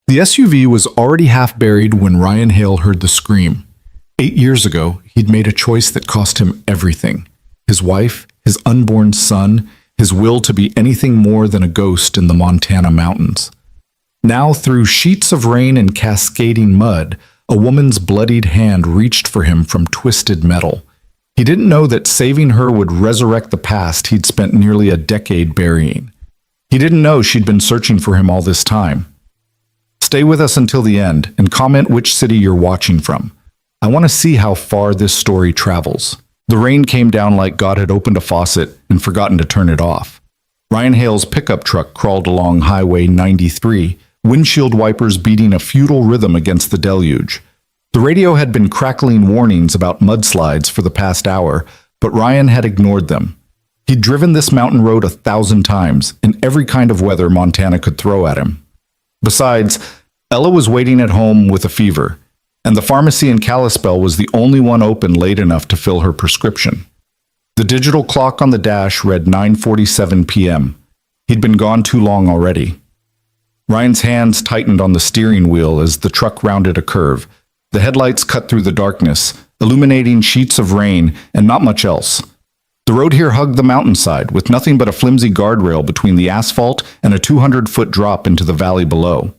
The SUV was already half buried when Ryan Hale heard the scream. 8 years ago, he'd made a choice that cost him everything: his wife, his unborn son, his will to be anything more than a ghost in the Montana mountains. Now, through sheets of rain and cascading mud, a woman's bloodied hand reached for him from twisted metal. He didn't know that saving her would resurrect the past he'd spent nearly a decade burying. He didn't know she'd been searching for him all this time. Stay with us until the end and comment which city you're watching from. I want to see how far this story travels. The rain came down like God had opened a faucet and forgotten to turn it off. Ryan Hale's pickup truck crawled along Highway 93, windshield wipers beating a futile rhythm against the deluge. The radio had been crackling warnings about mudslides for the past hour, but Ryan had ignored them. He'd driven this mountain road 1,000 times, in every kind of weather Montana could throw at him. Besides, Ella was waiting at home with a fever, and the pharmacy in Kalispell was the only one open late enough to fill her prescription. The digital clock on the dash read 9:47 p.m. He'd been gone too long already. Ryan's hands tightened on the steering wheel as the truck rounded a curve. The headlights cut through the darkness, illuminating sheets of rain and not much else. The road here hugged the mountainside, with nothing but a flimsy guardrail between the asphalt and a 200-foot drop into the valley below.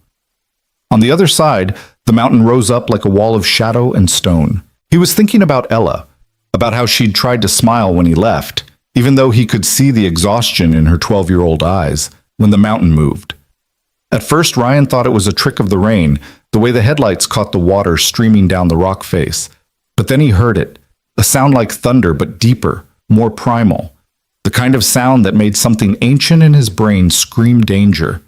On the other side, the mountain rose up like a wall of shadow and stone. He was thinking about Ella, about how she'd tried to smile when he left, even though he could see the exhaustion in her 12-year-old eyes when the mountain moved. At first, Ryan thought it was a trick of the rain, the way the headlights caught the water streaming down the rock face. But then he heard it, a sound like thunder but deeper, more primal, the kind of sound that made something ancient in his brain scream danger.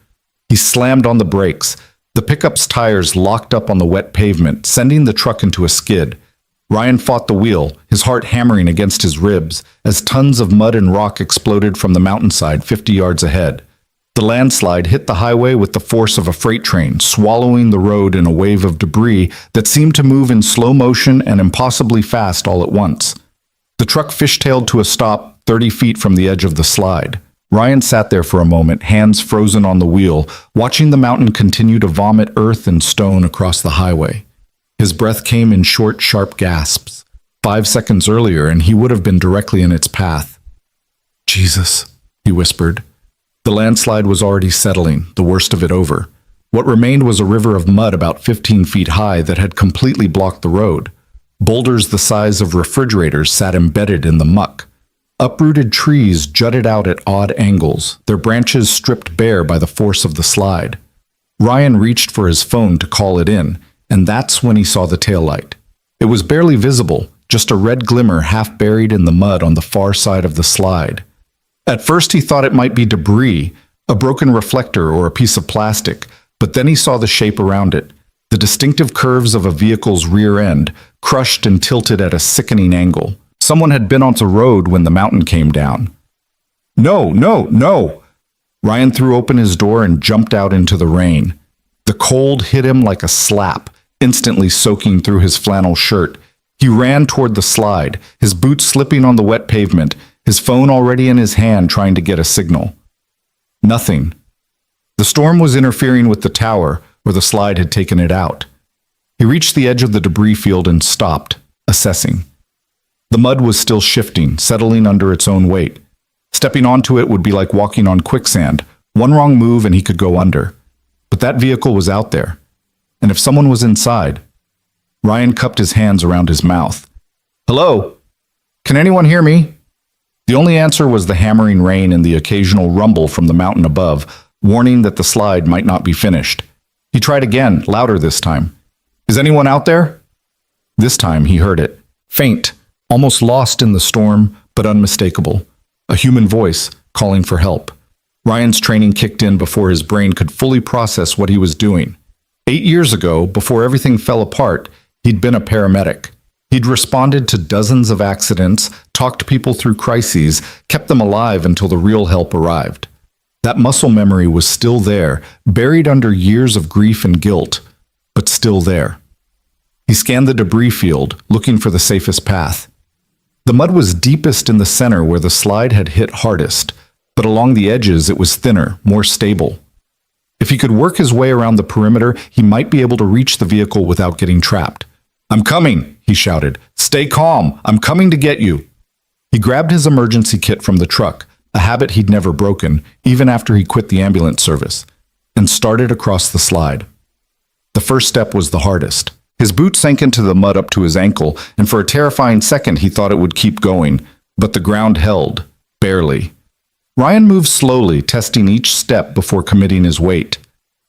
He slammed on the brakes. The pickup's tires locked up on the wet pavement, sending the truck into a skid. Ryan fought the wheel, his heart hammering against his ribs, as tons of mud and rock exploded from the mountainside 50 yards ahead. The landslide hit the highway with the force of a freight train, swallowing the road in a wave of debris that seemed to move in slow motion and impossibly fast all at once. The truck fishtailed to a stop 30 feet from the edge of the slide. Ryan sat there for a moment, hands frozen on the wheel, watching the mountain continue to vomit earth and stone across the highway. His breath came in short, sharp gasps. 5 seconds earlier, and he would have been directly in its path. "Jesus," he whispered. The landslide was already settling, the worst of it over. What remained was a river of mud about 15 feet high that had completely blocked the road. Boulders the size of refrigerators sat embedded in the muck. Uprooted trees jutted out at odd angles, their branches stripped bare by the force of the slide. Ryan reached for his phone to call it in, and that's when he saw the taillight. It was barely visible, just a red glimmer half buried in the mud on the far side of the slide. At first he thought it might be debris, a broken reflector or a piece of plastic, but then he saw the shape around it, the distinctive curves of a vehicle's rear end, crushed and tilted at a sickening angle. Someone had been on the road when the mountain came down. "No, no, no!" Ryan threw open his door and jumped out into the rain. The cold hit him like a slap, instantly soaking through his flannel shirt. He ran toward the slide, his boots slipping on the wet pavement, his phone already in his hand trying to get a signal. Nothing. The storm was interfering with the tower, where the slide had taken it out. He reached the edge of the debris field and stopped, assessing. The mud was still shifting, settling under its own weight. Stepping onto it would be like walking on quicksand. One wrong move and he could go under. But that vehicle was out there. And if someone was inside... Ryan cupped his hands around his mouth. "Hello? Can anyone hear me?" The only answer was the hammering rain and the occasional rumble from the mountain above, warning that the slide might not be finished. He tried again, louder this time. "Is anyone out there?" This time he heard it. Faint, almost lost in the storm, but unmistakable. A human voice calling for help. Ryan's training kicked in before his brain could fully process what he was doing. 8 years ago, before everything fell apart, he'd been a paramedic. He'd responded to dozens of accidents, talked people through crises, kept them alive until the real help arrived. That muscle memory was still there, buried under years of grief and guilt, but still there. He scanned the debris field, looking for the safest path. The mud was deepest in the center where the slide had hit hardest, but along the edges it was thinner, more stable. If he could work his way around the perimeter, he might be able to reach the vehicle without getting trapped. "I'm coming," he shouted. "Stay calm. I'm coming to get you." He grabbed his emergency kit from the truck, a habit he'd never broken, even after he quit the ambulance service, and started across the slide. The first step was the hardest. His boot sank into the mud up to his ankle, and for a terrifying second he thought it would keep going, but the ground held, barely. Ryan moved slowly, testing each step before committing his weight.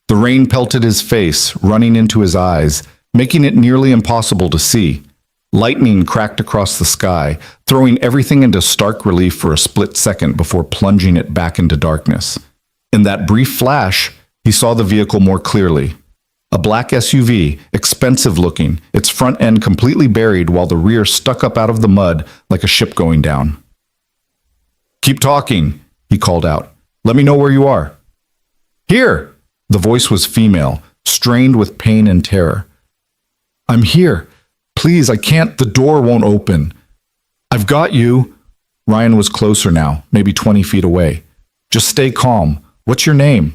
The rain pelted his face, running into his eyes, making it nearly impossible to see. Lightning cracked across the sky, throwing everything into stark relief for a split second before plunging it back into darkness. In that brief flash, he saw the vehicle more clearly. A black SUV, expensive looking, its front end completely buried while the rear stuck up out of the mud like a ship going down. "Keep talking," he called out. "Let me know where you are." "Here!" The voice was female, strained with pain and terror. "I'm here. Please, I can't. The door won't open." "I've got you." Ryan was closer now, maybe 20 feet away. "Just stay calm. What's your name?"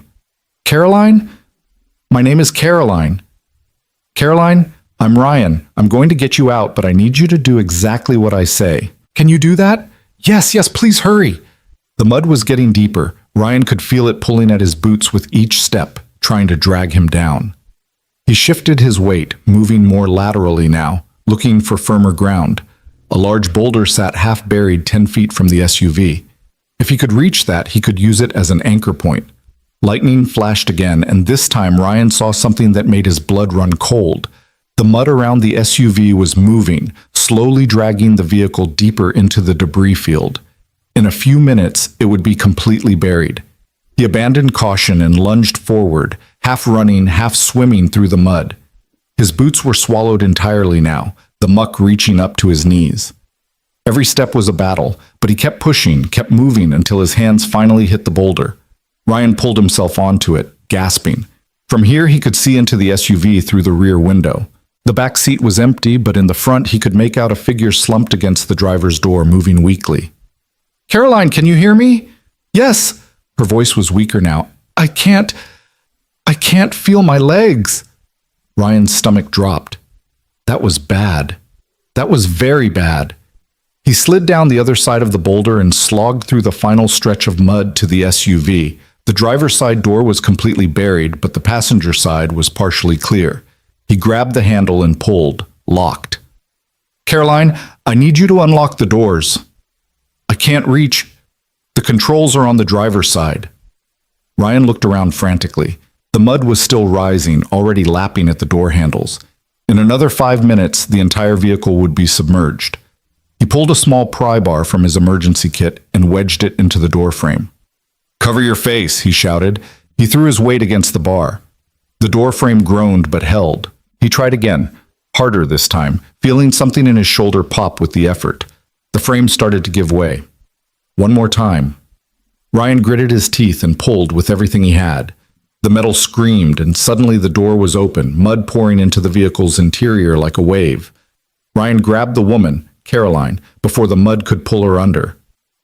"Caroline?" "My name is Caroline." "Caroline, I'm Ryan. I'm going to get you out, but I need you to do exactly what I say." "Can you do that?" Yes, please hurry." The mud was getting deeper. Ryan could feel it pulling at his boots with each step, trying to drag him down. He shifted his weight, moving more laterally now, looking for firmer ground. A large boulder sat half buried 10 feet from the SUV. If he could reach that, he could use it as an anchor point. Lightning flashed again, and this time Ryan saw something that made his blood run cold. The mud around the SUV was moving, slowly dragging the vehicle deeper into the debris field. In a few minutes, it would be completely buried. He abandoned caution and lunged forward, half running, half swimming through the mud. His boots were swallowed entirely now, the muck reaching up to his knees. Every step was a battle, but he kept pushing, kept moving until his hands finally hit the boulder. Ryan pulled himself onto it, gasping. From here he could see into the SUV through the rear window. The back seat was empty, but in the front he could make out a figure slumped against the driver's door, moving weakly. "Caroline, can you hear me?" "Yes." Her voice was weaker now. I can't feel my legs." Ryan's stomach dropped. That was bad. That was very bad. He slid down the other side of the boulder and slogged through the final stretch of mud to the SUV. The driver's side door was completely buried, but the passenger side was partially clear. He grabbed the handle and pulled, locked. "Caroline, I need you to unlock the doors." "I can't reach." "The controls are on the driver's side." Ryan looked around frantically. The mud was still rising, already lapping at the door handles. In another 5 minutes, the entire vehicle would be submerged. He pulled a small pry bar from his emergency kit and wedged it into the door frame. "Cover your face," he shouted. He threw his weight against the bar. The door frame groaned but held. He tried again, harder this time, feeling something in his shoulder pop with the effort. The frame started to give way. One more time. Ryan gritted his teeth and pulled with everything he had. The metal screamed, and suddenly the door was open, mud pouring into the vehicle's interior like a wave. Ryan grabbed the woman, Caroline, before the mud could pull her under.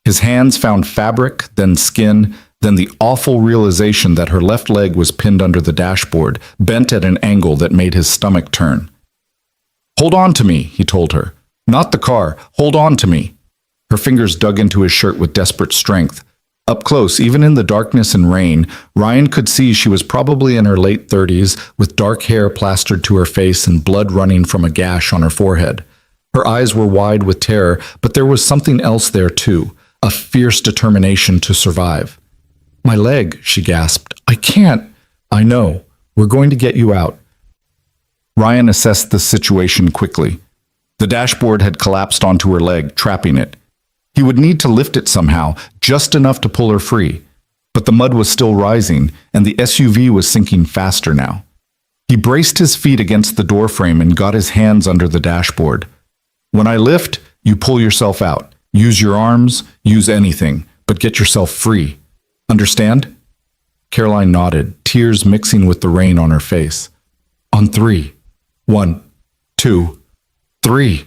His hands found fabric, then skin, then the awful realization that her left leg was pinned under the dashboard, bent at an angle that made his stomach turn. "Hold on to me," he told her. "Not the car. Hold on to me." Her fingers dug into his shirt with desperate strength. Up close, even in the darkness and rain, Ryan could see she was probably in her late 30s, with dark hair plastered to her face and blood running from a gash on her forehead. Her eyes were wide with terror, but there was something else there too, a fierce determination to survive. "My leg," she gasped. "I can't." "I know. We're going to get you out." Ryan assessed the situation quickly. The dashboard had collapsed onto her leg, trapping it. He would need to lift it somehow, just enough to pull her free. But the mud was still rising, and the SUV was sinking faster now. He braced his feet against the doorframe and got his hands under the dashboard. "When I lift, you pull yourself out. Use your arms, use anything, but get yourself free. Understand?" Caroline nodded, tears mixing with the rain on her face. "On 3. 1, 2, 3.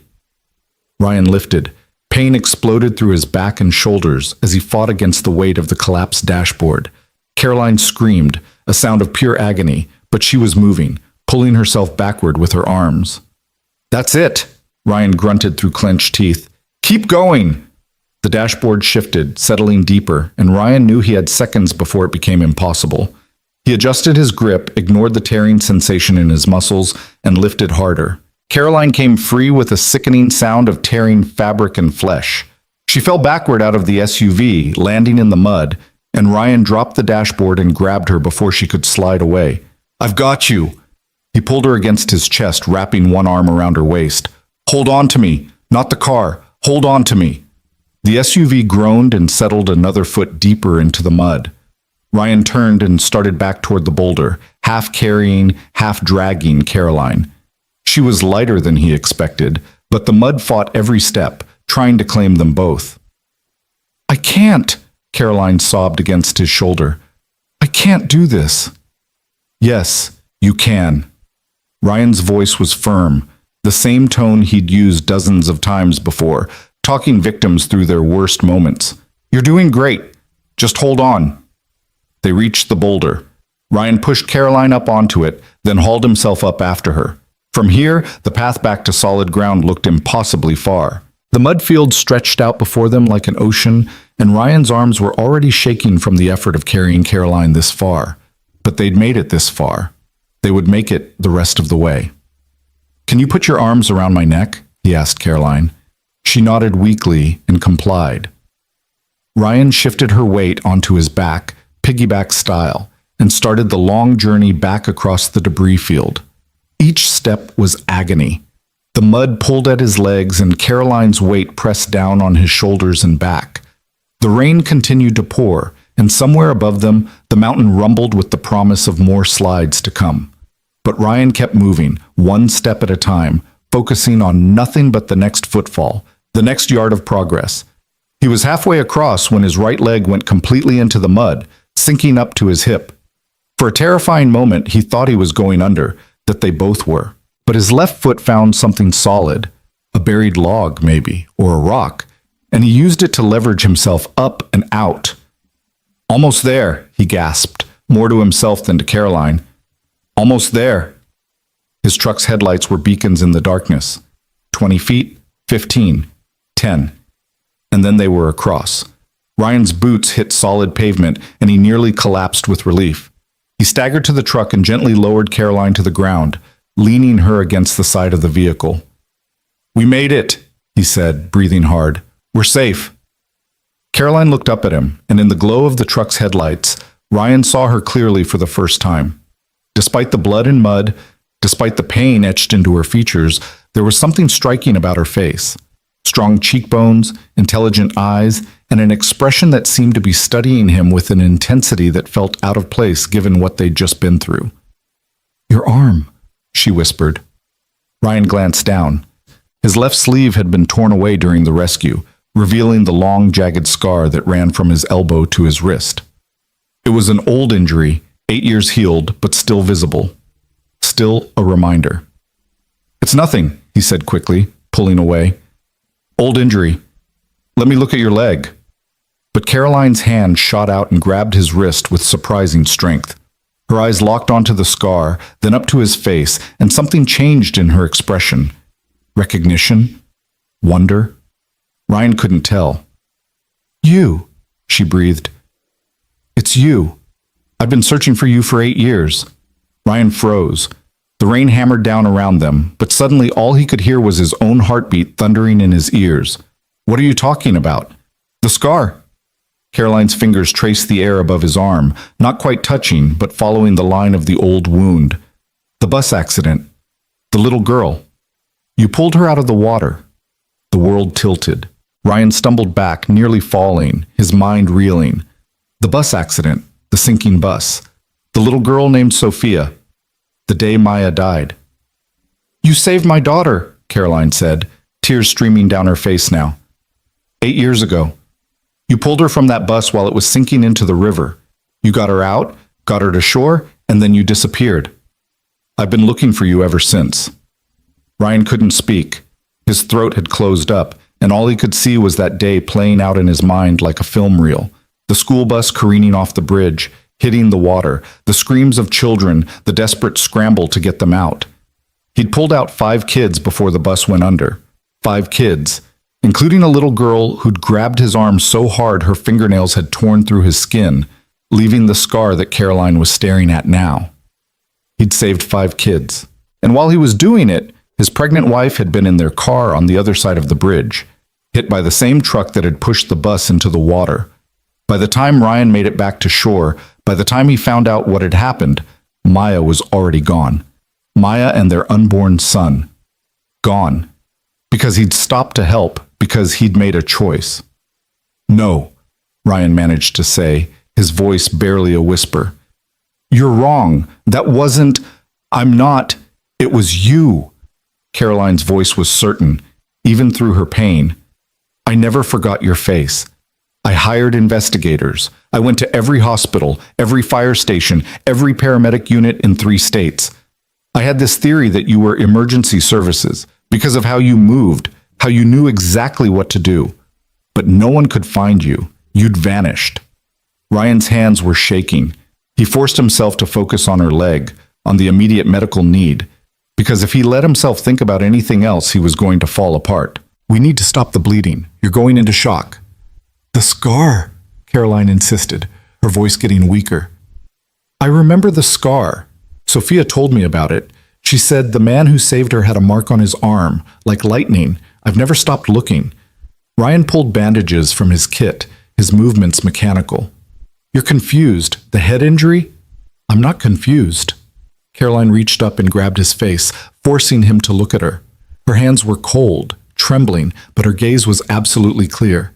Ryan lifted. Pain exploded through his back and shoulders as he fought against the weight of the collapsed dashboard. Caroline screamed, a sound of pure agony, but she was moving, pulling herself backward with her arms. "That's it," Ryan grunted through clenched teeth. "Keep going!" The dashboard shifted, settling deeper, and Ryan knew he had seconds before it became impossible. He adjusted his grip, ignored the tearing sensation in his muscles, and lifted harder. Caroline came free with a sickening sound of tearing fabric and flesh. She fell backward out of the SUV, landing in the mud, and Ryan dropped the dashboard and grabbed her before she could slide away. "I've got you!" He pulled her against his chest, wrapping one arm around her waist. "Hold on to me! Not the car! Hold on to me!" The SUV groaned and settled another foot deeper into the mud. Ryan turned and started back toward the boulder, half carrying, half dragging Caroline. She was lighter than he expected, but the mud fought every step, trying to claim them both. "I can't," Caroline sobbed against his shoulder. "I can't do this." "Yes, you can." Ryan's voice was firm, the same tone he'd used dozens of times before, talking victims through their worst moments. "You're doing great. Just hold on." They reached the boulder. Ryan pushed Caroline up onto it, then hauled himself up after her. From here, the path back to solid ground looked impossibly far. The mud field stretched out before them like an ocean, and Ryan's arms were already shaking from the effort of carrying Caroline this far. But they'd made it this far. They would make it the rest of the way. "Can you put your arms around my neck?" he asked Caroline. She nodded weakly and complied. Ryan shifted her weight onto his back, piggyback style, and started the long journey back across the debris field. Each step was agony. The mud pulled at his legs and Caroline's weight pressed down on his shoulders and back. The rain continued to pour, and somewhere above them, the mountain rumbled with the promise of more slides to come. But Ryan kept moving, one step at a time, focusing on nothing but the next footfall, the next yard of progress. He was halfway across when his right leg went completely into the mud, sinking up to his hip. For a terrifying moment, he thought he was going under, that they both were. But his left foot found something solid, a buried log maybe, or a rock, and he used it to leverage himself up and out. "Almost there," he gasped, more to himself than to Caroline. "Almost there." His truck's headlights were beacons in the darkness. 20 feet, 15, 10. And then they were across. Ryan's boots hit solid pavement, and he nearly collapsed with relief. He staggered to the truck and gently lowered Caroline to the ground, leaning her against the side of the vehicle. "We made it," he said, breathing hard. "We're safe." Caroline looked up at him, and in the glow of the truck's headlights, Ryan saw her clearly for the first time. Despite the blood and mud, despite the pain etched into her features, there was something striking about her face. Strong cheekbones, intelligent eyes, and an expression that seemed to be studying him with an intensity that felt out of place given what they'd just been through. "Your arm," she whispered. Ryan glanced down. His left sleeve had been torn away during the rescue, revealing the long, jagged scar that ran from his elbow to his wrist. It was an old injury, 8 years healed, but still visible. Still a reminder. "It's nothing," he said quickly, pulling away. "Old injury. Let me look at your leg." But Caroline's hand shot out and grabbed his wrist with surprising strength. Her eyes locked onto the scar, then up to his face, and something changed in her expression. Recognition? Wonder? Ryan couldn't tell. "You," she breathed. "It's you. I've been searching for you for 8 years." Ryan froze. The rain hammered down around them, but suddenly all he could hear was his own heartbeat thundering in his ears. "What are you talking about?" "The scar." Caroline's fingers traced the air above his arm, not quite touching, but following the line of the old wound. "The bus accident. The little girl. You pulled her out of the water." The world tilted. Ryan stumbled back, nearly falling, his mind reeling. The bus accident. The sinking bus. The little girl named Sophia. The day Maya died. "You saved my daughter," Caroline said, tears streaming down her face now. 8 years ago. You pulled her from that bus while it was sinking into the river. You got her out, got her to shore, and then you disappeared. I've been looking for you ever since." Ryan couldn't speak. His throat had closed up, and all he could see was that day playing out in his mind like a film reel. The school bus careening off the bridge, hitting the water, the screams of children, the desperate scramble to get them out. He'd pulled out 5 kids before the bus went under. 5 kids, including a little girl who'd grabbed his arm so hard her fingernails had torn through his skin, leaving the scar that Caroline was staring at now. He'd saved 5 kids. And while he was doing it, his pregnant wife had been in their car on the other side of the bridge, hit by the same truck that had pushed the bus into the water. By the time Ryan made it back to shore, by the time he found out what had happened, Maya was already gone. Maya and their unborn son. Gone. Because he'd stopped to help, because he'd made a choice. "No," Ryan managed to say, his voice barely a whisper. "You're wrong. That wasn't... I'm not... It was you." Caroline's voice was certain, even through her pain. "I never forgot your face. I hired investigators. I went to every hospital, every fire station, every paramedic unit in 3 states. I had this theory that you were emergency services because of how you moved, how you knew exactly what to do. But no one could find you. You'd vanished." Ryan's hands were shaking. He forced himself to focus on her leg, on the immediate medical need, because if he let himself think about anything else, he was going to fall apart. "We need to stop the bleeding. You're going into shock." "The scar," Caroline insisted, her voice getting weaker. "I remember the scar. Sophia told me about it. She said the man who saved her had a mark on his arm, like lightning. I've never stopped looking." Ryan pulled bandages from his kit, his movements mechanical. "You're confused. The head injury?" "I'm not confused." Caroline reached up and grabbed his face, forcing him to look at her. Her hands were cold, trembling, but her gaze was absolutely clear.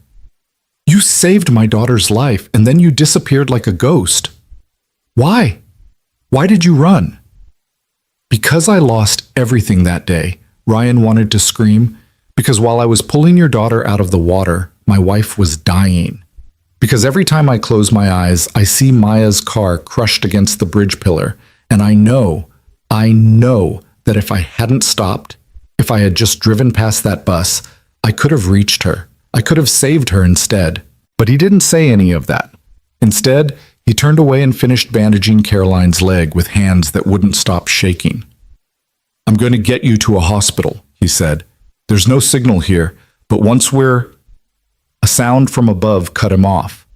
"You saved my daughter's life, and then you disappeared like a ghost. Why? Why did you run?" "Because I lost everything that day," Ryan wanted to scream. "Because while I was pulling your daughter out of the water, my wife was dying. Because every time I close my eyes, I see Maya's car crushed against the bridge pillar, and I know that if I hadn't stopped, if I had just driven past that bus, I could have reached her. I could have saved her instead." But he didn't say any of that. Instead, he turned away and finished bandaging Caroline's leg with hands that wouldn't stop shaking. "I'm going to get you to a hospital," he said. "There's no signal here, but once we're..." A sound from above cut him off.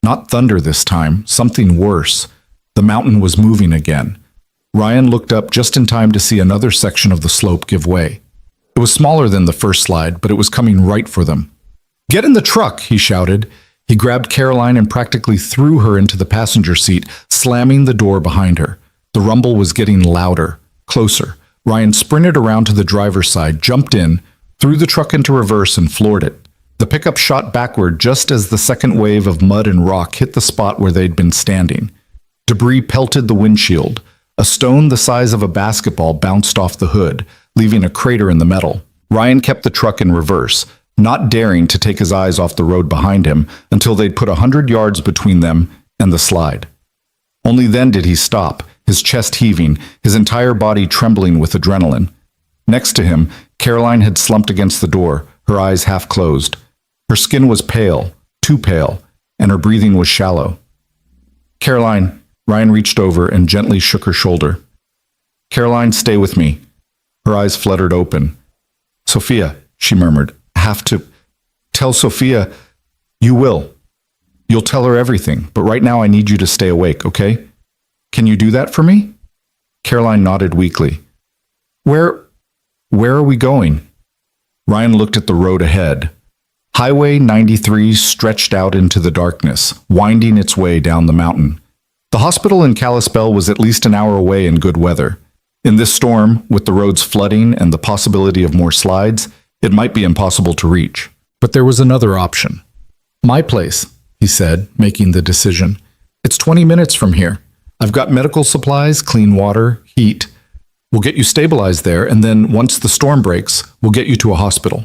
Not thunder this time, something worse. The mountain was moving again. Ryan looked up just in time to see another section of the slope give way. It was smaller than the first slide, but it was coming right for them. "Get in the truck," he shouted. He grabbed Caroline and practically threw her into the passenger seat, slamming the door behind her. The rumble was getting louder, closer. Ryan sprinted around to the driver's side, jumped in, threw the truck into reverse and floored it. The pickup shot backward just as the second wave of mud and rock hit the spot where they'd been standing. Debris pelted the windshield. A stone the size of a basketball bounced off the hood, leaving a crater in the metal. Ryan kept the truck in reverse, not daring to take his eyes off the road behind him until they'd put 100 yards between them and the slide. Only then did he stop, his chest heaving, his entire body trembling with adrenaline. Next to him, Caroline had slumped against the door, her eyes half closed. Her skin was pale, too pale, and her breathing was shallow. "Caroline," Ryan reached over and gently shook her shoulder. "Caroline, stay with me." Her eyes fluttered open. "Sophia," she murmured, "I have to tell Sophia." "You will. You'll tell her everything, but right now I need you to stay awake, okay? Can you do that for me?" Caroline nodded weakly. Where are we going?" Ryan looked at the road ahead. Highway 93 stretched out into the darkness, winding its way down the mountain. The hospital in Kalispell was at least an hour away in good weather. In this storm, with the roads flooding and the possibility of more slides, it might be impossible to reach. But there was another option. "My place," he said, making the decision. "It's 20 minutes from here. I've got medical supplies, clean water, heat. We'll get you stabilized there, and then once the storm breaks, we'll get you to a hospital."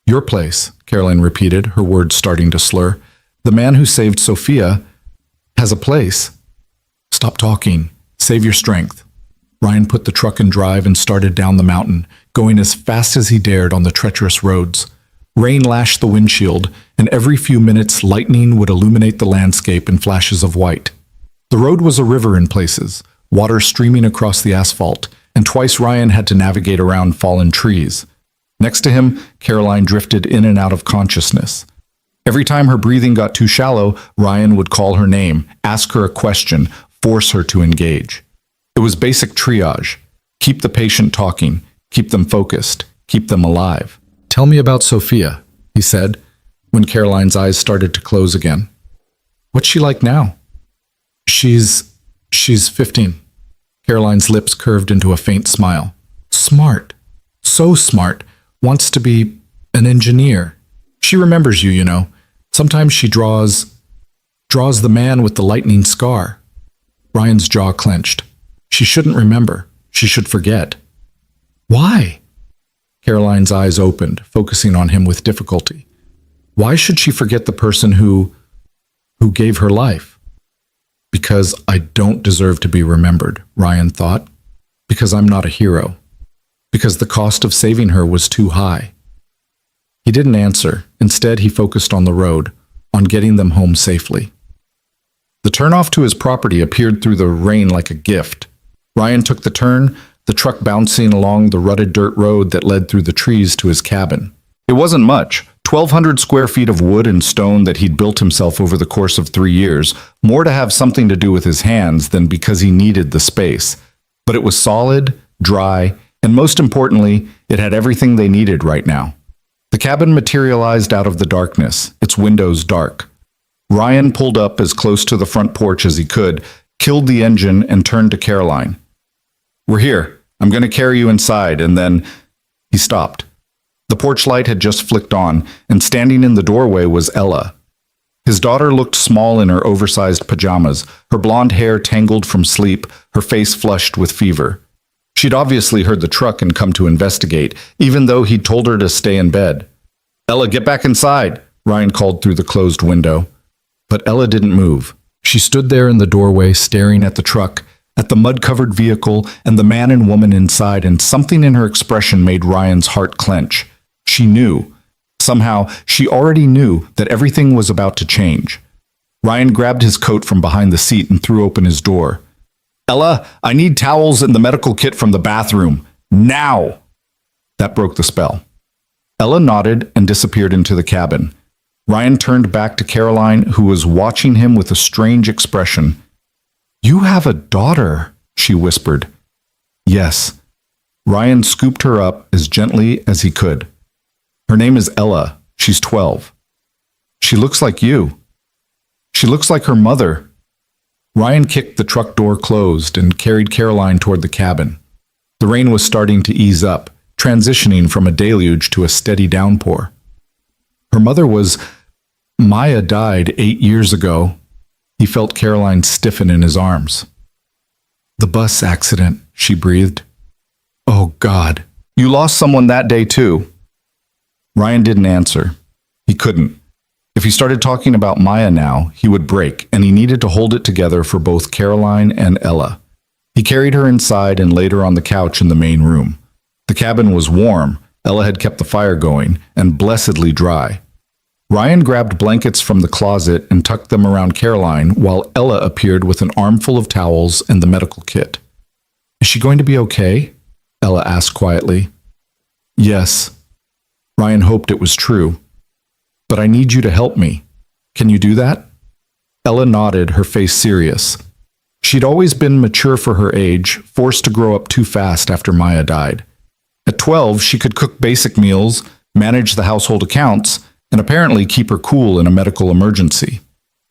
"Your place," Caroline repeated, her words starting to slur. "The man who saved Sophia has a place." "Stop talking. Save your strength." Ryan put the truck in drive and started down the mountain, going as fast as he dared on the treacherous roads. Rain lashed the windshield, and every few minutes lightning would illuminate the landscape in flashes of white. The road was a river in places, water streaming across the asphalt, and twice Ryan had to navigate around fallen trees. Next to him, Caroline drifted in and out of consciousness. Every time her breathing got too shallow, Ryan would call her name, ask her a question, force her to engage. It was basic triage. Keep the patient talking, keep them focused, keep them alive. "Tell me about Sophia," he said, when Caroline's eyes started to close again. "What's she like now?" She's 15. Caroline's lips curved into a faint smile. "Smart. So smart. Wants to be an engineer. She remembers you, you know. Sometimes she draws the man with the lightning scar." Ryan's jaw clenched. She shouldn't remember. She should forget. "Why?" Caroline's eyes opened, focusing on him with difficulty. Why should she forget the person who gave her life? "Because I don't deserve to be remembered," Ryan thought. "Because I'm not a hero. Because the cost of saving her was too high." He didn't answer. Instead, he focused on the road, on getting them home safely. The turnoff to his property appeared through the rain like a gift. Ryan took the turn, the truck bouncing along the rutted dirt road that led through the trees to his cabin. It wasn't much, 1,200 square feet of wood and stone that he'd built himself over the course of 3 years, more to have something to do with his hands than because he needed the space. But it was solid, dry, and most importantly, it had everything they needed right now. The cabin materialized out of the darkness, its windows dark. Ryan pulled up as close to the front porch as he could, killed the engine, and turned to Caroline. "We're here. I'm going to carry you inside," and then he stopped. The porch light had just flicked on, and standing in the doorway was Ella. His daughter looked small in her oversized pajamas, her blonde hair tangled from sleep, her face flushed with fever. She'd obviously heard the truck and come to investigate, even though he'd told her to stay in bed. "Ella, get back inside," Ryan called through the closed window. But Ella didn't move. She stood there in the doorway, staring at the truck, at the mud-covered vehicle, and the man and woman inside, and something in her expression made Ryan's heart clench. She knew. Somehow, she already knew that everything was about to change. Ryan grabbed his coat from behind the seat and threw open his door. "Ella, I need towels and the medical kit from the bathroom. Now!" That broke the spell. Ella nodded and disappeared into the cabin. Ryan turned back to Caroline, who was watching him with a strange expression. "You have a daughter," she whispered. "Yes." Ryan scooped her up as gently as he could. "Her name is Ella. She's 12. She looks like you. She looks like her mother." Ryan kicked the truck door closed and carried Caroline toward the cabin. The rain was starting to ease up, transitioning from a deluge to a steady downpour. Her mother was... Maya died 8 years ago. He felt Caroline stiffen in his arms. "The bus accident," she breathed. "Oh, God. You lost someone that day, too." Ryan didn't answer. He couldn't. If he started talking about Maya now, he would break, and he needed to hold it together for both Caroline and Ella. He carried her inside and laid her on the couch in the main room. The cabin was warm. Ella had kept the fire going, and blessedly dry. Ryan grabbed blankets from the closet and tucked them around Caroline, while Ella appeared with an armful of towels and the medical kit. "Is she going to be okay?" Ella asked quietly. "Yes." Ryan hoped it was true. "But I need you to help me. Can you do that?" Ella nodded, her face serious. She'd always been mature for her age, forced to grow up too fast after Maya died. At 12, she could cook basic meals, manage the household accounts, and apparently keep her cool in a medical emergency.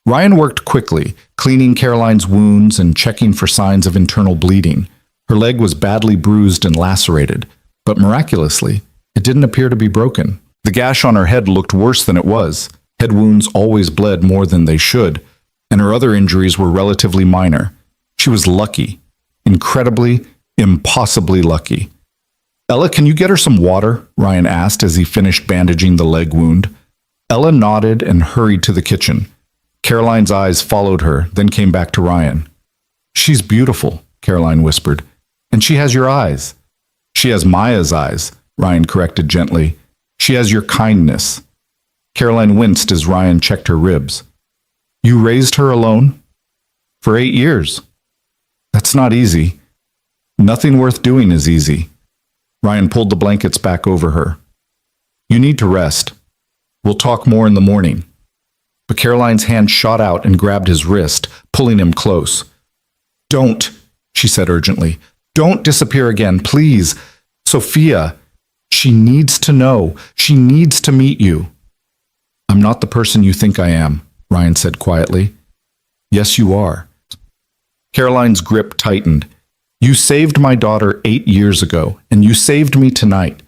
Ryan worked quickly, cleaning Caroline's wounds and checking for signs of internal bleeding. Her leg was badly bruised and lacerated, but miraculously, it didn't appear to be broken. The gash on her head looked worse than it was. Head wounds always bled more than they should, and her other injuries were relatively minor. She was lucky. Incredibly, impossibly lucky. "Ella, can you get her some water?" Ryan asked as he finished bandaging the leg wound. Ella nodded and hurried to the kitchen. Caroline's eyes followed her, then came back to Ryan. "She's beautiful," Caroline whispered. "And she has your eyes." "She has Maya's eyes," Ryan corrected gently. "She has your kindness." Caroline winced as Ryan checked her ribs. "You raised her alone?" For 8 years. That's not easy. Nothing worth doing is easy. Ryan pulled the blankets back over her. You need to rest. We'll talk more in the morning. But Caroline's hand shot out and grabbed his wrist, pulling him close. Don't, she said urgently. Don't disappear again, please. Sophia, she needs to know. She needs to meet you. I'm not the person you think I am, Ryan said quietly. Yes, you are. Caroline's grip tightened. You saved my daughter 8 years ago, and you saved me tonight.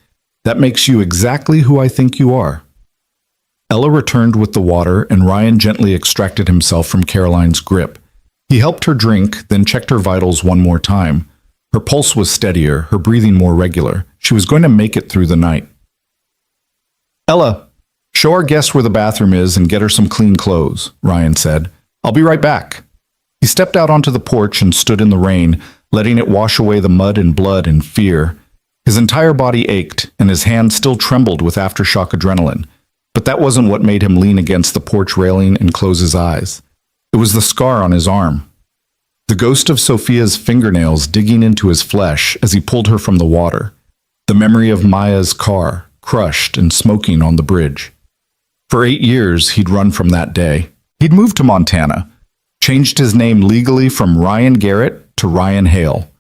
That makes you exactly who I think you are. Ella returned with the water, and Ryan gently extracted himself from Caroline's grip. He helped her drink, then checked her vitals one more time. Her pulse was steadier, her breathing more regular. She was going to make it through the night. Ella, show our guest where the bathroom is and get her some clean clothes, Ryan said. I'll be right back. He stepped out onto the porch and stood in the rain, letting it wash away the mud and blood and fear. His entire body ached, and his hand still trembled with aftershock adrenaline. But that wasn't what made him lean against the porch railing and close his eyes. It was the scar on his arm. The ghost of Sophia's fingernails digging into his flesh as he pulled her from the water. The memory of Maya's car, crushed and smoking on the bridge. For 8 years, he'd run from that day. He'd moved to Montana, changed his name legally from Ryan Garrett to Ryan Hale,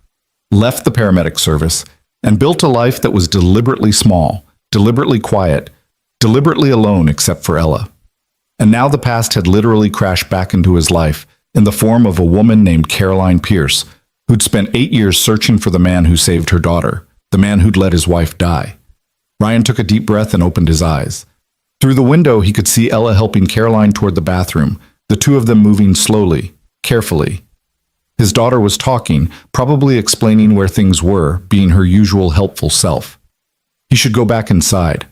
left the paramedic service, and built a life that was deliberately small, deliberately quiet, deliberately alone except for Ella. And now the past had literally crashed back into his life in the form of a woman named Caroline Pierce, who'd spent 8 years searching for the man who saved her daughter, the man who'd let his wife die. Ryan took a deep breath and opened his eyes. Through the window, he could see Ella helping Caroline toward the bathroom, the two of them moving slowly, carefully. His daughter was talking, probably explaining where things were, being her usual helpful self. He should go back inside.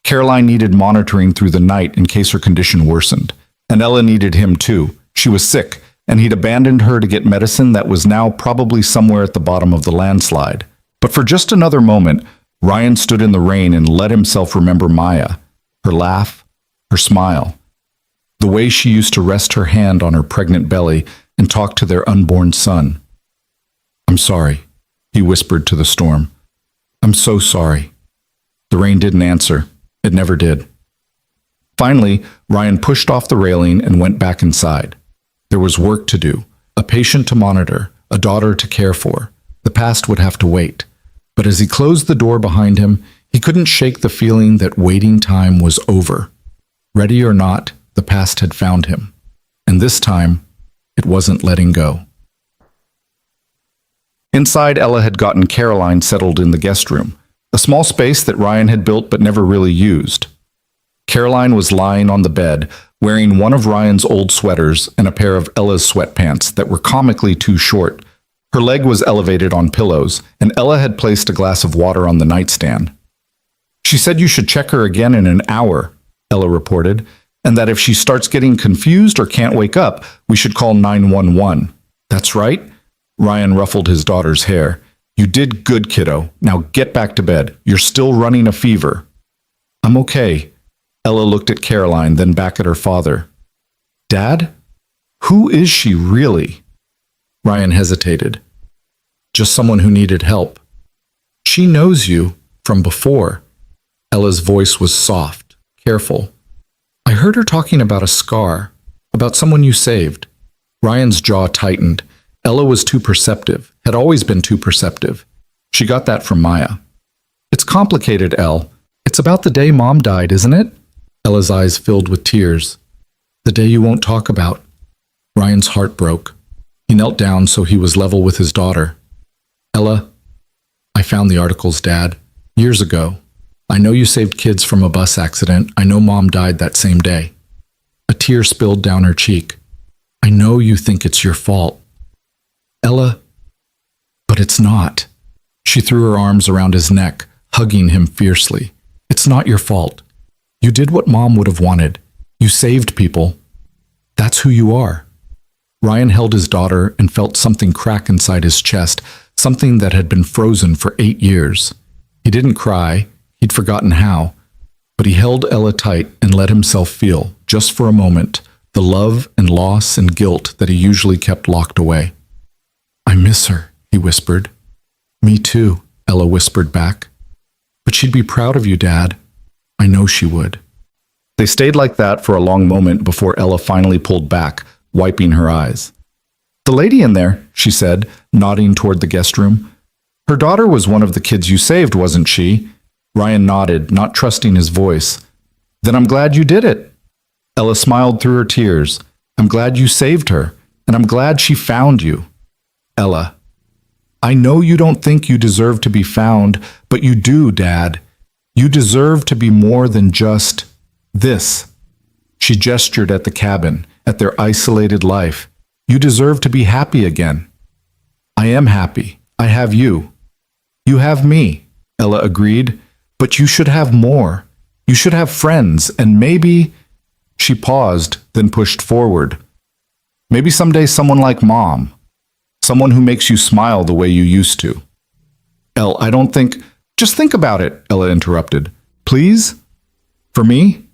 Caroline needed monitoring through the night in case her condition worsened. And Ella needed him too. She was sick, and he'd abandoned her to get medicine that was now probably somewhere at the bottom of the landslide. But for just another moment, Ryan stood in the rain and let himself remember Maya, her laugh, her smile, the way she used to rest her hand on her pregnant belly and talk to their unborn son. I'm sorry, he whispered to the storm. I'm so sorry. The rain didn't answer. It never did. Finally, Ryan pushed off the railing and went back inside. There was work to do, a patient to monitor, a daughter to care for. The past would have to wait. But as he closed the door behind him, he couldn't shake the feeling that waiting time was over. Ready or not, the past had found him. And this time, it wasn't letting go. Inside, Ella had gotten Caroline settled in the guest room, a small space that Ryan had built but never really used. Caroline was lying on the bed, wearing one of Ryan's old sweaters and a pair of Ella's sweatpants that were comically too short. Her leg was elevated on pillows, and Ella had placed a glass of water on the nightstand. She said you should check her again in an hour, Ella reported, and that if she starts getting confused or can't wake up, we should call 911. That's right. Ryan ruffled his daughter's hair. You did good, kiddo. Now get back to bed. You're still running a fever. I'm okay. Ella looked at Caroline, then back at her father. Dad? Who is she really? Ryan hesitated. Just someone who needed help. She knows you from before. Ella's voice was soft, careful. I heard her talking about a scar, about someone you saved. Ryan's jaw tightened. Ella was too perceptive, had always been too perceptive. She got that from Maya. It's complicated, Elle. It's about the day Mom died, isn't it? Ella's eyes filled with tears. The day you won't talk about. Ryan's heart broke. He knelt down so he was level with his daughter. Ella, I found the articles, Dad, years ago. I know you saved kids from a bus accident. I know Mom died that same day. A tear spilled down her cheek. I know you think it's your fault. Ella, but it's not. She threw her arms around his neck, hugging him fiercely. It's not your fault. You did what Mom would have wanted. You saved people. That's who you are. Ryan held his daughter and felt something crack inside his chest, something that had been frozen for 8 years. He didn't cry. He'd forgotten how. But he held Ella tight and let himself feel, just for a moment, the love and loss and guilt that he usually kept locked away. "I miss her," he whispered. "Me too," Ella whispered back. "But she'd be proud of you, Dad. I know she would." They stayed like that for a long moment before Ella finally pulled back, wiping her eyes. "The lady in there," she said, nodding toward the guest room. "Her daughter was one of the kids you saved, wasn't she?" Ryan nodded, not trusting his voice. "Then I'm glad you did it." Ella smiled through her tears. "I'm glad you saved her, and I'm glad she found you." Ella, "I know you don't think you deserve to be found, but you do, Dad. You deserve to be more than just this." She gestured at the cabin, at their isolated life. "You deserve to be happy again." "I am happy. I have you." "You have me," Ella agreed, "but you should have more. You should have friends, and maybe—" She paused, then pushed forward. "Maybe someday someone like Mom. Someone who makes you smile the way you used to." I don't think—" "Just think about it," Ella interrupted. "Please? For me?"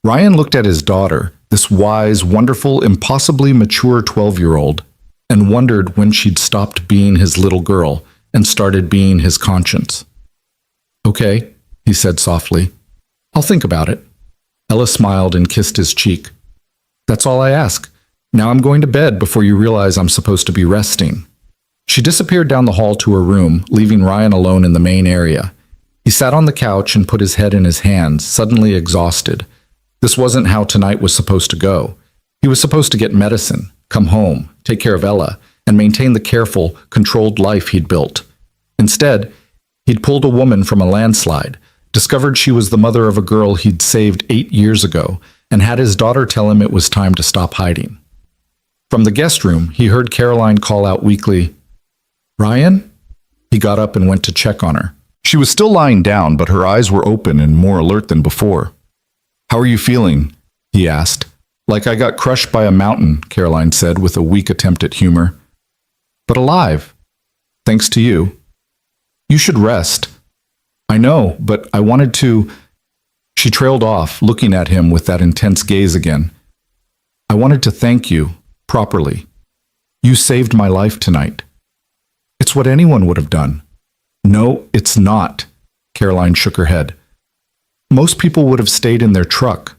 Ryan looked at his daughter, this wise, wonderful, impossibly mature 12-year-old, and wondered when she'd stopped being his little girl and started being his conscience. "Okay," he said softly. "I'll think about it." Ella smiled and kissed his cheek. "That's all I ask. Now I'm going to bed before you realize I'm supposed to be resting." She disappeared down the hall to her room, leaving Ryan alone in the main area. He sat on the couch and put his head in his hands, suddenly exhausted. This wasn't how tonight was supposed to go. He was supposed to get medicine, come home, take care of Ella, and maintain the careful, controlled life he'd built. Instead, he'd pulled a woman from a landslide, discovered she was the mother of a girl he'd saved 8 years ago, and had his daughter tell him it was time to stop hiding. From the guest room, he heard Caroline call out weakly, "Ryan?" He got up and went to check on her. She was still lying down, but her eyes were open and more alert than before. "How are you feeling?" he asked. "Like I got crushed by a mountain," Caroline said with a weak attempt at humor. "But alive. Thanks to you." "You should rest." "I know, but I wanted to—" She trailed off, looking at him with that intense gaze again. "I wanted to thank you, properly. You saved my life tonight." "It's what anyone would have done." "No, it's not." Caroline shook her head. "Most people would have stayed in their truck.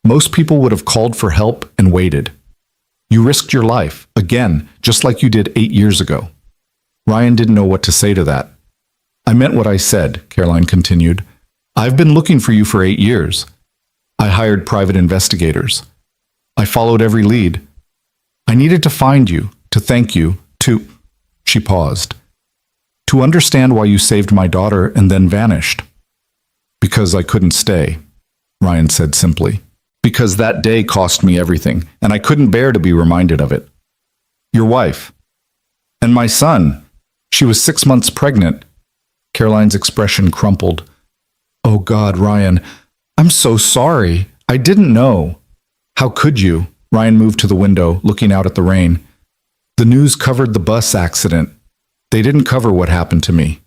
Most people would have called for help and waited. You risked your life, again, just like you did 8 years ago." Ryan didn't know what to say to that. "I meant what I said," Caroline continued. "I've been looking for you for 8 years. I hired private investigators. I followed every lead. I needed to find you, to thank you, to—" She paused. "To understand why you saved my daughter and then vanished." "Because I couldn't stay," Ryan said simply. "Because that day cost me everything, and I couldn't bear to be reminded of it. Your wife. And my son. She was 6 months pregnant." Caroline's expression crumpled. "Oh God, Ryan, I'm so sorry. I didn't know." "How could you?" Ryan moved to the window, looking out at the rain. "The news covered the bus accident. They didn't cover what happened to me."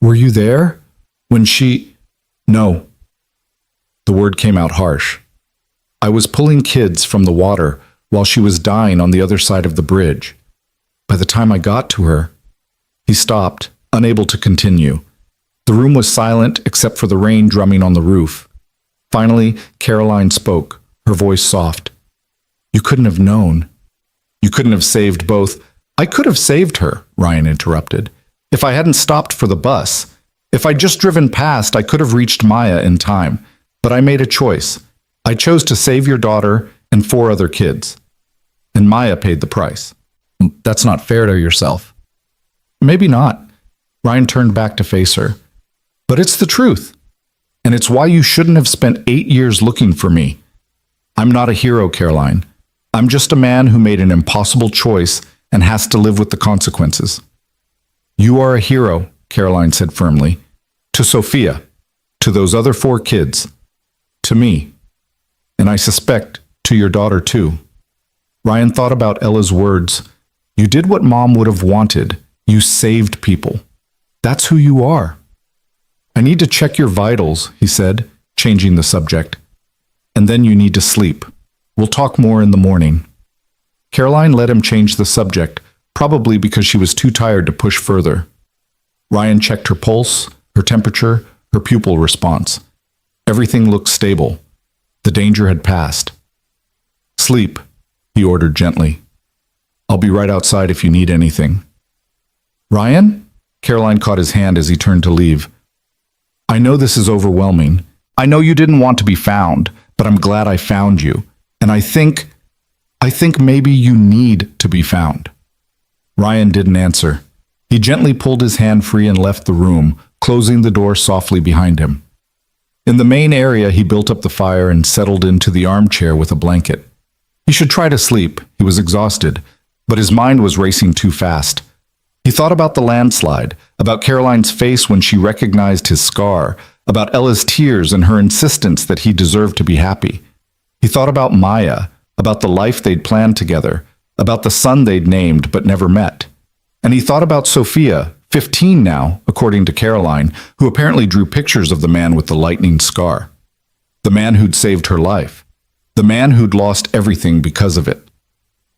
"Were you there? When she—" "No." The word came out harsh. "I was pulling kids from the water while she was dying on the other side of the bridge. By the time I got to her—" He stopped, unable to continue. The room was silent except for the rain drumming on the roof. Finally, Caroline spoke, her voice soft. "You couldn't have known. You couldn't have saved both—" "I could have saved her," Ryan interrupted. "If I hadn't stopped for the bus. If I'd just driven past, I could have reached Maya in time. But I made a choice. I chose to save your daughter and 4 other kids. And Maya paid the price." "That's not fair to yourself." "Maybe not." Ryan turned back to face her. "But it's the truth. And it's why you shouldn't have spent 8 years looking for me. I'm not a hero, Caroline. I'm just a man who made an impossible choice and has to live with the consequences." "You are a hero," Caroline said firmly. "To Sophia. To those other 4 kids. To me. And I suspect to your daughter too." Ryan thought about Ella's words. "You did what Mom would have wanted. You saved people. That's who you are." "I need to check your vitals," he said, changing the subject. "And then you need to sleep." We'll talk more in the morning. Caroline let him change the subject, probably because she was too tired to push further. Ryan checked her pulse, her temperature, her pupil response. Everything looked stable. The danger had passed. Sleep, he ordered gently. I'll be right outside if you need anything. Ryan? Caroline caught his hand as he turned to leave. I know this is overwhelming. I know you didn't want to be found, but I'm glad I found you. And I think maybe you need to be found. Ryan didn't answer. He gently pulled his hand free and left the room, closing the door softly behind him. In the main area, he built up the fire and settled into the armchair with a blanket. He should try to sleep. He was exhausted, but his mind was racing too fast. He thought about the landslide, about Caroline's face when she recognized his scar, about Ella's tears and her insistence that he deserved to be happy. He thought about Maya, about the life they'd planned together, about the son they'd named but never met. And he thought about Sophia, 15 now, according to Caroline, who apparently drew pictures of the man with the lightning scar. The man who'd saved her life. The man who'd lost everything because of it.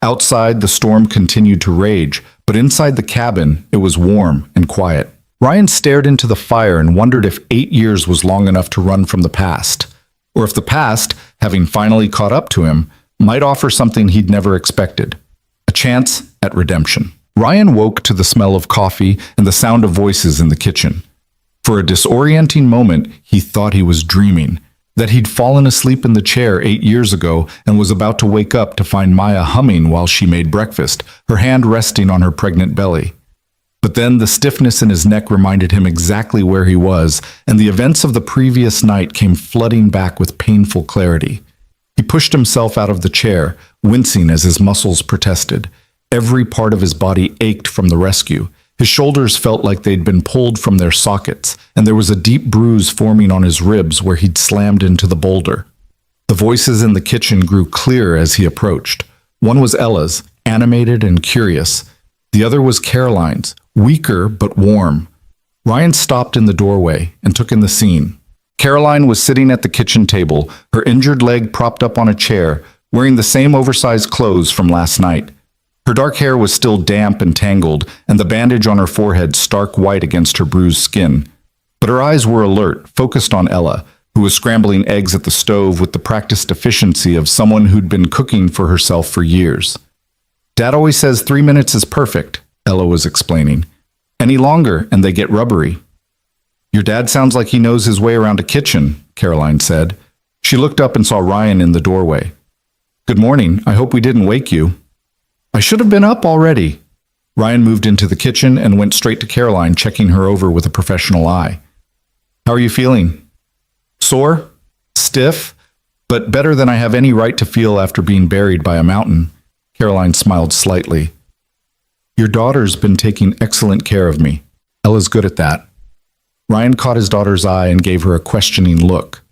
Outside, the storm continued to rage, but inside the cabin, it was warm and quiet. Ryan stared into the fire and wondered if 8 years was long enough to run from the past, or if the past, having finally caught up to him, might offer something he'd never expected, a chance at redemption. Ryan woke to the smell of coffee and the sound of voices in the kitchen. For a disorienting moment, he thought he was dreaming, that he'd fallen asleep in the chair 8 years ago and was about to wake up to find Maya humming while she made breakfast, her hand resting on her pregnant belly. But then the stiffness in his neck reminded him exactly where he was, and the events of the previous night came flooding back with painful clarity. He pushed himself out of the chair, wincing as his muscles protested. Every part of his body ached from the rescue. His shoulders felt like they'd been pulled from their sockets, and there was a deep bruise forming on his ribs where he'd slammed into the boulder. The voices in the kitchen grew clearer as he approached. One was Ella's, animated and curious. The other was Caroline's, weaker but warm. Ryan stopped in the doorway and took in the scene. Caroline was sitting at the kitchen table, her injured leg propped up on a chair, wearing the same oversized clothes from last night. Her dark hair was still damp and tangled, and the bandage on her forehead stark white against her bruised skin. But her eyes were alert, focused on Ella, who was scrambling eggs at the stove with the practiced efficiency of someone who'd been cooking for herself for years. Dad always says 3 minutes is perfect, Ella was explaining. Any longer, and they get rubbery. Your dad sounds like he knows his way around a kitchen, Caroline said. She looked up and saw Ryan in the doorway. Good morning. I hope we didn't wake you. I should have been up already. Ryan moved into the kitchen and went straight to Caroline, checking her over with a professional eye. How are you feeling? Sore? Stiff? But better than I have any right to feel after being buried by a mountain. Caroline smiled slightly. Your daughter's been taking excellent care of me. Ella's good at that. Ryan caught his daughter's eye and gave her a questioning look.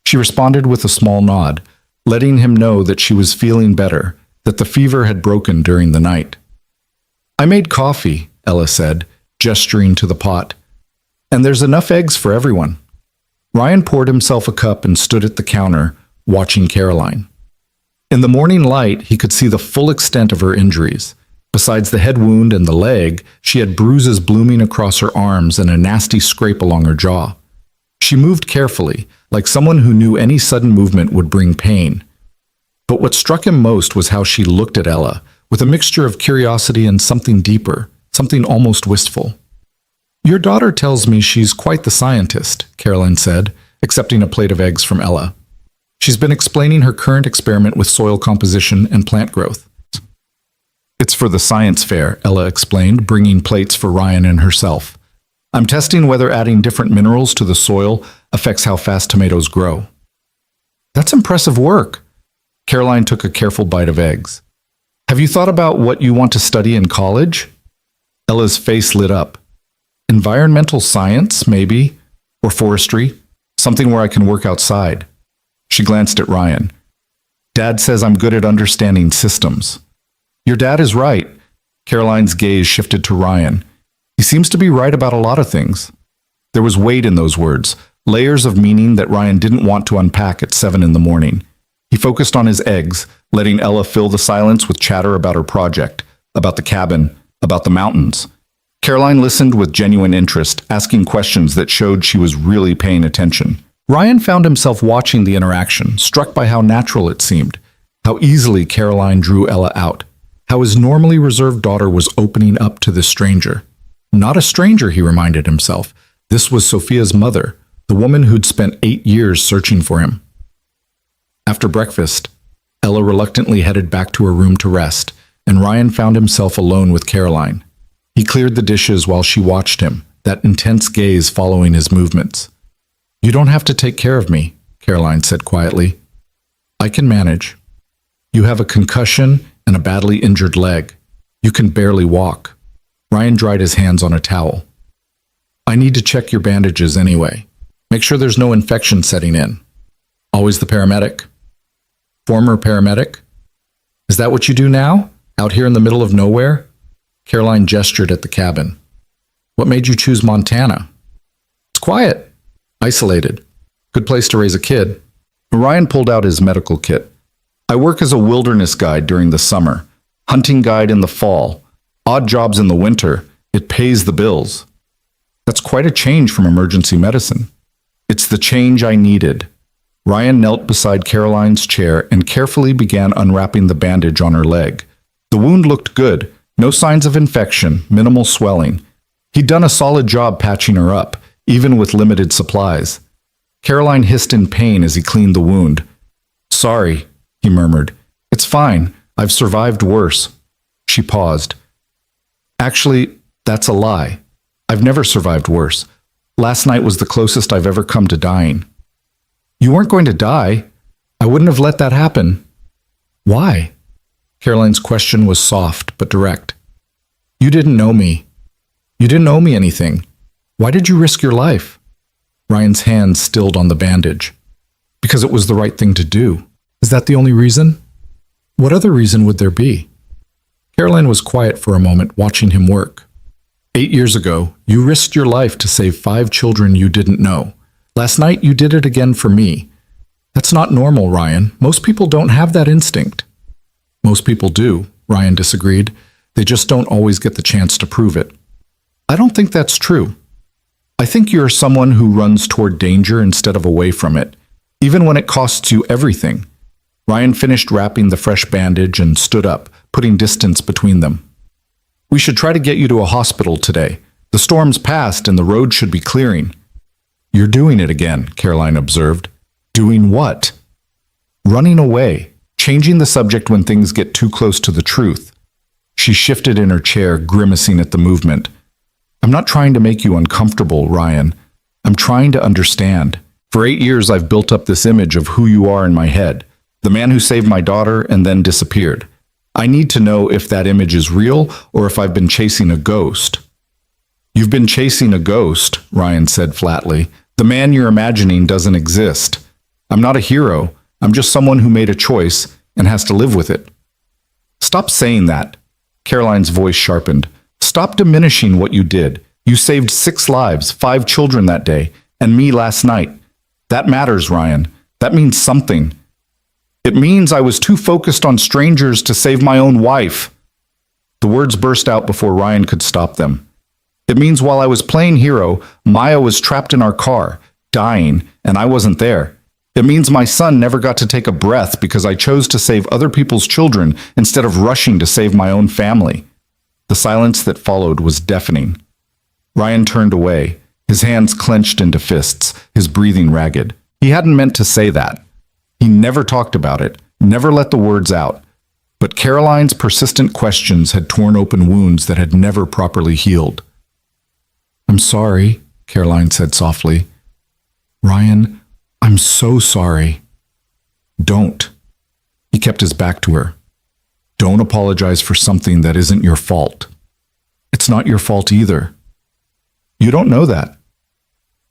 She responded with a small nod, letting him know that she was feeling better, that the fever had broken during the night. I made coffee, Ella said, gesturing to the pot. And there's enough eggs for everyone. Ryan poured himself a cup and stood at the counter, watching Caroline. In the morning light, he could see the full extent of her injuries. Besides the head wound and the leg, she had bruises blooming across her arms and a nasty scrape along her jaw. She moved carefully, like someone who knew any sudden movement would bring pain. But what struck him most was how she looked at Ella, with a mixture of curiosity and something deeper, something almost wistful. Your daughter tells me she's quite the scientist, Caroline said, accepting a plate of eggs from Ella. She's been explaining her current experiment with soil composition and plant growth. It's for the science fair, Ella explained, bringing plates for Ryan and herself. I'm testing whether adding different minerals to the soil affects how fast tomatoes grow. That's impressive work. Caroline took a careful bite of eggs. Have you thought about what you want to study in college? Ella's face lit up. Environmental science, maybe, or forestry, something where I can work outside. She glanced at Ryan. Dad says I'm good at understanding systems. Your dad is right. Caroline's gaze shifted to Ryan. He seems to be right about a lot of things. There was weight in those words, layers of meaning that Ryan didn't want to unpack at 7 in the morning. He focused on his eggs, letting Ella fill the silence with chatter about her project, about the cabin, about the mountains. Caroline listened with genuine interest, asking questions that showed she was really paying attention. Ryan found himself watching the interaction, struck by how natural it seemed, how easily Caroline drew Ella out, how his normally reserved daughter was opening up to this stranger. Not a stranger, he reminded himself. This was Sophia's mother, the woman who'd spent 8 years searching for him. After breakfast, Ella reluctantly headed back to her room to rest, and Ryan found himself alone with Caroline. He cleared the dishes while she watched him, that intense gaze following his movements. "You don't have to take care of me," Caroline said quietly. "I can manage. You have a concussion and a badly injured leg. You can barely walk." Ryan dried his hands on a towel. "I need to check your bandages anyway. Make sure there's no infection setting in." "Always the paramedic?" "Former paramedic? Is that what you do now? Out here in the middle of nowhere?" Caroline gestured at the cabin. "What made you choose Montana?" "It's quiet. Isolated. Good place to raise a kid." Ryan pulled out his medical kit. "I work as a wilderness guide during the summer, hunting guide in the fall, odd jobs in the winter. It pays the bills." "That's quite a change from emergency medicine." "It's the change I needed." Ryan knelt beside Caroline's chair and carefully began unwrapping the bandage on her leg. The wound looked good, no signs of infection, minimal swelling. He'd done a solid job patching her up, even with limited supplies. Caroline hissed in pain as he cleaned the wound. "Sorry," he murmured. "It's fine. I've survived worse." She paused. "Actually, that's a lie. I've never survived worse. Last night was the closest I've ever come to dying." "You weren't going to die. I wouldn't have let that happen." "Why?" Caroline's question was soft but direct. "You didn't know me. You didn't owe me anything. Why did you risk your life?" Ryan's hand stilled on the bandage. "Because it was the right thing to do." "Is that the only reason?" "What other reason would there be?" Caroline was quiet for a moment, watching him work. 8 years ago, you risked your life to save 5 children you didn't know. Last night, you did it again for me. That's not normal, Ryan. Most people don't have that instinct." "Most people do," Ryan disagreed. "They just don't always get the chance to prove it." "I don't think that's true. I think you're someone who runs toward danger instead of away from it, even when it costs you everything." Ryan finished wrapping the fresh bandage and stood up, putting distance between them. "We should try to get you to a hospital today. The storm's passed and the road should be clearing." "You're doing it again," Caroline observed. "Doing what?" "Running away, changing the subject when things get too close to the truth." She shifted in her chair, grimacing at the movement. "I'm not trying to make you uncomfortable, Ryan. I'm trying to understand. For 8 years, I've built up this image of who you are in my head, the man who saved my daughter and then disappeared. I need to know if that image is real or if I've been chasing a ghost." "You've been chasing a ghost," Ryan said flatly. "The man you're imagining doesn't exist. I'm not a hero. I'm just someone who made a choice and has to live with it." "Stop saying that." Caroline's voice sharpened. "Stop diminishing what you did. You saved 6 lives, 5 children that day, and me last night. That matters, Ryan. That means something. It means I was too focused on strangers to save my own wife." The words burst out before Ryan could stop them. "It means while I was playing hero, Maya was trapped in our car, dying, and I wasn't there. It means my son never got to take a breath because I chose to save other people's children instead of rushing to save my own family." The silence that followed was deafening. Ryan turned away, his hands clenched into fists, his breathing ragged. He hadn't meant to say that. He never talked about it, never let the words out. But Caroline's persistent questions had torn open wounds that had never properly healed. "I'm sorry," Caroline said softly. "Ryan, I'm so sorry." "Don't." He kept his back to her. "Don't apologize for something that isn't your fault." "It's not your fault either." "You don't know that."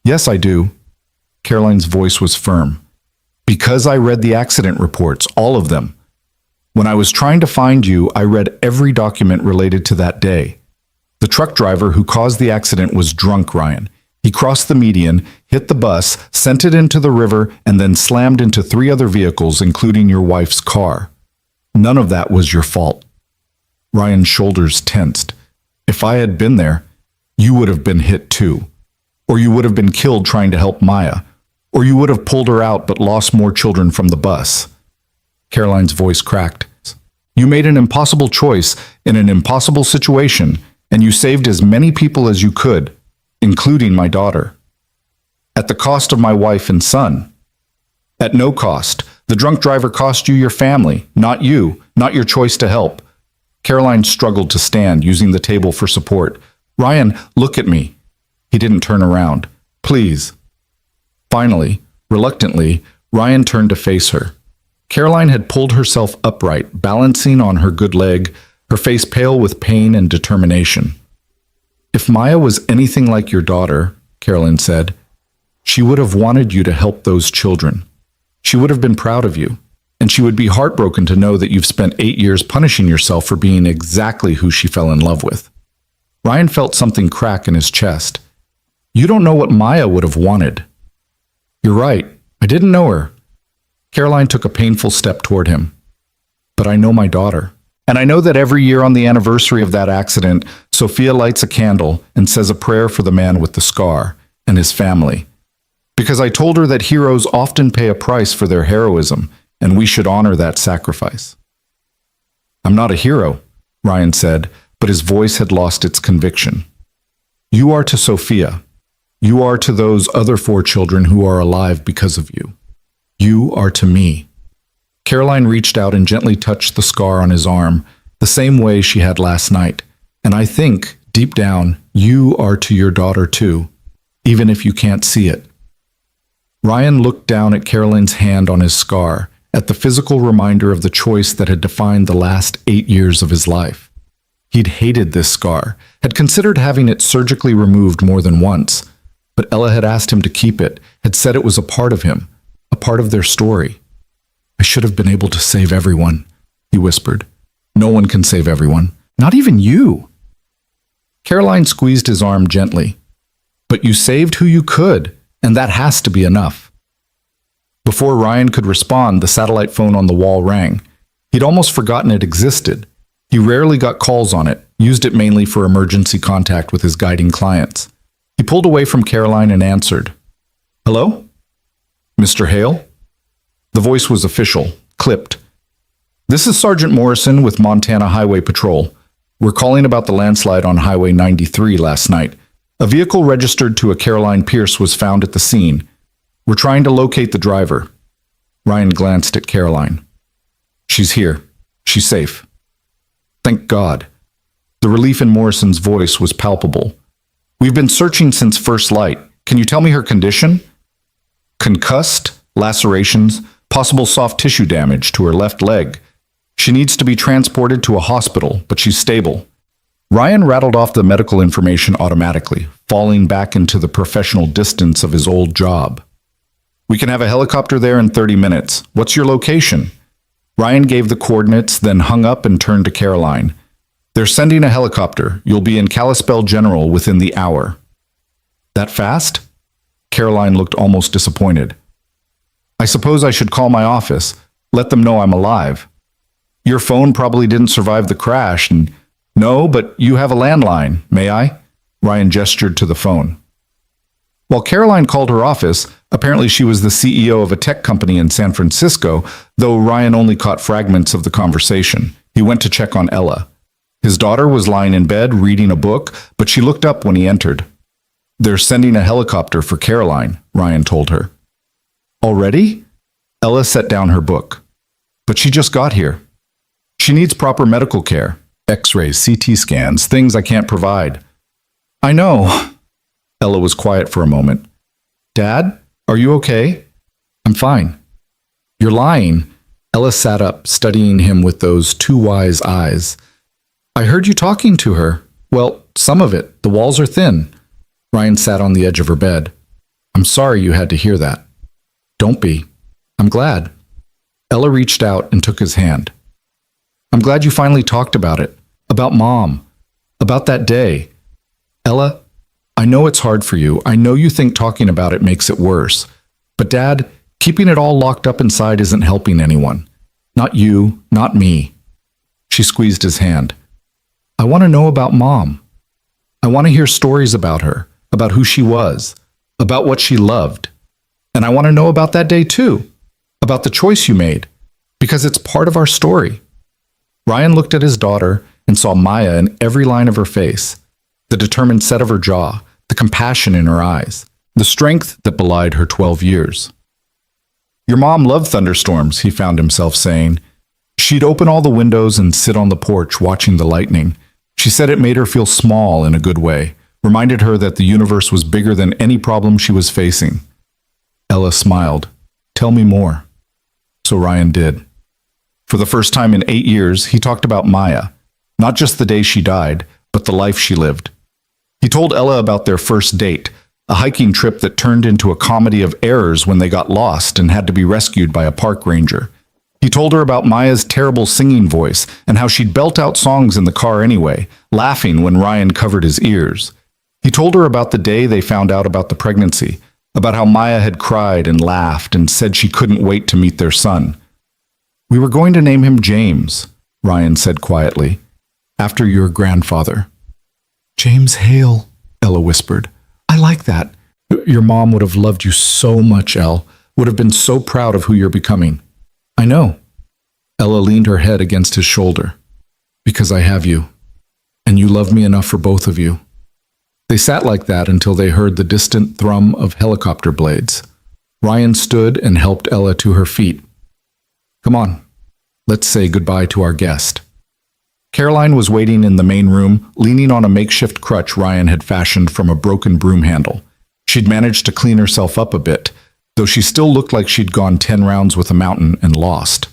"Yes, I do." Caroline's voice was firm. "Because I read the accident reports, all of them. When I was trying to find you, I read every document related to that day. The truck driver who caused the accident was drunk, Ryan. He crossed the median, hit the bus, sent it into the river, and then slammed into 3 other vehicles, including your wife's car. None of that was your fault. Ryan's shoulders tensed. If I had been there, you would have been hit too. Or you would have been killed trying to help Maya. Or you would have pulled her out but lost more children from the bus. Caroline's voice cracked. You made an impossible choice in an impossible situation, and you saved as many people as you could, including my daughter. At the cost of my wife and son. At no cost. The drunk driver cost you your family, not you, not your choice to help. Caroline struggled to stand, using the table for support. Ryan, look at me. He didn't turn around. Please. Finally, reluctantly, Ryan turned to face her. Caroline had pulled herself upright, balancing on her good leg, her face pale with pain and determination. If Maya was anything like your daughter, Caroline said, she would have wanted you to help those children. She would have been proud of you, and she would be heartbroken to know that you've spent 8 years punishing yourself for being exactly who she fell in love with. Ryan felt something crack in his chest. You don't know what Maya would have wanted. You're right. I didn't know her. Caroline took a painful step toward him. But I know my daughter. And I know that every year on the anniversary of that accident, Sophia lights a candle and says a prayer for the man with the scar and his family. Because I told her that heroes often pay a price for their heroism, and we should honor that sacrifice. I'm not a hero, Ryan said, but his voice had lost its conviction. You are to Sophia. You are to those other 4 children who are alive because of you. You are to me. Caroline reached out and gently touched the scar on his arm, the same way she had last night. And I think, deep down, you are to your daughter too, even if you can't see it. Ryan looked down at Caroline's hand on his scar, at the physical reminder of the choice that had defined the last 8 years of his life. He'd hated this scar, had considered having it surgically removed more than once, but Ella had asked him to keep it, had said it was a part of him, a part of their story. I should have been able to save everyone, he whispered. No one can save everyone, not even you. Caroline squeezed his arm gently. But you saved who you could, and that has to be enough. Before Ryan could respond, the satellite phone on the wall rang. He'd almost forgotten it existed. He rarely got calls on it, used it mainly for emergency contact with his guiding clients. He pulled away from Caroline and answered. Hello? Mr. Hale? The voice was official, clipped. This is Sergeant Morrison with Montana Highway Patrol. We're calling about the landslide on Highway 93 last night. A vehicle registered to a Caroline Pierce was found at the scene. We're trying to locate the driver. Ryan glanced at Caroline. She's here. She's safe. Thank God. The relief in Morrison's voice was palpable. We've been searching since first light. Can you tell me her condition? Concussed, lacerations, possible soft tissue damage to her left leg. She needs to be transported to a hospital, but she's stable. Ryan rattled off the medical information automatically, falling back into the professional distance of his old job. We can have a helicopter there in 30 minutes. What's your location? Ryan gave the coordinates, then hung up and turned to Caroline. They're sending a helicopter. You'll be in Kalispell General within the hour. That fast? Caroline looked almost disappointed. I suppose I should call my office, let them know I'm alive. Your phone probably didn't survive the crash, and no, but you have a landline, may I? Ryan gestured to the phone. While Caroline called her office, apparently she was the CEO of a tech company in San Francisco, though Ryan only caught fragments of the conversation. He went to check on Ella. His daughter was lying in bed reading a book, but she looked up when he entered. They're sending a helicopter for Caroline, Ryan told her. Already? Ella set down her book. But she just got here. She needs proper medical care. X-rays, CT scans, things I can't provide. I know. Ella was quiet for a moment. Dad, are you okay? I'm fine. You're lying. Ella sat up, studying him with those too wise eyes. I heard you talking to her. Well, some of it. The walls are thin. Ryan sat on the edge of her bed. I'm sorry you had to hear that. Don't be. I'm glad. Ella reached out and took his hand. I'm glad you finally talked about it. About Mom. About that day. Ella, I know it's hard for you. I know you think talking about it makes it worse. But Dad, keeping it all locked up inside isn't helping anyone. Not you, not me. She squeezed his hand. I want to know about Mom. I want to hear stories about her, about who she was, about what she loved. And I want to know about that day too, about the choice you made, because it's part of our story. Ryan looked at his daughter and saw Maya in every line of her face, the determined set of her jaw, the compassion in her eyes, the strength that belied her 12 years. Your mom loved thunderstorms, he found himself saying. She'd open all the windows and sit on the porch watching the lightning. She said it made her feel small in a good way, reminded her that the universe was bigger than any problem she was facing. Ella smiled. Tell me more. So Ryan did. For the first time in 8 years, he talked about Maya, not just the day she died, but the life she lived. He told Ella about their first date, a hiking trip that turned into a comedy of errors when they got lost and had to be rescued by a park ranger. He told her about Maya's terrible singing voice and how she'd belt out songs in the car anyway, laughing when Ryan covered his ears. He told her about the day they found out about the pregnancy, about how Maya had cried and laughed and said she couldn't wait to meet their son. We were going to name him James, Ryan said quietly, after your grandfather. James Hale, Ella whispered. I like that. Your mom would have loved you so much, Elle, would have been so proud of who you're becoming. I know. Ella leaned her head against his shoulder. Because I have you. And you love me enough for both of you. They sat like that until they heard the distant thrum of helicopter blades. Ryan stood and helped Ella to her feet. Come on, let's say goodbye to our guest. Caroline was waiting in the main room, leaning on a makeshift crutch Ryan had fashioned from a broken broom handle. She'd managed to clean herself up a bit, though she still looked like she'd gone 10 rounds with a mountain and lost.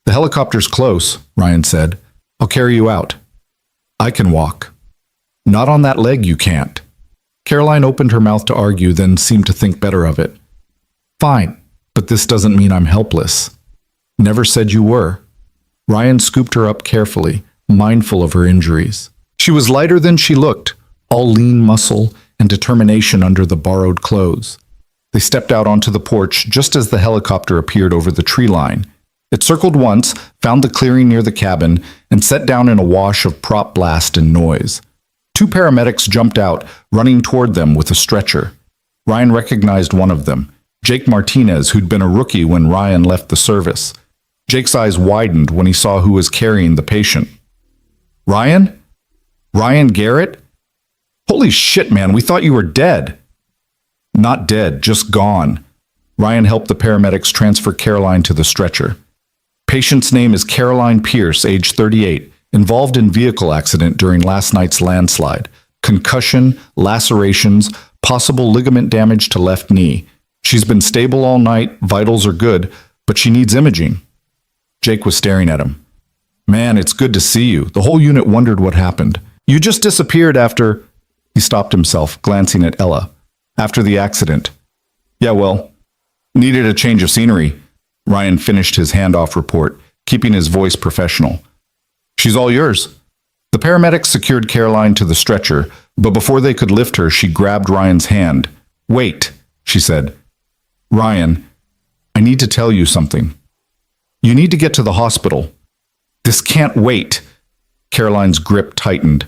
The helicopter's close, Ryan said. I'll carry you out. I can walk. Not on that leg you can't. Caroline opened her mouth to argue, then seemed to think better of it. Fine, but this doesn't mean I'm helpless. Never said you were. Ryan scooped her up carefully, mindful of her injuries. She was lighter than she looked, all lean muscle and determination under the borrowed clothes. They stepped out onto the porch just as the helicopter appeared over the tree line. It circled once, found the clearing near the cabin, and set down in a wash of prop blast and noise. 2 paramedics jumped out, running toward them with a stretcher. Ryan recognized one of them, Jake Martinez, who'd been a rookie when Ryan left the service. Jake's eyes widened when he saw who was carrying the patient. Ryan? Ryan Garrett? Holy shit, man, we thought you were dead. Not dead, just gone. Ryan helped the paramedics transfer Caroline to the stretcher. Patient's name is Caroline Pierce, age 38, involved in vehicle accident during last night's landslide. Concussion, lacerations, possible ligament damage to left knee. She's been stable all night, vitals are good, but she needs imaging. Jake was staring at him. Man, it's good to see you. The whole unit wondered what happened. You just disappeared after... He stopped himself, glancing at Ella. After the accident. Yeah, well, needed a change of scenery. Ryan finished his handoff report, keeping his voice professional. She's all yours. The paramedics secured Caroline to the stretcher, but before they could lift her, she grabbed Ryan's hand. Wait, she said. Ryan, I need to tell you something. You need to get to the hospital. This can't wait. Caroline's grip tightened.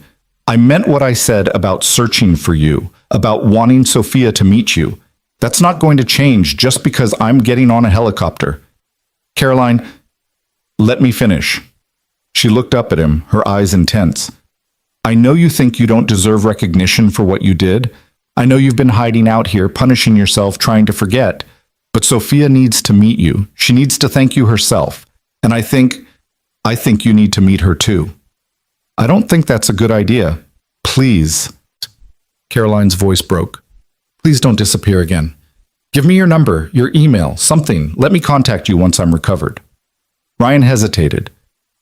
I meant what I said about searching for you, about wanting Sophia to meet you. That's not going to change just because I'm getting on a helicopter. Caroline, let me finish. She looked up at him, her eyes intense. I know you think you don't deserve recognition for what you did. I know you've been hiding out here, punishing yourself, trying to forget. But Sophia needs to meet you. She needs to thank you herself. And I think you need to meet her too. I don't think that's a good idea. Please. Caroline's voice broke. Please don't disappear again. Give me your number, your email, something. Let me contact you once I'm recovered. Ryan hesitated.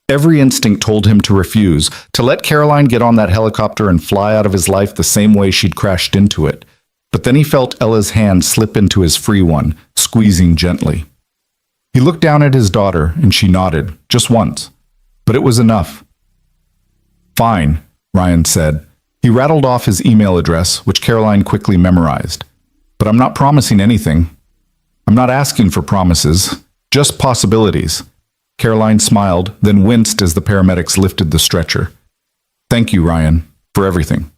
Every instinct told him to refuse, to let Caroline get on that helicopter and fly out of his life the same way she'd crashed into it. But then he felt Ella's hand slip into his free one, squeezing gently. He looked down at his daughter, and she nodded, just once. But it was enough. Fine, Ryan said. He rattled off his email address, which Caroline quickly memorized. But I'm not promising anything. I'm not asking for promises, just possibilities. Caroline smiled, then winced as the paramedics lifted the stretcher. Thank you, Ryan, for everything.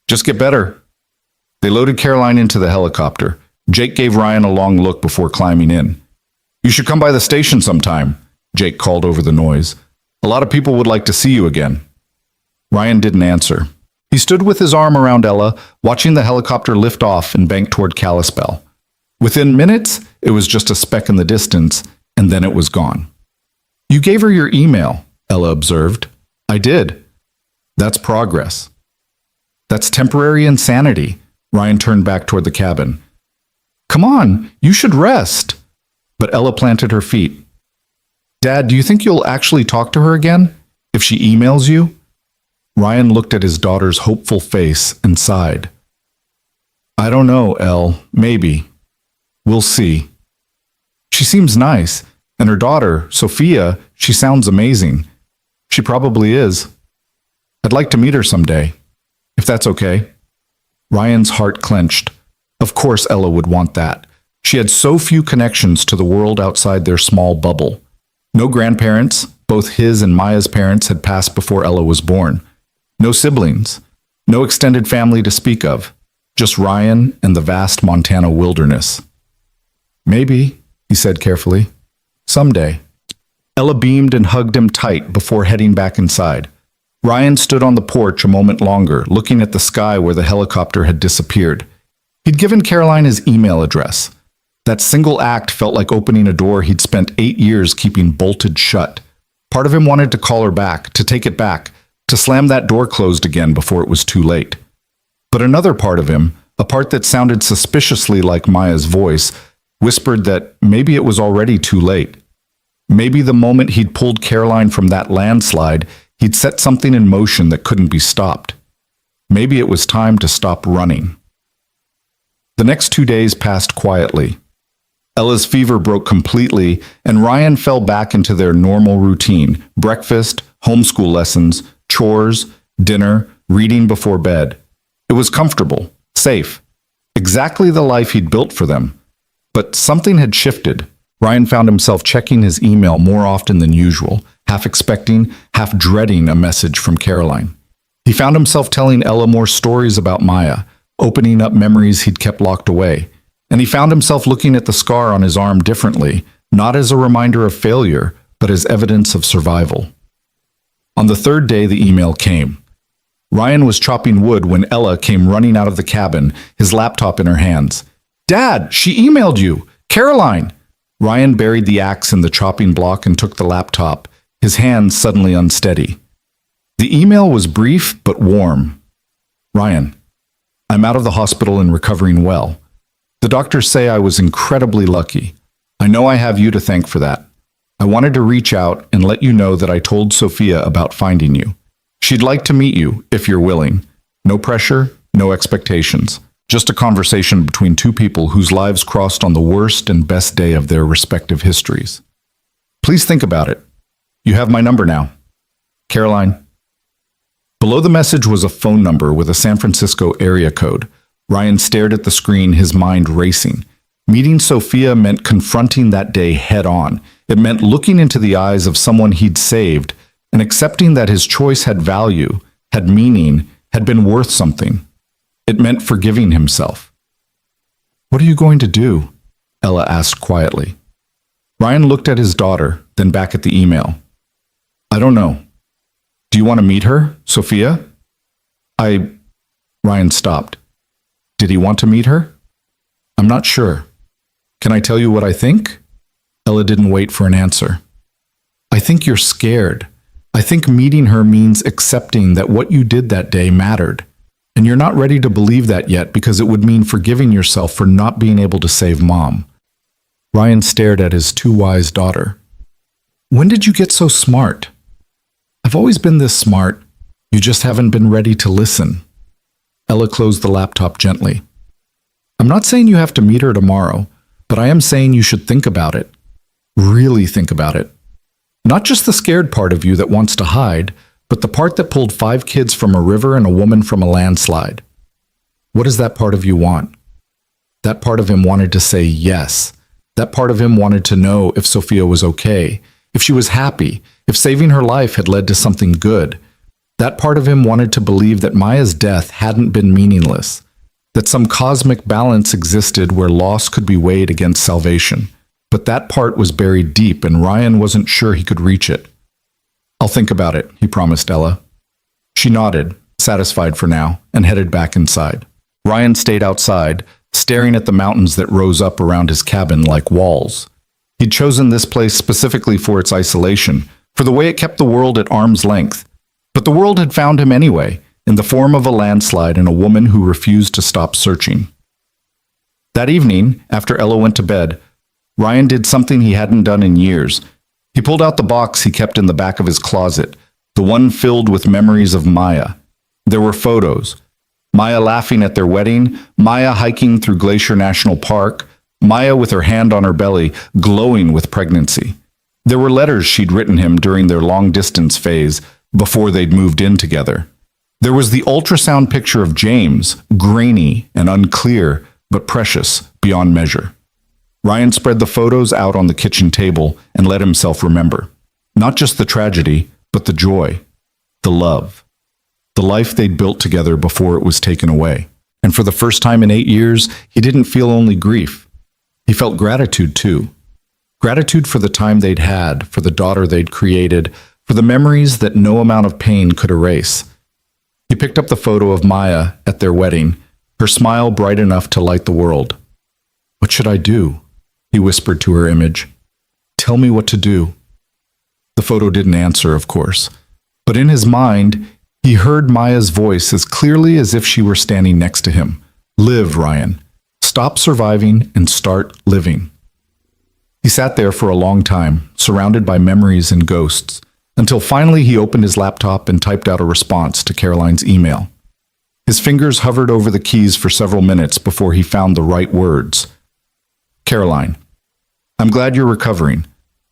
Just get better. They loaded Caroline into the helicopter. Jake gave Ryan a long look before climbing in. You should come by the station sometime, Jake called over the noise. A lot of people would like to see you again. Ryan didn't answer. He stood with his arm around Ella, watching the helicopter lift off and bank toward Kalispell. Within minutes, it was just a speck in the distance, and then it was gone. You gave her your email, Ella observed. I did. That's progress. That's temporary insanity. Ryan turned back toward the cabin. Come on, you should rest. But Ella planted her feet. Dad, do you think you'll actually talk to her again? If she emails you? Ryan looked at his daughter's hopeful face and sighed. I don't know, Elle. Maybe. We'll see. She seems nice, and her daughter, Sophia, she sounds amazing. She probably is. I'd like to meet her someday, if that's okay. Ryan's heart clenched. Of course Ella would want that. She had so few connections to the world outside their small bubble. No grandparents, both his and Maya's parents had passed before Ella was born. No siblings, no extended family to speak of, just Ryan and the vast Montana wilderness. Maybe, he said carefully, someday. Ella beamed and hugged him tight before heading back inside. Ryan stood on the porch a moment longer, looking at the sky where the helicopter had disappeared. He'd given Caroline his email address. That single act felt like opening a door he'd spent 8 years keeping bolted shut. Part of him wanted to call her back, to take it back, to slam that door closed again before it was too late. But another part of him, a part that sounded suspiciously like Maya's voice, whispered that maybe it was already too late. Maybe the moment he'd pulled Caroline from that landslide, he'd set something in motion that couldn't be stopped. Maybe it was time to stop running. The next 2 days passed quietly. Ella's fever broke completely, and Ryan fell back into their normal routine: breakfast, homeschool lessons, chores, dinner, reading before bed. It was comfortable, safe, exactly the life he'd built for them. But something had shifted. Ryan found himself checking his email more often than usual, half expecting, half dreading a message from Caroline. He found himself telling Ella more stories about Maya, opening up memories he'd kept locked away. And he found himself looking at the scar on his arm differently, not as a reminder of failure, but as evidence of survival. On the third day, the email came. Ryan was chopping wood when Ella came running out of the cabin, his laptop in her hands. Dad, she emailed you! Caroline! Ryan buried the axe in the chopping block and took the laptop, his hands suddenly unsteady. The email was brief but warm. Ryan, I'm out of the hospital and recovering well. The doctors say I was incredibly lucky. I know I have you to thank for that. I wanted to reach out and let you know that I told Sophia about finding you. She'd like to meet you, if you're willing. No pressure, no expectations. Just a conversation between two people whose lives crossed on the worst and best day of their respective histories. Please think about it. You have my number now. Caroline. Below the message was a phone number with a San Francisco area code. Ryan stared at the screen, his mind racing. Meeting Sophia meant confronting that day head on. It meant looking into the eyes of someone he'd saved and accepting that his choice had value, had meaning, had been worth something. It meant forgiving himself. What are you going to do? Ella asked quietly. Ryan looked at his daughter, then back at the email. I don't know. Do you want to meet her, Sophia? Ryan stopped. Did he want to meet her? I'm not sure. Can I tell you what I think? Ella didn't wait for an answer. I think you're scared. I think meeting her means accepting that what you did that day mattered. And you're not ready to believe that yet because it would mean forgiving yourself for not being able to save Mom. Ryan stared at his too wise daughter. When did you get so smart? I've always been this smart. You just haven't been ready to listen. Ella closed the laptop gently. I'm not saying you have to meet her tomorrow, but I am saying you should think about it. Really think about it. Not just the scared part of you that wants to hide, but the part that pulled 5 kids from a river and a woman from a landslide. What does that part of you want? That part of him wanted to say yes. That part of him wanted to know if Sophia was okay, if she was happy, if saving her life had led to something good. That part of him wanted to believe that Maya's death hadn't been meaningless, that some cosmic balance existed where loss could be weighed against salvation. But that part was buried deep, and Ryan wasn't sure he could reach it. "I'll think about it," he promised Ella. She nodded, satisfied for now, and headed back inside. Ryan stayed outside, staring at the mountains that rose up around his cabin like walls. He'd chosen this place specifically for its isolation, for the way it kept the world at arm's length. But the world had found him anyway, in the form of a landslide and a woman who refused to stop searching. That evening, after Ella went to bed, Ryan did something he hadn't done in years. He pulled out the box he kept in the back of his closet, the one filled with memories of Maya. There were photos. Maya laughing at their wedding, Maya hiking through Glacier National Park, Maya with her hand on her belly, glowing with pregnancy. There were letters she'd written him during their long-distance phase, before they'd moved in together. There was the ultrasound picture of James, grainy and unclear, but precious beyond measure. Ryan spread the photos out on the kitchen table and let himself remember. Not just the tragedy, but the joy, the love, the life they'd built together before it was taken away. And for the first time in 8 years, he didn't feel only grief. He felt gratitude too. Gratitude for the time they'd had, for the daughter they'd created, for the memories that no amount of pain could erase. He picked up the photo of Maya at their wedding, her smile bright enough to light the world. "What should I do?" he whispered to her image. "Tell me what to do." The photo didn't answer, of course, but in his mind, he heard Maya's voice as clearly as if she were standing next to him. "Live, Ryan. Stop surviving and start living." He sat there for a long time, surrounded by memories and ghosts, until finally he opened his laptop and typed out a response to Caroline's email. His fingers hovered over the keys for several minutes before he found the right words. "Caroline, I'm glad you're recovering.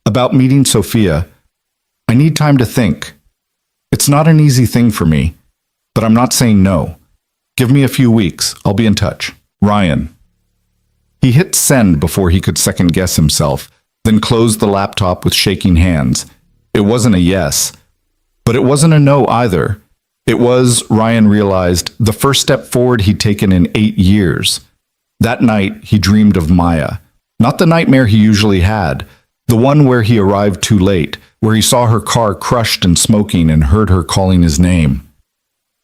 About meeting Sophia, I need time to think. It's not an easy thing for me, but I'm not saying no. Give me a few weeks. I'll be in touch. Ryan." He hit send before he could second-guess himself, then closed the laptop with shaking hands. It wasn't a yes, but it wasn't a no either. It was, Ryan realized, the first step forward he'd taken in 8 years. That night, he dreamed of Maya. Not the nightmare he usually had, the one where he arrived too late, where he saw her car crushed and smoking and heard her calling his name.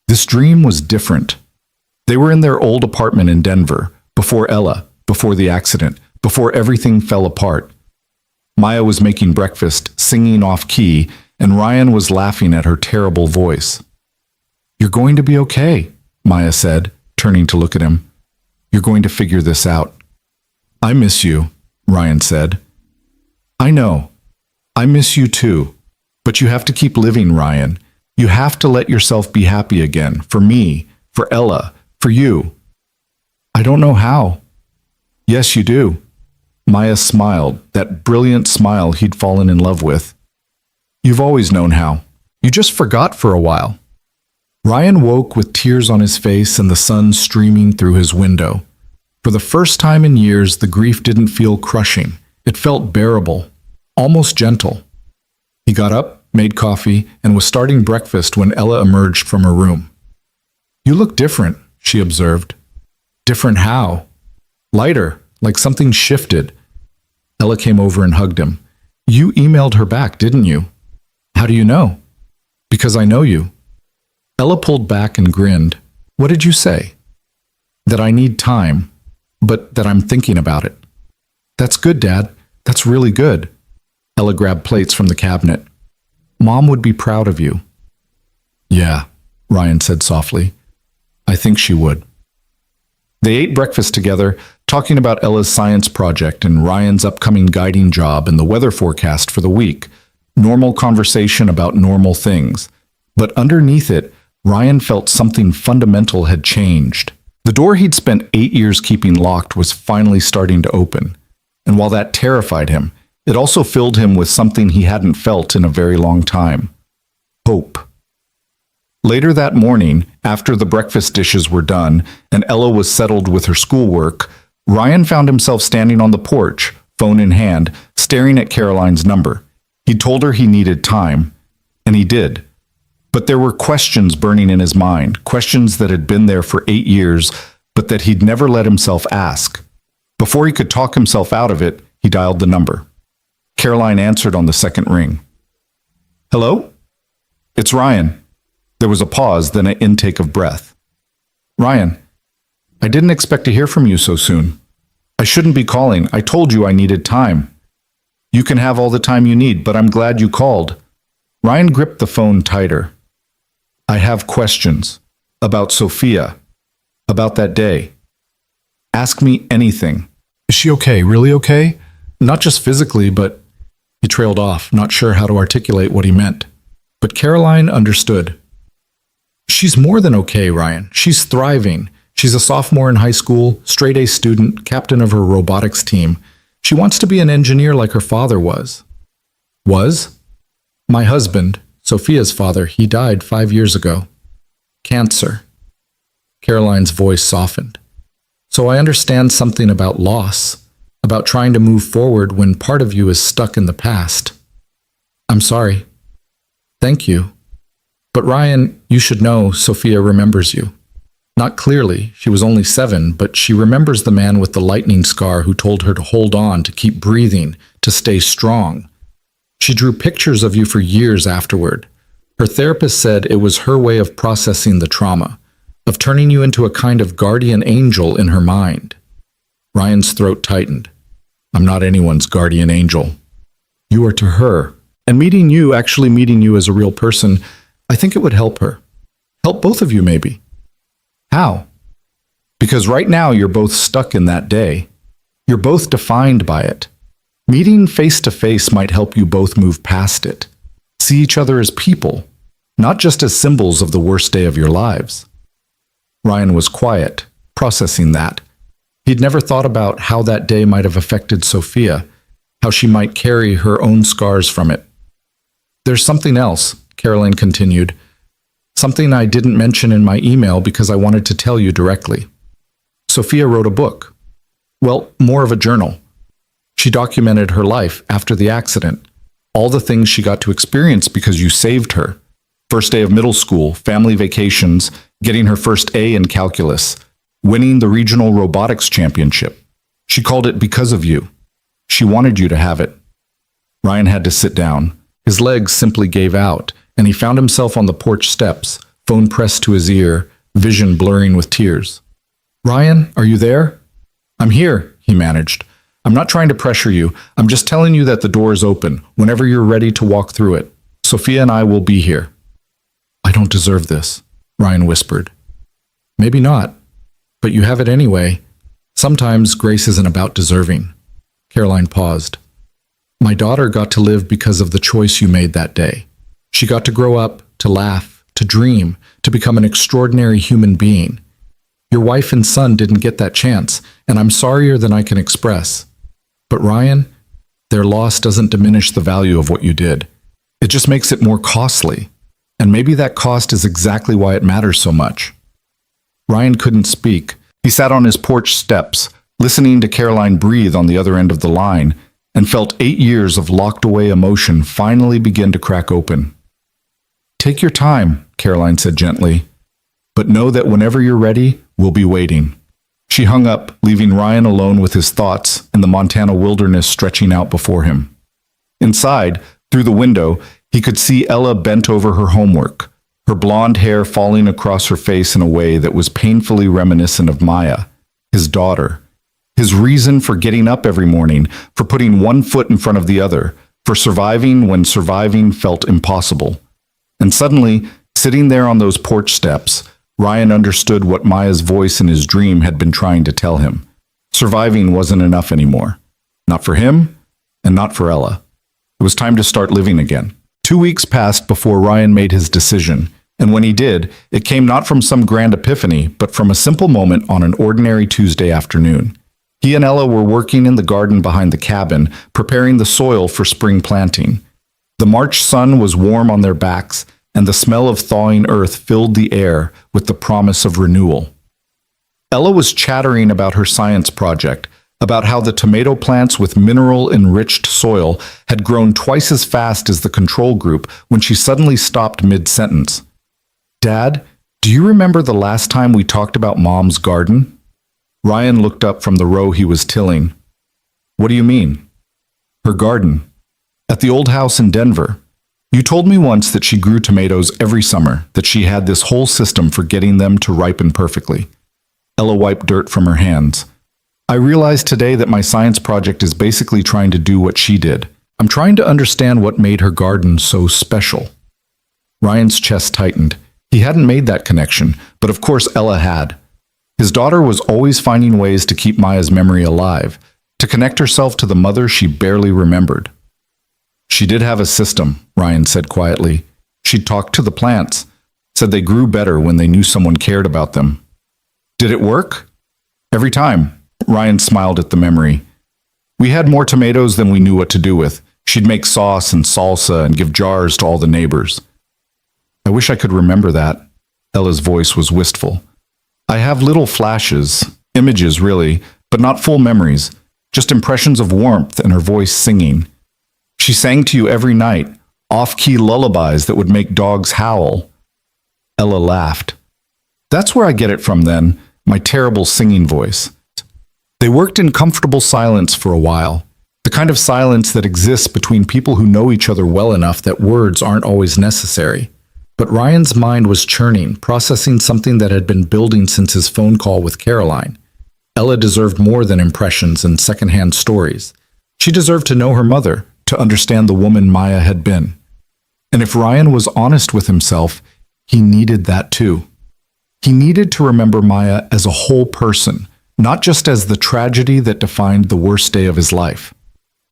This dream was different. They were in their old apartment in Denver, before Ella, before the accident, before everything fell apart. Maya was making breakfast, singing off-key, and Ryan was laughing at her terrible voice. "You're going to be okay," Maya said, turning to look at him. "You're going to figure this out." "I miss you," Ryan said. "I know. I miss you too. But you have to keep living, Ryan. You have to let yourself be happy again, for me, for Ella, for you." "I don't know how." "Yes, you do." Maya smiled, that brilliant smile he'd fallen in love with. "You've always known how. You just forgot for a while." Ryan woke with tears on his face and the sun streaming through his window. For the first time in years, the grief didn't feel crushing. It felt bearable, almost gentle. He got up, made coffee, and was starting breakfast when Ella emerged from her room. "You look different," she observed. "Different how?" "Lighter, like something shifted." Ella came over and hugged him. "You emailed her back, didn't you?" "How do you know?" "Because I know you." Ella pulled back and grinned. "What did you say?" "That I need time, but that I'm thinking about it." "That's good, Dad. That's really good." Ella grabbed plates from the cabinet. "Mom would be proud of you." "Yeah," Ryan said softly. "I think she would." They ate breakfast together, talking about Ella's science project and Ryan's upcoming guiding job and the weather forecast for the week. Normal conversation about normal things. But underneath it, Ryan felt something fundamental had changed. The door he'd spent 8 years keeping locked was finally starting to open. And while that terrified him, it also filled him with something he hadn't felt in a very long time. Hope. Later that morning, after the breakfast dishes were done and Ella was settled with her schoolwork, Ryan found himself standing on the porch, phone in hand, staring at Caroline's number. He told her he needed time, and he did. But there were questions burning in his mind, questions that had been there for 8 years, but that he'd never let himself ask. Before he could talk himself out of it, he dialed the number. Caroline answered on the second ring. Hello? It's Ryan. There was a pause, then an intake of breath. Ryan, I didn't expect to hear from you so soon. I shouldn't be calling. I told you I needed time. You can have all the time you need, but I'm glad you called. Ryan gripped the phone tighter. I have questions. About Sophia. About that day. Ask me anything. Is she okay? Really okay? Not just physically, but... He trailed off, not sure how to articulate what he meant. But Caroline understood. She's more than okay, Ryan. She's thriving. She's a sophomore in high school, straight-A student, captain of her robotics team. She wants to be an engineer like her father was. Was? My husband, Sophia's father, he died 5 years ago. Cancer. Caroline's voice softened. So I understand something about loss, about trying to move forward when part of you is stuck in the past. I'm sorry. Thank you. But Ryan, you should know Sophia remembers you. Not clearly, she was only 7, but she remembers the man with the lightning scar who told her to hold on, to keep breathing, to stay strong. She drew pictures of you for years afterward. Her therapist said it was her way of processing the trauma, of turning you into a kind of guardian angel in her mind. Ryan's throat tightened. I'm not anyone's guardian angel. You are to her. And meeting you, actually meeting you as a real person, I think it would help her. Help both of you, maybe. How? Because right now you're both stuck in that day. You're both defined by it. Meeting face to face might help you both move past it. See each other as people, not just as symbols of the worst day of your lives. Ryan was quiet, processing that. He'd never thought about how that day might have affected Sophia, how she might carry her own scars from it. There's something else, Caroline continued. Something I didn't mention in my email because I wanted to tell you directly. Sophia wrote a book. Well, more of a journal. She documented her life after the accident, all the things she got to experience because you saved her. First day of middle school, family vacations, getting her first A in calculus, winning the regional robotics championship. She called it Because of You. She wanted you to have it. Ryan had to sit down. His legs simply gave out, and he found himself on the porch steps, phone pressed to his ear, vision blurring with tears. Ryan, are you there? I'm here, he managed. I'm not trying to pressure you. I'm just telling you that the door is open, whenever you're ready to walk through it. Sophia and I will be here. I don't deserve this, Ryan whispered. Maybe not, but you have it anyway. Sometimes grace isn't about deserving. Caroline paused. My daughter got to live because of the choice you made that day. She got to grow up, to laugh, to dream, to become an extraordinary human being. Your wife and son didn't get that chance, and I'm sorrier than I can express. But Ryan, their loss doesn't diminish the value of what you did. It just makes it more costly. And maybe that cost is exactly why it matters so much. Ryan couldn't speak. He sat on his porch steps, listening to Caroline breathe on the other end of the line, and felt 8 years of locked-away emotion finally begin to crack open. Take your time, Caroline said gently, but know that whenever you're ready, we'll be waiting. She hung up, leaving Ryan alone with his thoughts and the Montana wilderness stretching out before him. Inside, through the window, he could see Ella bent over her homework, her blonde hair falling across her face in a way that was painfully reminiscent of Maya, his daughter. His reason for getting up every morning, for putting one foot in front of the other, for surviving when surviving felt impossible. And suddenly, sitting there on those porch steps, Ryan understood what Maya's voice in his dream had been trying to tell him. Surviving wasn't enough anymore. Not for him, and not for Ella. It was time to start living again. 2 weeks passed before Ryan made his decision, and when he did, it came not from some grand epiphany, but from a simple moment on an ordinary Tuesday afternoon. He and Ella were working in the garden behind the cabin, preparing the soil for spring planting. The March sun was warm on their backs, and the smell of thawing earth filled the air with the promise of renewal. Ella was chattering about her science project, about how the tomato plants with mineral-enriched soil had grown twice as fast as the control group when she suddenly stopped mid-sentence. "Dad, do you remember the last time we talked about Mom's garden?" Ryan looked up from the row he was tilling. "What do you mean?" "Her garden. At the old house in Denver. You told me once that she grew tomatoes every summer, that she had this whole system for getting them to ripen perfectly." Ella wiped dirt from her hands. "I realized today that my science project is basically trying to do what she did. I'm trying to understand what made her garden so special." Ryan's chest tightened. He hadn't made that connection, but of course Ella had. His daughter was always finding ways to keep Maya's memory alive, to connect herself to the mother she barely remembered. "She did have a system," Ryan said quietly. "She'd talk to the plants, said they grew better when they knew someone cared about them." "Did it work?" "Every time." Ryan smiled at the memory. "We had more tomatoes than we knew what to do with. She'd make sauce and salsa and give jars to all the neighbors." "I wish I could remember that." Ella's voice was wistful. "I have little flashes, images really, but not full memories, just impressions of warmth and her voice singing. She sang to you every night, off-key lullabies that would make dogs howl." Ella laughed. "That's where I get it from then, my terrible singing voice." They worked in comfortable silence for a while, the kind of silence that exists between people who know each other well enough that words aren't always necessary. But Ryan's mind was churning, processing something that had been building since his phone call with Caroline. Ella deserved more than impressions and secondhand stories. She deserved to know her mother, to understand the woman Maya had been. And if Ryan was honest with himself, he needed that too. He needed to remember Maya as a whole person, not just as the tragedy that defined the worst day of his life.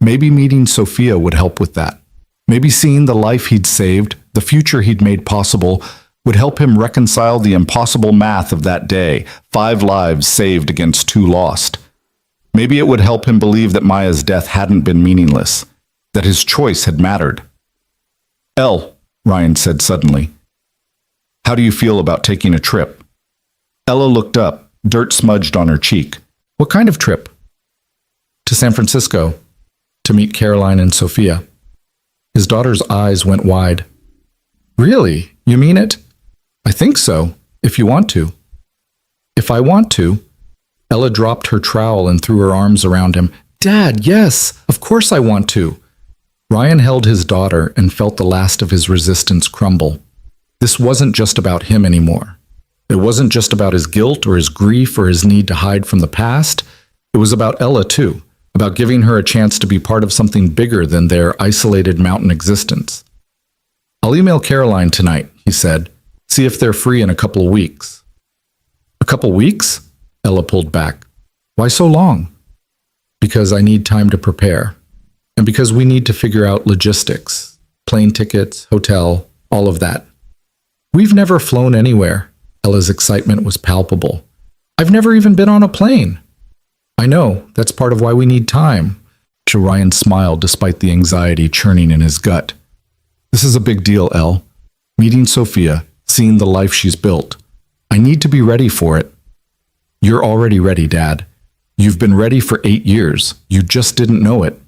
Maybe meeting Sophia would help with that. Maybe seeing the life he'd saved, the future he'd made possible, would help him reconcile the impossible math of that day, 5 lives saved against 2 lost. Maybe it would help him believe that Maya's death hadn't been meaningless, that his choice had mattered. "Elle," Ryan said suddenly, "how do you feel about taking a trip?" Ella looked up, dirt smudged on her cheek. "What kind of trip?" "To San Francisco, to meet Caroline and Sophia." His daughter's eyes went wide. "Really? You mean it?" "I think so, if you want to." "If I want to?" Ella dropped her trowel and threw her arms around him. "Dad, yes, of course I want to." Ryan held his daughter and felt the last of his resistance crumble. This wasn't just about him anymore. It wasn't just about his guilt or his grief or his need to hide from the past. It was about Ella too, about giving her a chance to be part of something bigger than their isolated mountain existence. "I'll email Caroline tonight," he said. "See if they're free in a couple of weeks." "A couple weeks?" Ella pulled back. "Why so long?" "Because I need time to prepare. And because we need to figure out logistics, plane tickets, hotel, all of that." "We've never flown anywhere." Ella's excitement was palpable. "I've never even been on a plane." "I know, that's part of why we need time." Ryan smiled despite the anxiety churning in his gut. "This is a big deal, Elle. Meeting Sophia, seeing the life she's built. I need to be ready for it." "You're already ready, Dad. You've been ready for 8 years. You just didn't know it."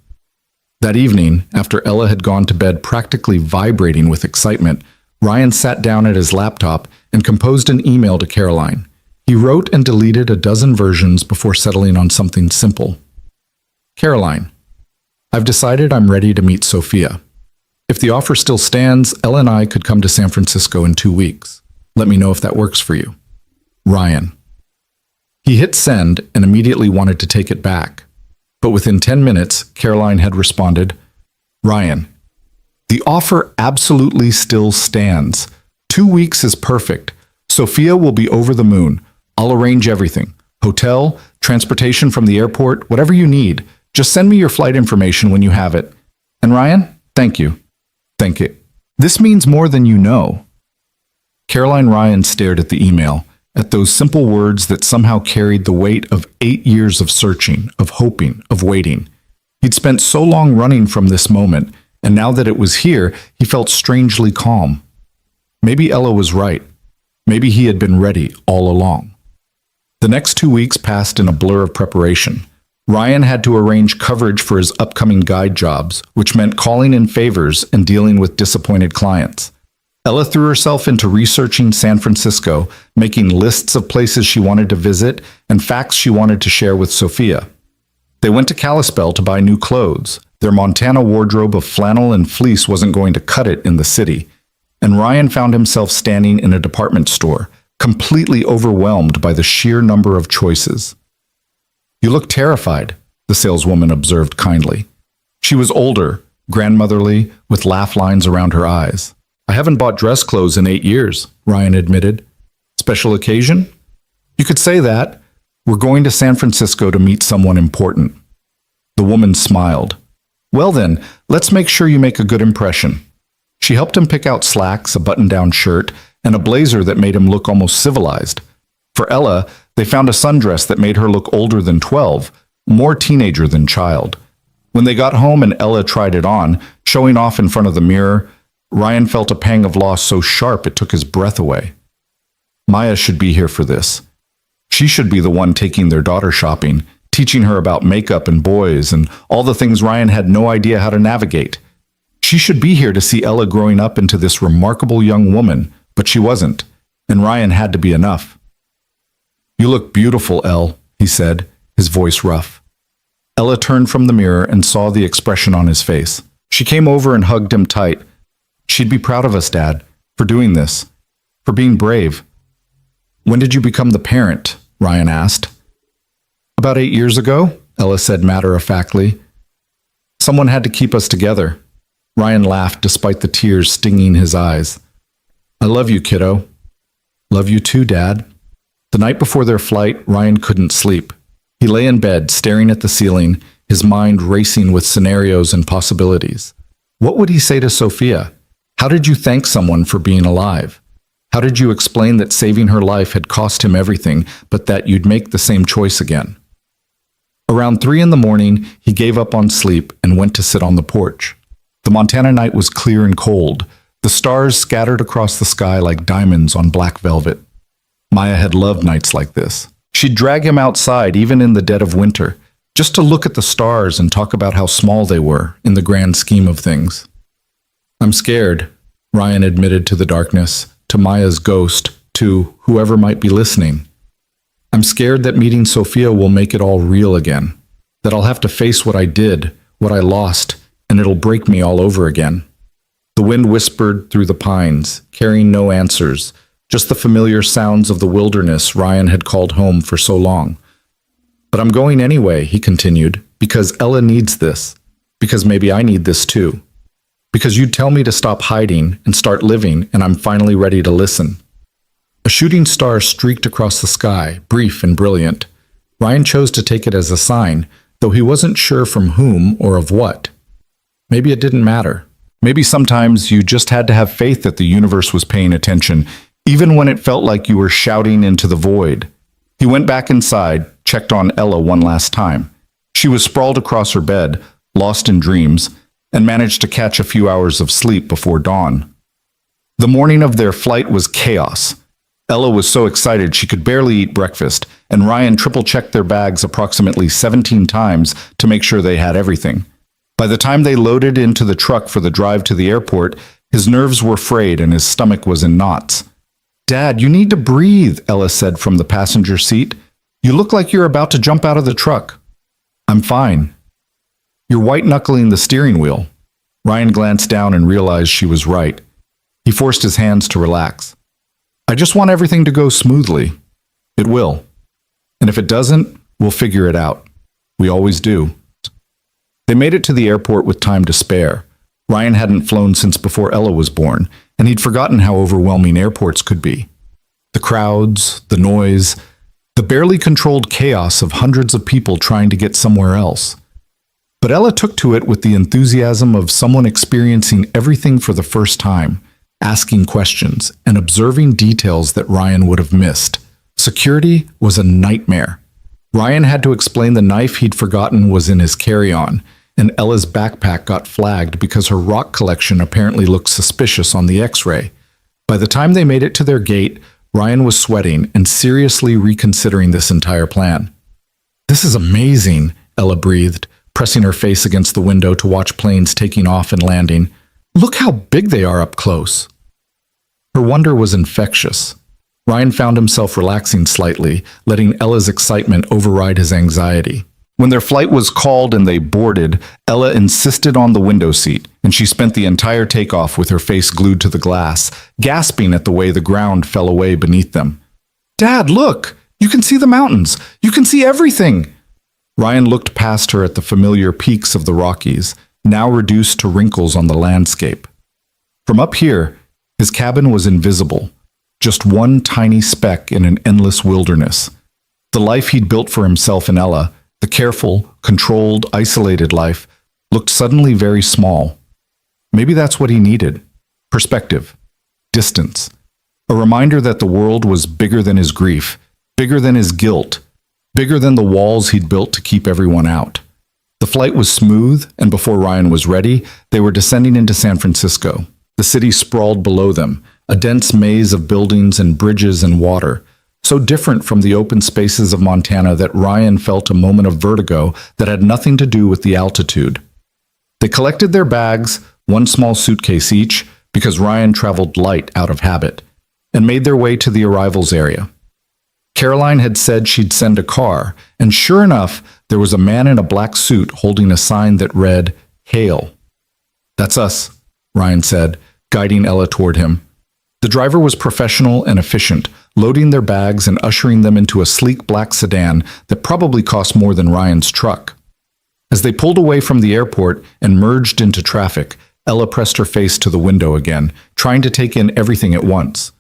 That evening, after Ella had gone to bed practically vibrating with excitement, Ryan sat down at his laptop and composed an email to Caroline. He wrote and deleted a dozen versions before settling on something simple. "Caroline, I've decided I'm ready to meet Sophia. If the offer still stands, Ella and I could come to San Francisco in 2 weeks. Let me know if that works for you. Ryan." He hit send and immediately wanted to take it back. But within 10 minutes, Caroline had responded, "Ryan, the offer absolutely still stands. 2 weeks is perfect. Sophia will be over the moon. I'll arrange everything. Hotel, transportation from the airport, whatever you need. Just send me your flight information when you have it. And Ryan, thank you. Thank you. This means more than you know." Caroline Ryan stared at the email, at those simple words that somehow carried the weight of 8 years of searching, of hoping, of waiting. He'd spent so long running from this moment, and now that it was here, he felt strangely calm. Maybe Ella was right. Maybe he had been ready all along. The next 2 weeks passed in a blur of preparation. Ryan had to arrange coverage for his upcoming guide jobs, which meant calling in favors and dealing with disappointed clients. Ella threw herself into researching San Francisco, making lists of places she wanted to visit and facts she wanted to share with Sophia. They went to Kalispell to buy new clothes. Their Montana wardrobe of flannel and fleece wasn't going to cut it in the city. And Ryan found himself standing in a department store, completely overwhelmed by the sheer number of choices. "You look terrified," the saleswoman observed kindly. She was older, grandmotherly, with laugh lines around her eyes. "I haven't bought dress clothes in 8 years," Ryan admitted. "Special occasion?" "You could say that. We're going to San Francisco to meet someone important." The woman smiled. "Well then, let's make sure you make a good impression." She helped him pick out slacks, a button-down shirt, and a blazer that made him look almost civilized. For Ella, they found a sundress that made her look older than 12, more teenager than child. When they got home and Ella tried it on, showing off in front of the mirror, Ryan felt a pang of loss so sharp it took his breath away. Maya should be here for this. She should be the one taking their daughter shopping, teaching her about makeup and boys and all the things Ryan had no idea how to navigate. She should be here to see Ella growing up into this remarkable young woman, but she wasn't, and Ryan had to be enough. "You look beautiful, Elle," he said, his voice rough. Ella turned from the mirror and saw the expression on his face. She came over and hugged him tight. "She'd be proud of us, Dad, for doing this, for being brave." "When did you become the parent?" Ryan asked. "About 8 years ago," Ella said matter-of-factly. "Someone had to keep us together." Ryan laughed despite the tears stinging his eyes. "I love you, kiddo." "Love you too, Dad." The night before their flight, Ryan couldn't sleep. He lay in bed, staring at the ceiling, his mind racing with scenarios and possibilities. What would he say to Sophia? How did you thank someone for being alive? How did you explain that saving her life had cost him everything, but that you'd make the same choice again? Around 3 in the morning, he gave up on sleep and went to sit on the porch. The Montana night was clear and cold, the stars scattered across the sky like diamonds on black velvet. Maya had loved nights like this. She'd drag him outside even in the dead of winter, just to look at the stars and talk about how small they were in the grand scheme of things. "I'm scared," Ryan admitted to the darkness, to Maya's ghost, to whoever might be listening. "I'm scared that meeting Sophia will make it all real again, that I'll have to face what I did, what I lost, and it'll break me all over again." The wind whispered through the pines, carrying no answers, just the familiar sounds of the wilderness Ryan had called home for so long. "But I'm going anyway," he continued, "because Ella needs this, because maybe I need this too. Because you'd tell me to stop hiding and start living, and I'm finally ready to listen." A shooting star streaked across the sky, brief and brilliant. Ryan chose to take it as a sign, though he wasn't sure from whom or of what. Maybe it didn't matter. Maybe sometimes you just had to have faith that the universe was paying attention, even when it felt like you were shouting into the void. He went back inside, checked on Ella one last time. She was sprawled across her bed, lost in dreams, and managed to catch a few hours of sleep before dawn. The morning of their flight was chaos. Ella was so excited she could barely eat breakfast, and Ryan triple-checked their bags approximately 17 times to make sure they had everything. By the time they loaded into the truck for the drive to the airport, his nerves were frayed and his stomach was in knots. "Dad, you need to breathe," Ella said from the passenger seat. "You look like you're about to jump out of the truck." "I'm fine." "You're white-knuckling the steering wheel." Ryan glanced down and realized she was right. He forced his hands to relax. "I just want everything to go smoothly." "It will. And if it doesn't, we'll figure it out. We always do." They made it to the airport with time to spare. Ryan hadn't flown since before Ella was born, and he'd forgotten how overwhelming airports could be. The crowds, the noise, the barely controlled chaos of hundreds of people trying to get somewhere else. But Ella took to it with the enthusiasm of someone experiencing everything for the first time, asking questions and observing details that Ryan would have missed. Security was a nightmare. Ryan had to explain the knife he'd forgotten was in his carry-on, and Ella's backpack got flagged because her rock collection apparently looked suspicious on the X-ray. By the time they made it to their gate, Ryan was sweating and seriously reconsidering this entire plan. "This is amazing," Ella breathed, pressing her face against the window to watch planes taking off and landing. "Look how big they are up close." Her wonder was infectious. Ryan found himself relaxing slightly, letting Ella's excitement override his anxiety. When their flight was called and they boarded, Ella insisted on the window seat, and she spent the entire takeoff with her face glued to the glass, gasping at the way the ground fell away beneath them. "Dad, look! You can see the mountains! You can see everything!" Ryan looked past her at the familiar peaks of the Rockies, now reduced to wrinkles on the landscape. From up here, his cabin was invisible, just one tiny speck in an endless wilderness. The life he'd built for himself and Ella, the careful, controlled, isolated life, looked suddenly very small. Maybe that's what he needed. Perspective. Distance. A reminder that the world was bigger than his grief, bigger than his guilt, bigger than the walls he'd built to keep everyone out. The flight was smooth, and before Ryan was ready, they were descending into San Francisco. The city sprawled below them, a dense maze of buildings and bridges and water, so different from the open spaces of Montana that Ryan felt a moment of vertigo that had nothing to do with the altitude. They collected their bags, one small suitcase each, because Ryan traveled light out of habit, and made their way to the arrivals area. Caroline had said she'd send a car, and sure enough, there was a man in a black suit holding a sign that read, "Hail." "That's us," Ryan said, guiding Ella toward him. The driver was professional and efficient, loading their bags and ushering them into a sleek black sedan that probably cost more than Ryan's truck. As they pulled away from the airport and merged into traffic, Ella pressed her face to the window again, trying to take in everything at once.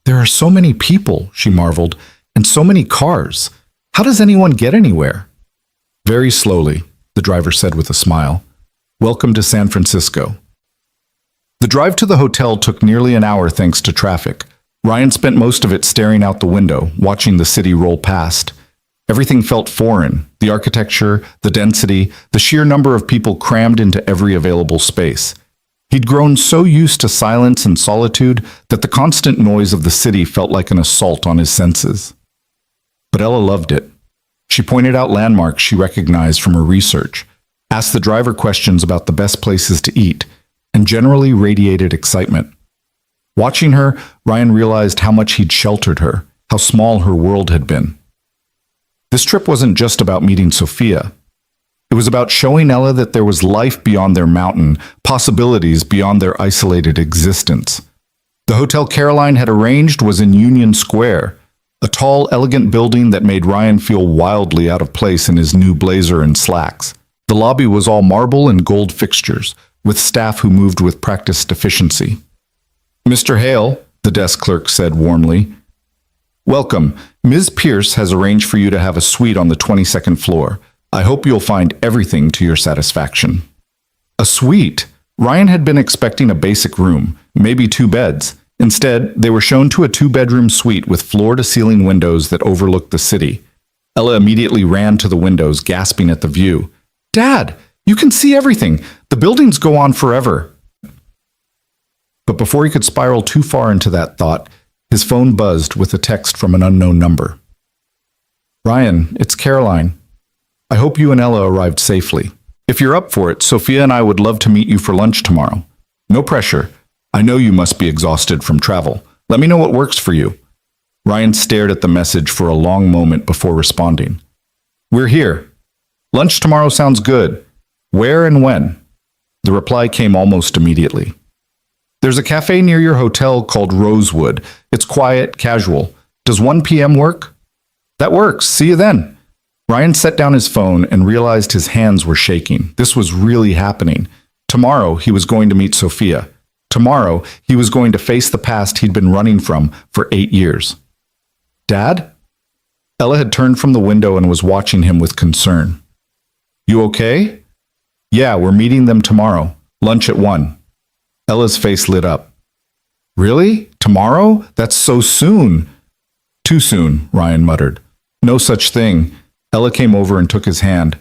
"There are so many people," she marveled, "and so many cars. How does anyone get anywhere?" "Very slowly," the driver said with a smile. "Welcome to San Francisco." The drive to the hotel took nearly an hour thanks to traffic. Ryan spent most of it staring out the window, watching the city roll past. Everything felt foreign: the architecture, the density, the sheer number of people crammed into every available space. He'd grown so used to silence and solitude that the constant noise of the city felt like an assault on his senses. But Ella loved it. She pointed out landmarks she recognized from her research, asked the driver questions about the best places to eat, and generally radiated excitement. Watching her, Ryan realized how much he'd sheltered her, how small her world had been. This trip wasn't just about meeting Sophia. It was about showing Ella that there was life beyond their mountain, possibilities beyond their isolated existence. The hotel Caroline had arranged was in Union Square, a tall, elegant building that made Ryan feel wildly out of place in his new blazer and slacks. The lobby was all marble and gold fixtures, with staff who moved with practiced efficiency. "Mr. Hale," the desk clerk said warmly. "Welcome. Ms. Pierce has arranged for you to have a suite on the 22nd floor. I hope you'll find everything to your satisfaction." A suite? Ryan had been expecting a basic room, maybe 2 beds. Instead, they were shown to a 2-bedroom suite with floor-to-ceiling windows that overlooked the city. Ella immediately ran to the windows, gasping at the view. "Dad, you can see everything. The buildings go on forever." But before he could spiral too far into that thought, his phone buzzed with a text from an unknown number. "Ryan, it's Caroline. I hope you and Ella arrived safely. If you're up for it, Sophia and I would love to meet you for lunch tomorrow. No pressure. I know you must be exhausted from travel. Let me know what works for you." Ryan stared at the message for a long moment before responding. "We're here. Lunch tomorrow sounds good. Where and when?" The reply came almost immediately. "There's a cafe near your hotel called Rosewood. It's quiet, casual. Does 1 p.m. work?" "That works. See you then." Ryan set down his phone and realized his hands were shaking. This was really happening. Tomorrow, he was going to meet Sophia. Tomorrow, he was going to face the past he'd been running from for 8 years. "Dad?" Ella had turned from the window and was watching him with concern. "You okay?" "Yeah, we're meeting them tomorrow. Lunch at 1. Ella's face lit up. "Really? Tomorrow? That's so soon." "Too soon," Ryan muttered. "No such thing." Ella came over and took his hand.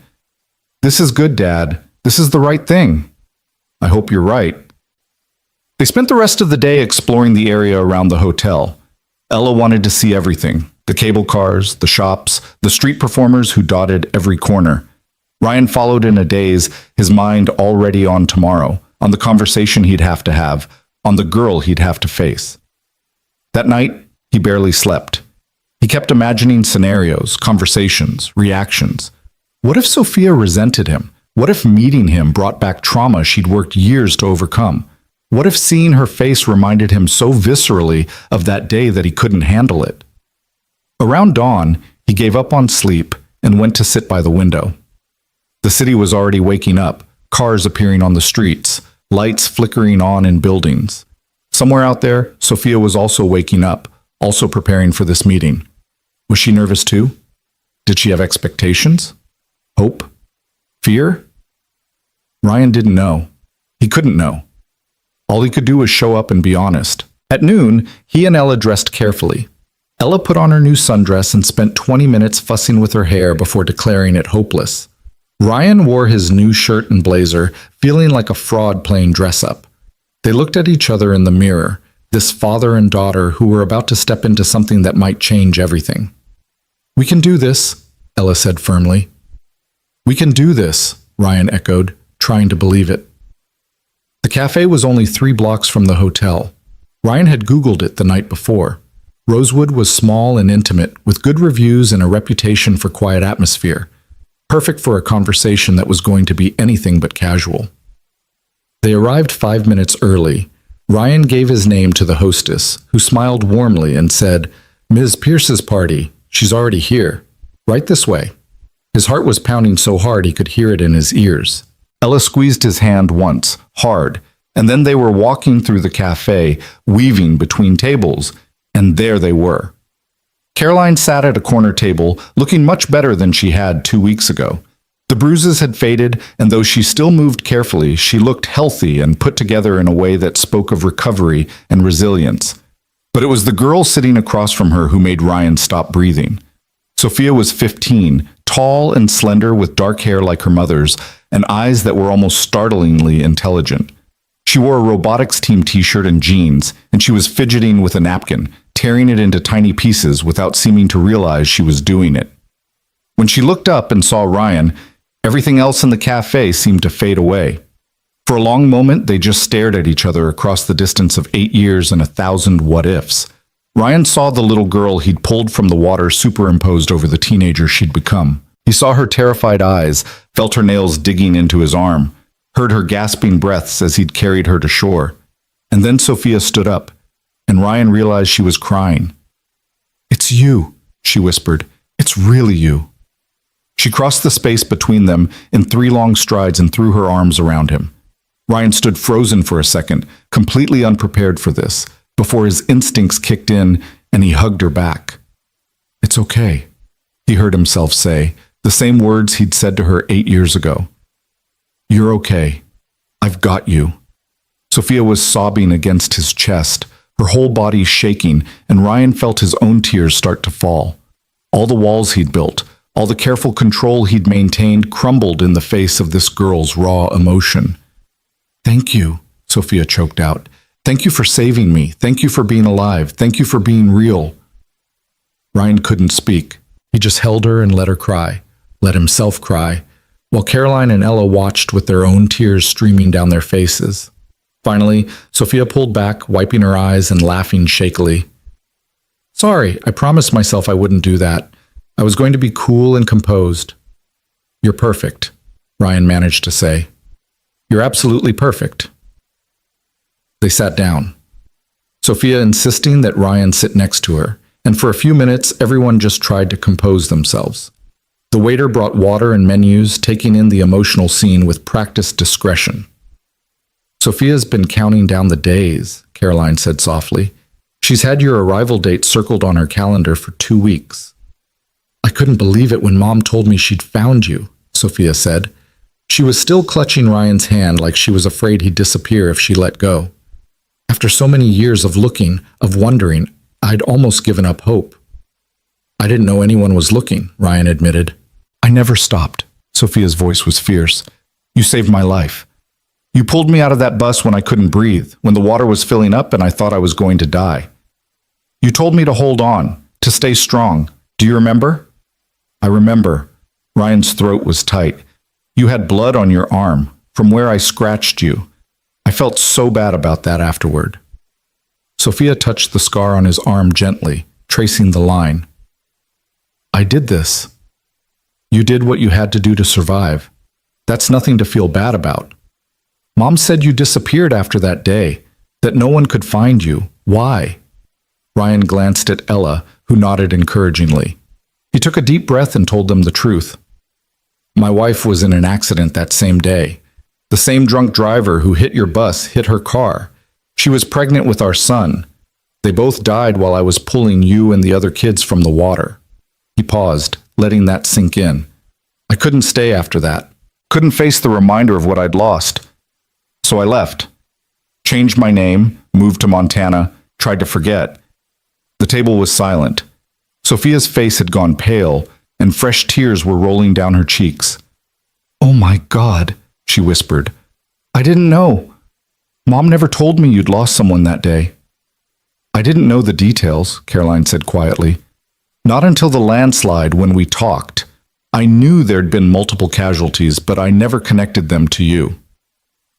"This is good, Dad. This is the right thing." "I hope you're right." They spent the rest of the day exploring the area around the hotel. Ella wanted to see everything: the cable cars, the shops, the street performers who dotted every corner. Ryan followed in a daze, his mind already on tomorrow, on the conversation he'd have to have, on the girl he'd have to face. That night, he barely slept. He kept imagining scenarios, conversations, reactions. What if Sophia resented him? What if meeting him brought back trauma she'd worked years to overcome? What if seeing her face reminded him so viscerally of that day that he couldn't handle it? Around dawn, he gave up on sleep and went to sit by the window. The city was already waking up, cars appearing on the streets, lights flickering on in buildings. Somewhere out there, Sophia was also waking up, also preparing for this meeting. Was she nervous too? Did she have expectations? Hope? Fear? Ryan didn't know. He couldn't know. All he could do was show up and be honest. At noon, he and Ella dressed carefully. Ella put on her new sundress and spent 20 minutes fussing with her hair before declaring it hopeless. Ryan wore his new shirt and blazer, feeling like a fraud playing dress-up. They looked at each other in the mirror, this father and daughter who were about to step into something that might change everything. "We can do this," Ella said firmly. "We can do this," Ryan echoed, trying to believe it. The cafe was only 3 blocks from the hotel. Ryan had Googled it the night before. Rosewood was small and intimate, with good reviews and a reputation for quiet atmosphere. Perfect for a conversation that was going to be anything but casual. They arrived 5 minutes early. Ryan gave his name to the hostess, who smiled warmly and said, "Ms. Pierce's party. She's already here. Right this way." His heart was pounding so hard he could hear it in his ears. Ella squeezed his hand once, hard, and then they were walking through the cafe, weaving between tables, and there they were. Caroline sat at a corner table, looking much better than she had 2 weeks ago. The bruises had faded, and though she still moved carefully, she looked healthy and put together in a way that spoke of recovery and resilience. But it was the girl sitting across from her who made Ryan stop breathing. Sophia was 15, tall and slender with dark hair like her mother's, and eyes that were almost startlingly intelligent. She wore a robotics team t-shirt and jeans, and she was fidgeting with a napkin, tearing it into tiny pieces without seeming to realize she was doing it. When she looked up and saw Ryan, everything else in the cafe seemed to fade away. For a long moment, they just stared at each other across the distance of 8 years and 1,000 what-ifs. Ryan saw the little girl he'd pulled from the water superimposed over the teenager she'd become. He saw her terrified eyes, felt her nails digging into his arm, heard her gasping breaths as he'd carried her to shore. And then Sophia stood up, and Ryan realized she was crying. "It's you," she whispered. "It's really you." She crossed the space between them in 3 long strides and threw her arms around him. Ryan stood frozen for a second, completely unprepared for this, before his instincts kicked in and he hugged her back. "It's okay," he heard himself say, the same words he'd said to her 8 years ago. "You're okay. I've got you." Sophia was sobbing against his chest, her whole body shaking, and Ryan felt his own tears start to fall. All the walls he'd built, all the careful control he'd maintained crumbled in the face of this girl's raw emotion. "Thank you," Sophia choked out. "Thank you for saving me. Thank you for being alive. Thank you for being real." Ryan couldn't speak. He just held her and let her cry, let himself cry, while Caroline and Ella watched with their own tears streaming down their faces. Finally, Sophia pulled back, wiping her eyes and laughing shakily. "Sorry, I promised myself I wouldn't do that. I was going to be cool and composed." "You're perfect," Ryan managed to say. "You're absolutely perfect." They sat down, Sophia insisting that Ryan sit next to her, and for a few minutes everyone just tried to compose themselves. The waiter brought water and menus, taking in the emotional scene with practiced discretion. "Sophia's been counting down the days," Caroline said softly. "She's had your arrival date circled on her calendar for 2 weeks." "I couldn't believe it when Mom told me she'd found you," Sophia said. She was still clutching Ryan's hand like she was afraid he'd disappear if she let go. "After so many years of looking, of wondering, I'd almost given up hope." "I didn't know anyone was looking," Ryan admitted. "I never stopped." Sophia's voice was fierce. "You saved my life. You pulled me out of that bus when I couldn't breathe, when the water was filling up and I thought I was going to die. You told me to hold on, to stay strong. Do you remember? I remember. Ryan's throat was tight. You had blood on your arm, from where I scratched you. I felt so bad about that afterward. Sophia touched the scar on his arm gently, tracing the line. I did this. You did what you had to do to survive. That's nothing to feel bad about. Mom said you disappeared after that day, that no one could find you. Why? Ryan glanced at Ella, who nodded encouragingly. He took a deep breath and told them the truth. My wife was in an accident that same day. The same drunk driver who hit your bus hit her car. She was pregnant with our son. They both died while I was pulling you and the other kids from the water. He paused, letting that sink in. I couldn't stay after that. Couldn't face the reminder of what I'd lost. So I left. Changed my name, moved to Montana, tried to forget. The table was silent. Sophia's face had gone pale, and fresh tears were rolling down her cheeks. Oh my God, she whispered. I didn't know. Mom never told me you'd lost someone that day. I didn't know the details, Caroline said quietly. Not until the landslide when we talked. I knew there'd been multiple casualties, but I never connected them to you.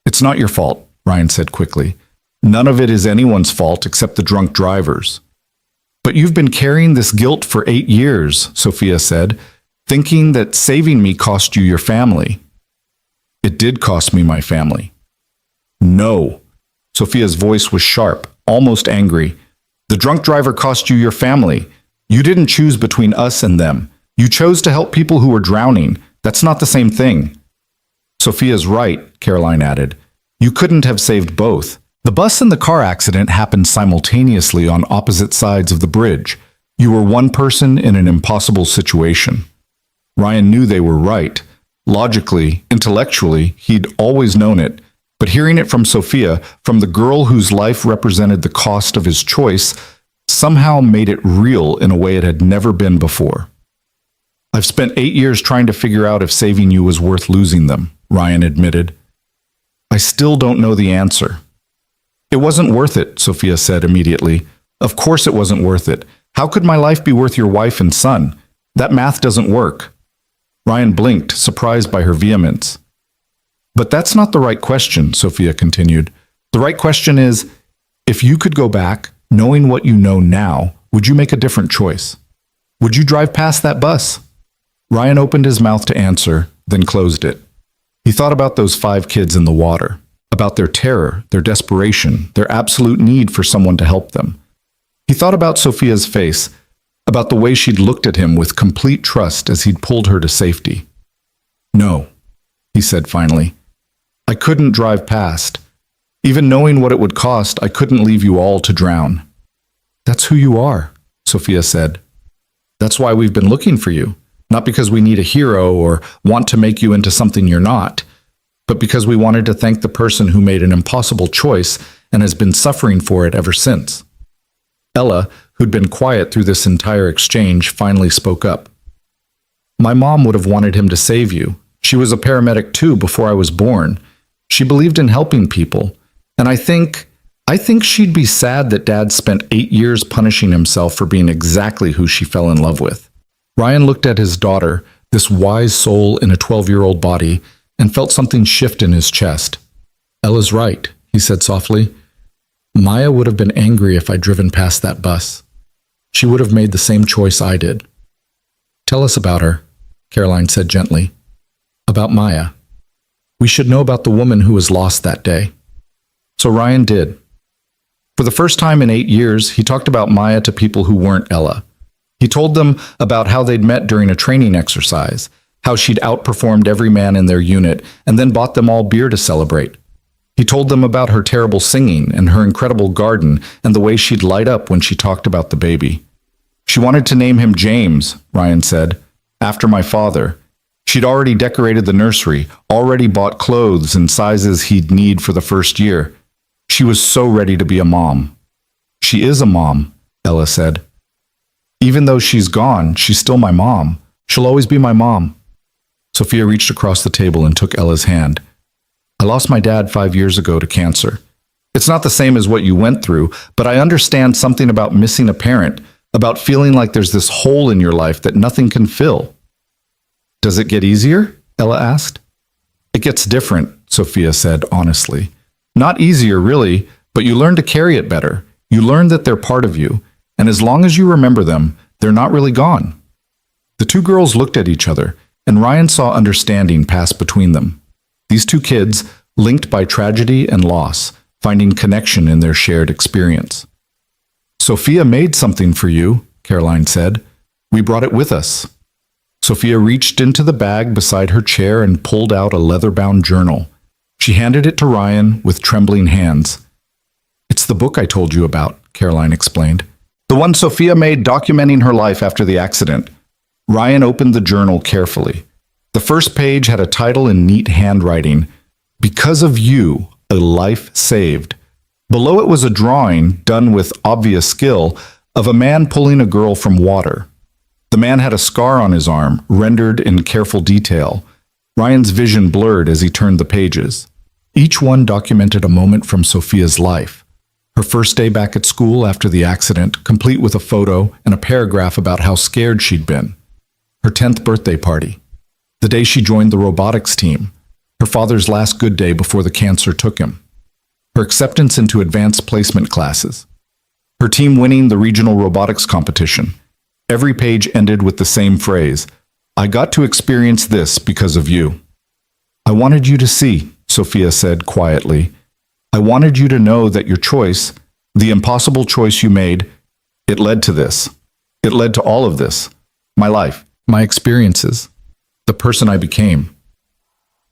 It's not your fault, Ryan said quickly. None of it is anyone's fault except the drunk drivers. But you've been carrying this guilt for 8 years, Sophia said, thinking that saving me cost you your family. It did cost me my family. No. Sophia's voice was sharp, almost angry. The drunk driver cost you your family. You didn't choose between us and them. You chose to help people who were drowning. That's not the same thing. Sophia's right, Caroline added. You couldn't have saved both. The bus and the car accident happened simultaneously on opposite sides of the bridge. You were one person in an impossible situation. Ryan knew they were right. Logically, intellectually, he'd always known it. But hearing it from Sophia, from the girl whose life represented the cost of his choice, somehow made it real in a way it had never been before. I've spent 8 years trying to figure out if saving you was worth losing them, Ryan admitted. I still don't know the answer. It wasn't worth it, Sophia said immediately. Of course it wasn't worth it. How could my life be worth your wife and son? That math doesn't work. Ryan blinked, surprised by her vehemence. But that's not the right question, Sophia continued. The right question is, if you could go back, knowing what you know now, would you make a different choice? Would you drive past that bus? Ryan opened his mouth to answer, then closed it. He thought about those 5 kids in the water, about their terror, their desperation, their absolute need for someone to help them. He thought about Sophia's face, about the way she'd looked at him with complete trust as he'd pulled her to safety. No, he said finally. I couldn't drive past. Even knowing what it would cost, I couldn't leave you all to drown. That's who you are, Sophia said. That's why we've been looking for you. Not because we need a hero or want to make you into something you're not, but because we wanted to thank the person who made an impossible choice and has been suffering for it ever since. Ella, who'd been quiet through this entire exchange, finally spoke up. My mom would have wanted him to save you. She was a paramedic too before I was born. She believed in helping people. And I think she'd be sad that Dad spent 8 years punishing himself for being exactly who she fell in love with. Ryan looked at his daughter, this wise soul in a 12-year-old body, and felt something shift in his chest. Ella's right, he said softly. Maya would have been angry if I'd driven past that bus. She would have made the same choice I did. Tell us about her, Caroline said gently. About Maya. We should know about the woman who was lost that day. So Ryan did. For the first time in 8 years, he talked about Maya to people who weren't Ella. He told them about how they'd met during a training exercise, how she'd outperformed every man in their unit, and then bought them all beer to celebrate. He told them about her terrible singing and her incredible garden and the way she'd light up when she talked about the baby. She wanted to name him James, Ryan said, after my father. She'd already decorated the nursery, already bought clothes and sizes he'd need for the first year. She was so ready to be a mom. She is a mom, Ella said. Even though she's gone, she's still my mom. She'll always be my mom. Sophia reached across the table and took Ella's hand. I lost my dad 5 years ago to cancer. It's not the same as what you went through, but I understand something about missing a parent, about feeling like there's this hole in your life that nothing can fill. Does it get easier? Ella asked. It gets different, Sophia said honestly. Not easier, really, but you learn to carry it better. You learn that they're part of you, and as long as you remember them, they're not really gone. The two girls looked at each other, and Ryan saw understanding pass between them. These two kids, linked by tragedy and loss, finding connection in their shared experience. Sophia made something for you, Caroline said. We brought it with us. Sophia reached into the bag beside her chair and pulled out a leather-bound journal. She handed it to Ryan with trembling hands. It's the book I told you about, Caroline explained. The one Sophia made documenting her life after the accident. Ryan opened the journal carefully. The first page had a title in neat handwriting, Because of You, a Life Saved. Below it was a drawing, done with obvious skill, of a man pulling a girl from water. The man had a scar on his arm, rendered in careful detail. Ryan's vision blurred as he turned the pages. Each one documented a moment from Sophia's life. Her first day back at school after the accident, complete with a photo and a paragraph about how scared she'd been. Her 10th birthday party. The day she joined the robotics team. Her father's last good day before the cancer took him. Her acceptance into advanced placement classes. Her team winning the regional robotics competition. Every page ended with the same phrase, I got to experience this because of you. I wanted you to see, Sophia said quietly. I wanted you to know that your choice, the impossible choice you made, it led to this. It led to all of this. My life, my experiences, the person I became.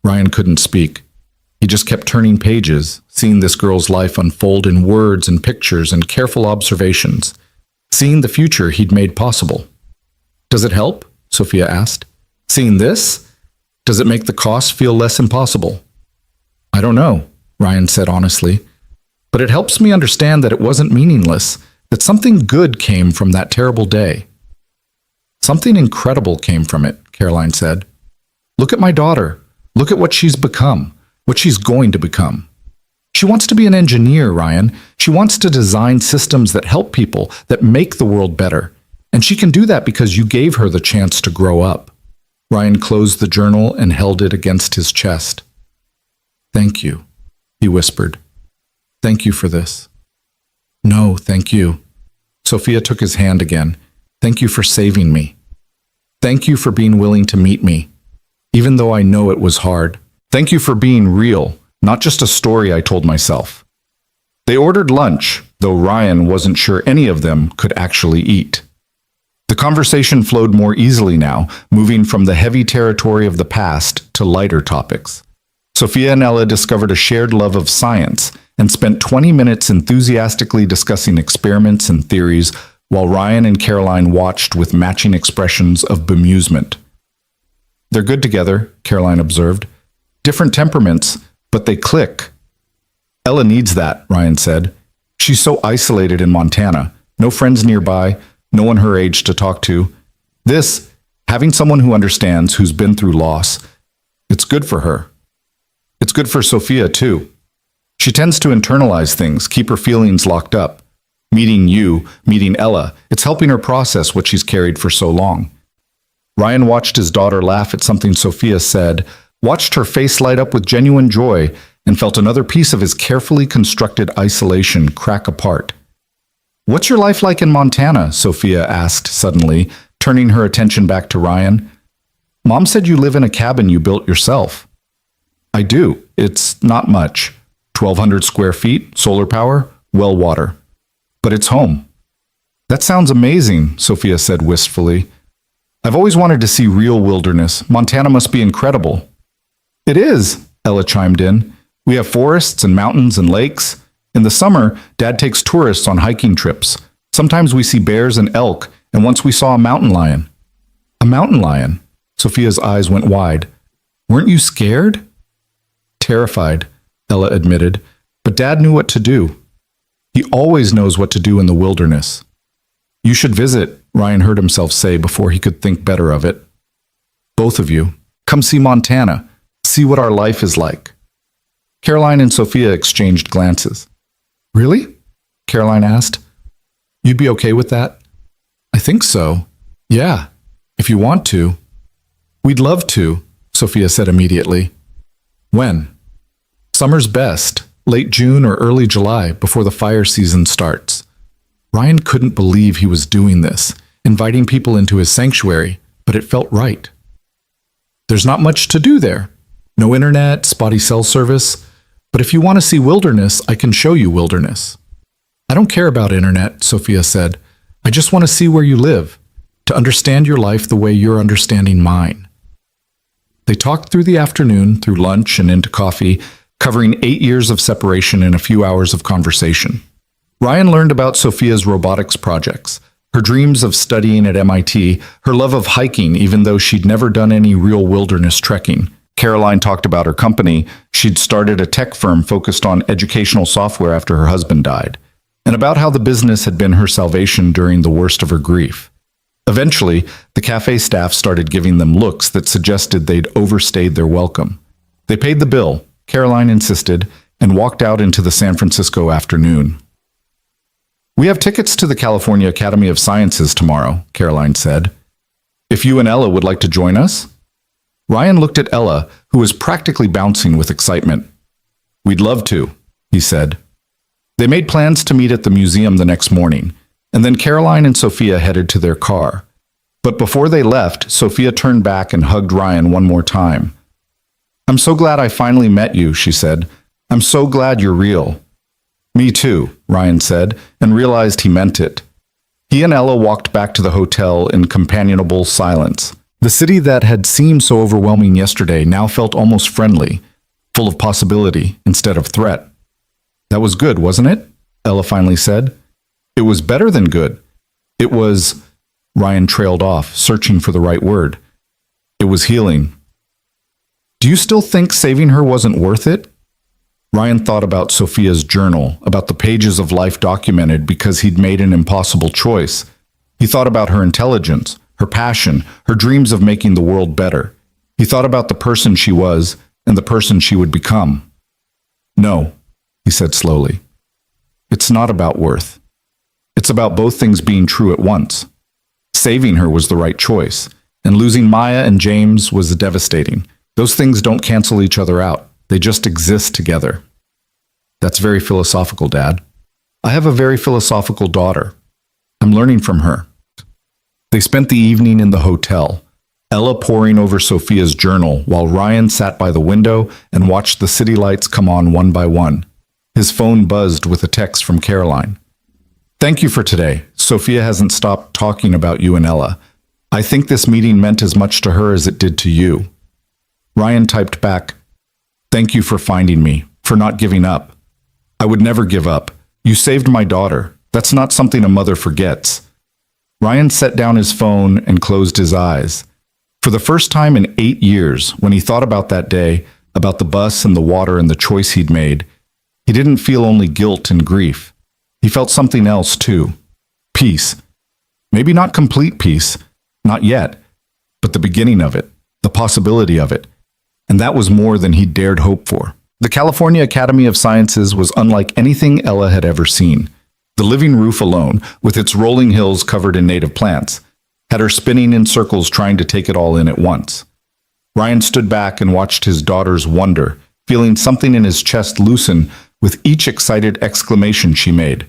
Ryan couldn't speak. He just kept turning pages, seeing this girl's life unfold in words and pictures and careful observations, seeing the future he'd made possible. Does it help? Sophia asked. Seeing this? Does it make the cost feel less impossible? I don't know, Ryan said honestly, but it helps me understand that it wasn't meaningless, that something good came from that terrible day. Something incredible came from it, Caroline said. Look at my daughter. Look at what she's become, what she's going to become. She wants to be an engineer, Ryan. She wants to design systems that help people, that make the world better. And she can do that because you gave her the chance to grow up. Ryan closed the journal and held it against his chest. Thank you, he whispered. Thank you for this. No, thank you. Sophia took his hand again. Thank you for saving me. Thank you for being willing to meet me, even though I know it was hard. Thank you for being real, not just a story I told myself. They ordered lunch, though Ryan wasn't sure any of them could actually eat. The conversation flowed more easily now, moving from the heavy territory of the past to lighter topics. Sophia and Ella discovered a shared love of science and spent 20 minutes enthusiastically discussing experiments and theories while Ryan and Caroline watched with matching expressions of bemusement. They're good together, Caroline observed. Different temperaments, but they click. Ella needs that, Ryan said. She's so isolated in Montana. No friends nearby, no one her age to talk to. This, having someone who understands, who's been through loss, it's good for her. It's good for Sophia, too. She tends to internalize things, keep her feelings locked up. Meeting you, meeting Ella, it's helping her process what she's carried for so long. Ryan watched his daughter laugh at something Sophia said, watched her face light up with genuine joy, and felt another piece of his carefully constructed isolation crack apart. What's your life like in Montana? Sophia asked suddenly, turning her attention back to Ryan. Mom said you live in a cabin you built yourself. I do. It's not much. 1,200 square feet, solar power, well water. But it's home. That sounds amazing, Sophia said wistfully. I've always wanted to see real wilderness. Montana must be incredible. It is, Ella chimed in. We have forests and mountains and lakes. In the summer, Dad takes tourists on hiking trips. Sometimes we see bears and elk, and once we saw a mountain lion. A mountain lion? Sophia's eyes went wide. Weren't you scared? Terrified, Ella admitted, but Dad knew what to do. He always knows what to do in the wilderness. You should visit, Ryan heard himself say before he could think better of it. Both of you, come see Montana. See what our life is like. Caroline and Sophia exchanged glances. Really? Caroline asked. You'd be okay with that? I think so. Yeah, if you want to. We'd love to, Sophia said immediately. When? Summer's best, late June or early July, before the fire season starts. Ryan couldn't believe he was doing this, inviting people into his sanctuary, but it felt right. There's not much to do there. No internet, spotty cell service. But if you want to see wilderness, I can show you wilderness. I don't care about internet, Sophia said. I just want to see where you live, to understand your life the way you're understanding mine. They talked through the afternoon, through lunch and into coffee, covering 8 years of separation in a few hours of conversation. Ryan learned about Sophia's robotics projects, her dreams of studying at MIT, her love of hiking even though she'd never done any real wilderness trekking. Caroline talked about her company. She'd started a tech firm focused on educational software after her husband died, and about how the business had been her salvation during the worst of her grief. Eventually, the cafe staff started giving them looks that suggested they'd overstayed their welcome. They paid the bill, Caroline insisted, and walked out into the San Francisco afternoon. We have tickets to the California Academy of Sciences tomorrow, Caroline said. If you and Ella would like to join us? Ryan looked at Ella, who was practically bouncing with excitement. We'd love to, he said. They made plans to meet at the museum the next morning, and then Caroline and Sophia headed to their car. But before they left, Sophia turned back and hugged Ryan one more time. I'm so glad I finally met you, she said. I'm so glad you're real. Me too, Ryan said, and realized he meant it. He and Ella walked back to the hotel in companionable silence. The city that had seemed so overwhelming yesterday now felt almost friendly, full of possibility instead of threat. That was good, wasn't it? Ella finally said. It was better than good. It was... Ryan trailed off, searching for the right word. It was healing. Do you still think saving her wasn't worth it? Ryan thought about Sophia's journal, about the pages of life documented because he'd made an impossible choice. He thought about her intelligence, her passion, her dreams of making the world better. He thought about the person she was and the person she would become. No, he said slowly. It's not about worth. It's about both things being true at once. Saving her was the right choice, and losing Maya and James was devastating. Those things don't cancel each other out. They just exist together. That's very philosophical, Dad. I have a very philosophical daughter. I'm learning from her. They spent the evening in the hotel, Ella poring over Sophia's journal while Ryan sat by the window and watched the city lights come on one by one. His phone buzzed with a text from Caroline. Thank you for today. Sophia hasn't stopped talking about you and Ella. I think this meeting meant as much to her as it did to you. Ryan typed back, Thank you for finding me, for not giving up. I would never give up. You saved my daughter. That's not something a mother forgets. Ryan set down his phone and closed his eyes. For the first time in 8 years, when he thought about that day, about the bus and the water and the choice he'd made, he didn't feel only guilt and grief. He felt something else too. Peace. Maybe not complete peace, not yet, but the beginning of it, the possibility of it. And that was more than he dared hope for. The California Academy of Sciences was unlike anything Ella had ever seen. The living roof alone, with its rolling hills covered in native plants, had her spinning in circles trying to take it all in at once. Ryan stood back and watched his daughter's wonder, feeling something in his chest loosen with each excited exclamation she made.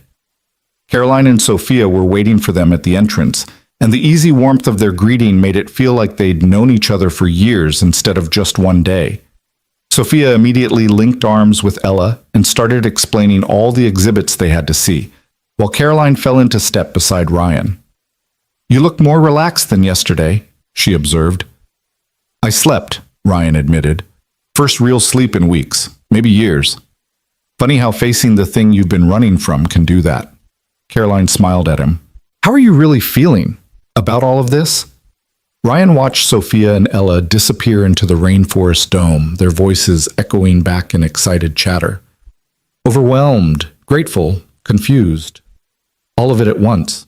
Caroline and Sophia were waiting for them at the entrance, and the easy warmth of their greeting made it feel like they'd known each other for years instead of just one day. Sophia immediately linked arms with Ella and started explaining all the exhibits they had to see, while Caroline fell into step beside Ryan. You look more relaxed than yesterday, she observed. I slept, Ryan admitted. First real sleep in weeks, maybe years. Funny how facing the thing you've been running from can do that. Caroline smiled at him. How are you really feeling about all of this? Ryan watched Sophia and Ella disappear into the rainforest dome, their voices echoing back in excited chatter. Overwhelmed, grateful, confused. All of it at once.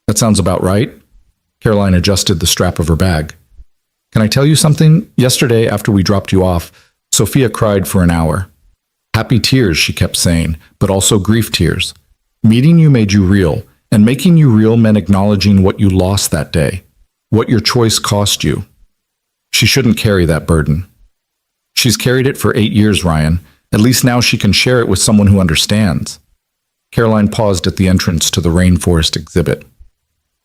That sounds about right. Caroline adjusted the strap of her bag. Can I tell you something? Yesterday, after we dropped you off, Sophia cried for an hour. Happy tears, she kept saying, but also grief tears. Meeting you made you real, and making you real meant acknowledging what you lost that day, what your choice cost you. She shouldn't carry that burden. She's carried it for 8 years, Ryan. At least now she can share it with someone who understands. Caroline paused at the entrance to the rainforest exhibit.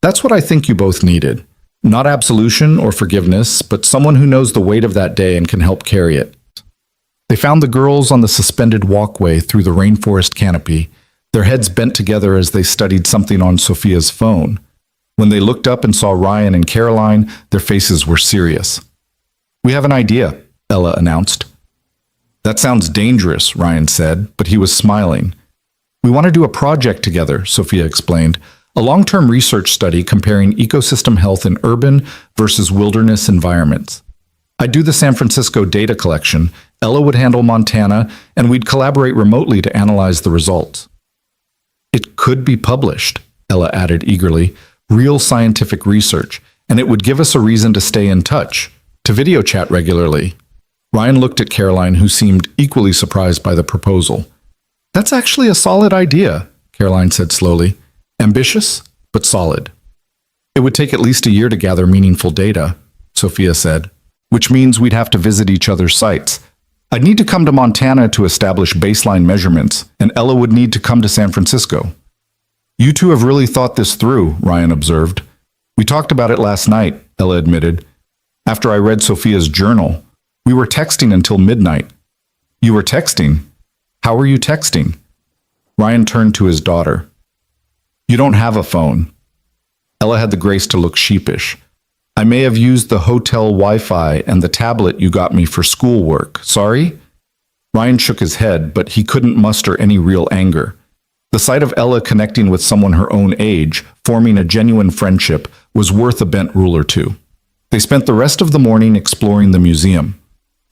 That's what I think you both needed. Not absolution or forgiveness, but someone who knows the weight of that day and can help carry it. They found the girls on the suspended walkway through the rainforest canopy, their heads bent together as they studied something on Sophia's phone. When they looked up and saw Ryan and Caroline, their faces were serious. We have an idea, Ella announced. That sounds dangerous, Ryan said, but he was smiling. We want to do a project together, Sophia explained, a long-term research study comparing ecosystem health in urban versus wilderness environments. I'd do the San Francisco data collection, Ella would handle Montana, and we'd collaborate remotely to analyze the results. It could be published, Ella added eagerly, real scientific research, and it would give us a reason to stay in touch, to video chat regularly. Ryan looked at Caroline, who seemed equally surprised by the proposal. That's actually a solid idea, Caroline said slowly. Ambitious, but solid. It would take at least a year to gather meaningful data, Sophia said, which means we'd have to visit each other's sites. I'd need to come to Montana to establish baseline measurements, and Ella would need to come to San Francisco. You two have really thought this through, Ryan observed. We talked about it last night, Ella admitted. After I read Sophia's journal, we were texting until midnight. You were texting? How were you texting? Ryan turned to his daughter. You don't have a phone. Ella had the grace to look sheepish. I may have used the hotel Wi-Fi and the tablet you got me for schoolwork. Sorry? Ryan shook his head, but he couldn't muster any real anger. The sight of Ella connecting with someone her own age, forming a genuine friendship, was worth a bent rule or two. They spent the rest of the morning exploring the museum.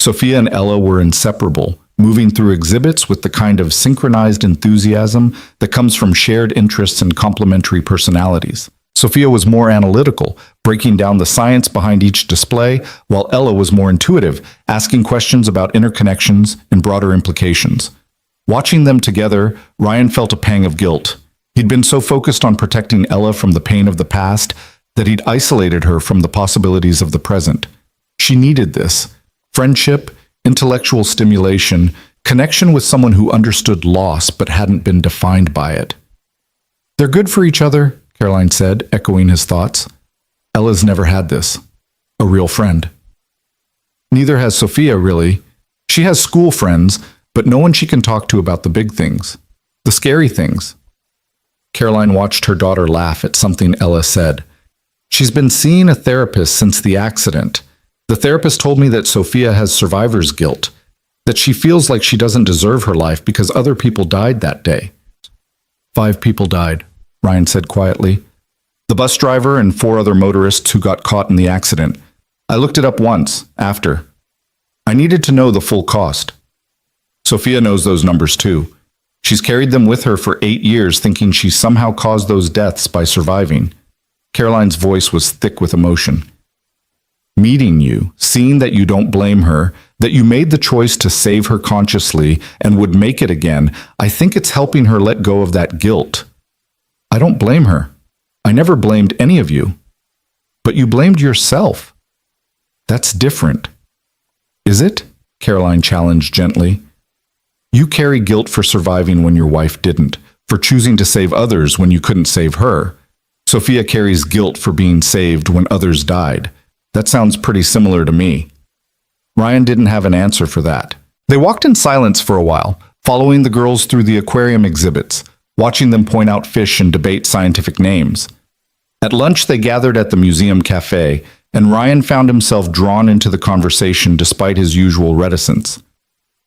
Sophia and Ella were inseparable, moving through exhibits with the kind of synchronized enthusiasm that comes from shared interests and complementary personalities. Sophia was more analytical, breaking down the science behind each display, while Ella was more intuitive, asking questions about interconnections and broader implications. Watching them together, Ryan felt a pang of guilt. He'd been so focused on protecting Ella from the pain of the past that he'd isolated her from the possibilities of the present. She needed this. Friendship, intellectual stimulation, connection with someone who understood loss but hadn't been defined by it. They're good for each other, Caroline said, echoing his thoughts. Ella's never had this. A real friend. Neither has Sophia, really. She has school friends, but no one she can talk to about the big things. The scary things. Caroline watched her daughter laugh at something Ella said. She's been seeing a therapist since the accident. The therapist told me that Sophia has survivor's guilt, that she feels like she doesn't deserve her life because other people died that day. 5 people died, Ryan said quietly. The bus driver and 4 other motorists who got caught in the accident. I looked it up once, after. I needed to know the full cost. Sophia knows those numbers too. She's carried them with her for 8 years, thinking she somehow caused those deaths by surviving. Caroline's voice was thick with emotion. Meeting you, seeing that you don't blame her, that you made the choice to save her consciously and would make it again, I think it's helping her let go of that guilt. I don't blame her. I never blamed any of you. But you blamed yourself. That's different. Is it? Caroline challenged gently. You carry guilt for surviving when your wife didn't, for choosing to save others when you couldn't save her. Sophia carries guilt for being saved when others died. That sounds pretty similar to me. Ryan didn't have an answer for that. They walked in silence for a while, following the girls through the aquarium exhibits, watching them point out fish and debate scientific names. At lunch, they gathered at the museum cafe, and Ryan found himself drawn into the conversation despite his usual reticence.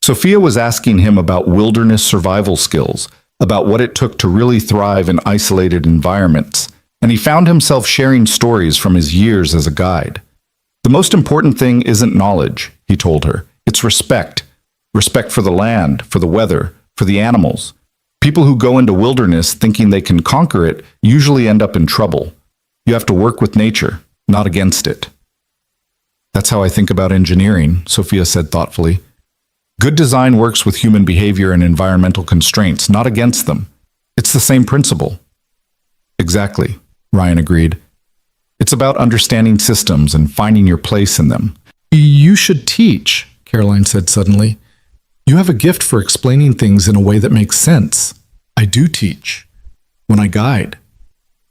Sophia was asking him about wilderness survival skills, about what it took to really thrive in isolated environments, and he found himself sharing stories from his years as a guide. The most important thing isn't knowledge, he told her. It's respect. Respect for the land, for the weather, for the animals. People who go into wilderness thinking they can conquer it usually end up in trouble. You have to work with nature, not against it. That's how I think about engineering, Sophia said thoughtfully. Good design works with human behavior and environmental constraints, not against them. It's the same principle. Exactly, Ryan agreed. It's about understanding systems and finding your place in them. You should teach, Caroline said suddenly. You have a gift for explaining things in a way that makes sense. I do teach. When I guide.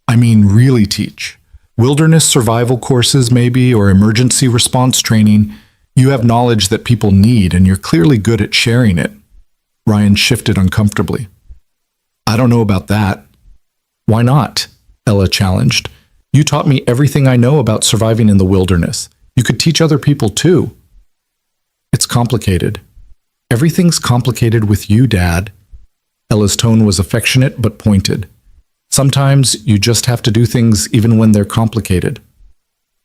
I mean really teach. Wilderness survival courses maybe, or emergency response training. You have knowledge that people need, and you're clearly good at sharing it. Ryan shifted uncomfortably. I don't know about that. Why not? Ella challenged. You taught me everything I know about surviving in the wilderness. You could teach other people too. It's complicated. Everything's complicated with you, Dad. Ella's tone was affectionate but pointed. Sometimes you just have to do things even when they're complicated.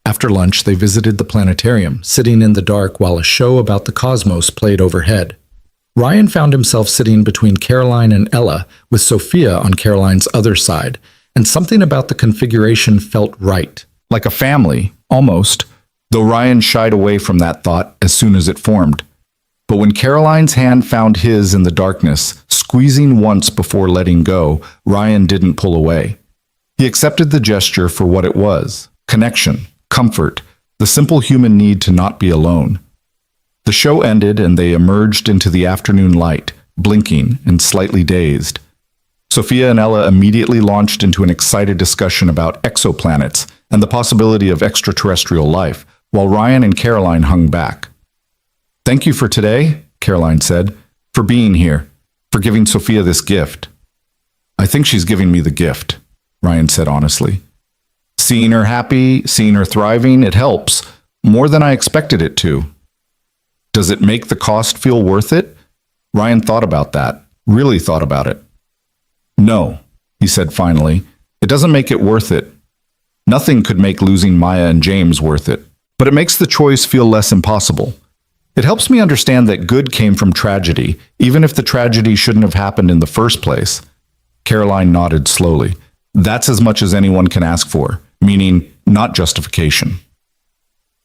After lunch, they visited the planetarium, sitting in the dark while a show about the cosmos played overhead. Ryan found himself sitting between Caroline and Ella, with Sophia on Caroline's other side, and something about the configuration felt right. Like a family, almost, though Ryan shied away from that thought as soon as it formed. But when Caroline's hand found his in the darkness, squeezing once before letting go, Ryan didn't pull away. He accepted the gesture for what it was: connection, comfort, the simple human need to not be alone. The show ended and they emerged into the afternoon light, blinking and slightly dazed. Sophia and Ella immediately launched into an excited discussion about exoplanets and the possibility of extraterrestrial life, while Ryan and Caroline hung back. Thank you for today, Caroline said, for being here, for giving Sophia this gift. I think she's giving me the gift, Ryan said honestly. Seeing her happy, seeing her thriving, it helps, more than I expected it to. Does it make the cost feel worth it? Ryan thought about that, really thought about it. No, he said finally, it doesn't make it worth it. Nothing could make losing Maya and James worth it, but it makes the choice feel less impossible. It helps me understand that good came from tragedy, even if the tragedy shouldn't have happened in the first place. Caroline nodded slowly. That's as much as anyone can ask for, meaning not justification.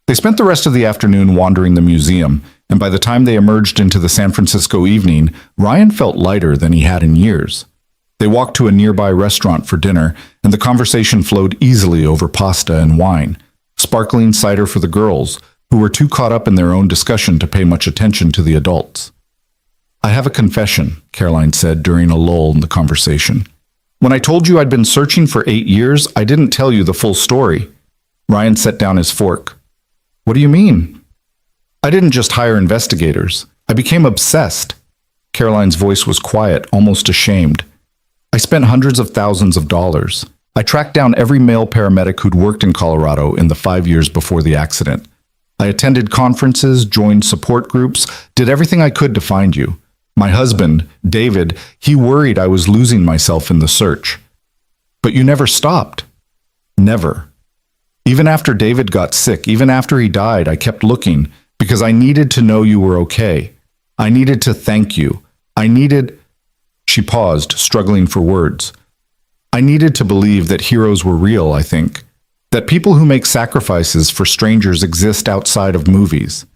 They spent the rest of the afternoon wandering the museum, and by the time they emerged into the San Francisco evening, Ryan felt lighter than he had in years. They walked to a nearby restaurant for dinner, and the conversation flowed easily over pasta and wine, sparkling cider for the girls, who were too caught up in their own discussion to pay much attention to the adults. I have a confession, Caroline said during a lull in the conversation. When I told you I'd been searching for 8 years, I didn't tell you the full story. Ryan set down his fork. What do you mean? I didn't just hire investigators. I became obsessed. Caroline's voice was quiet, almost ashamed. I spent hundreds of thousands of dollars. I tracked down every male paramedic who'd worked in Colorado in the 5 years before the accident. I attended conferences, joined support groups, did everything I could to find you. My husband, David, he worried I was losing myself in the search. But you never stopped. Never. Even after David got sick, even after he died, I kept looking because I needed to know you were okay. I needed to thank you. She paused, struggling for words. I needed to believe that heroes were real, I think. That people who make sacrifices for strangers exist outside of movies.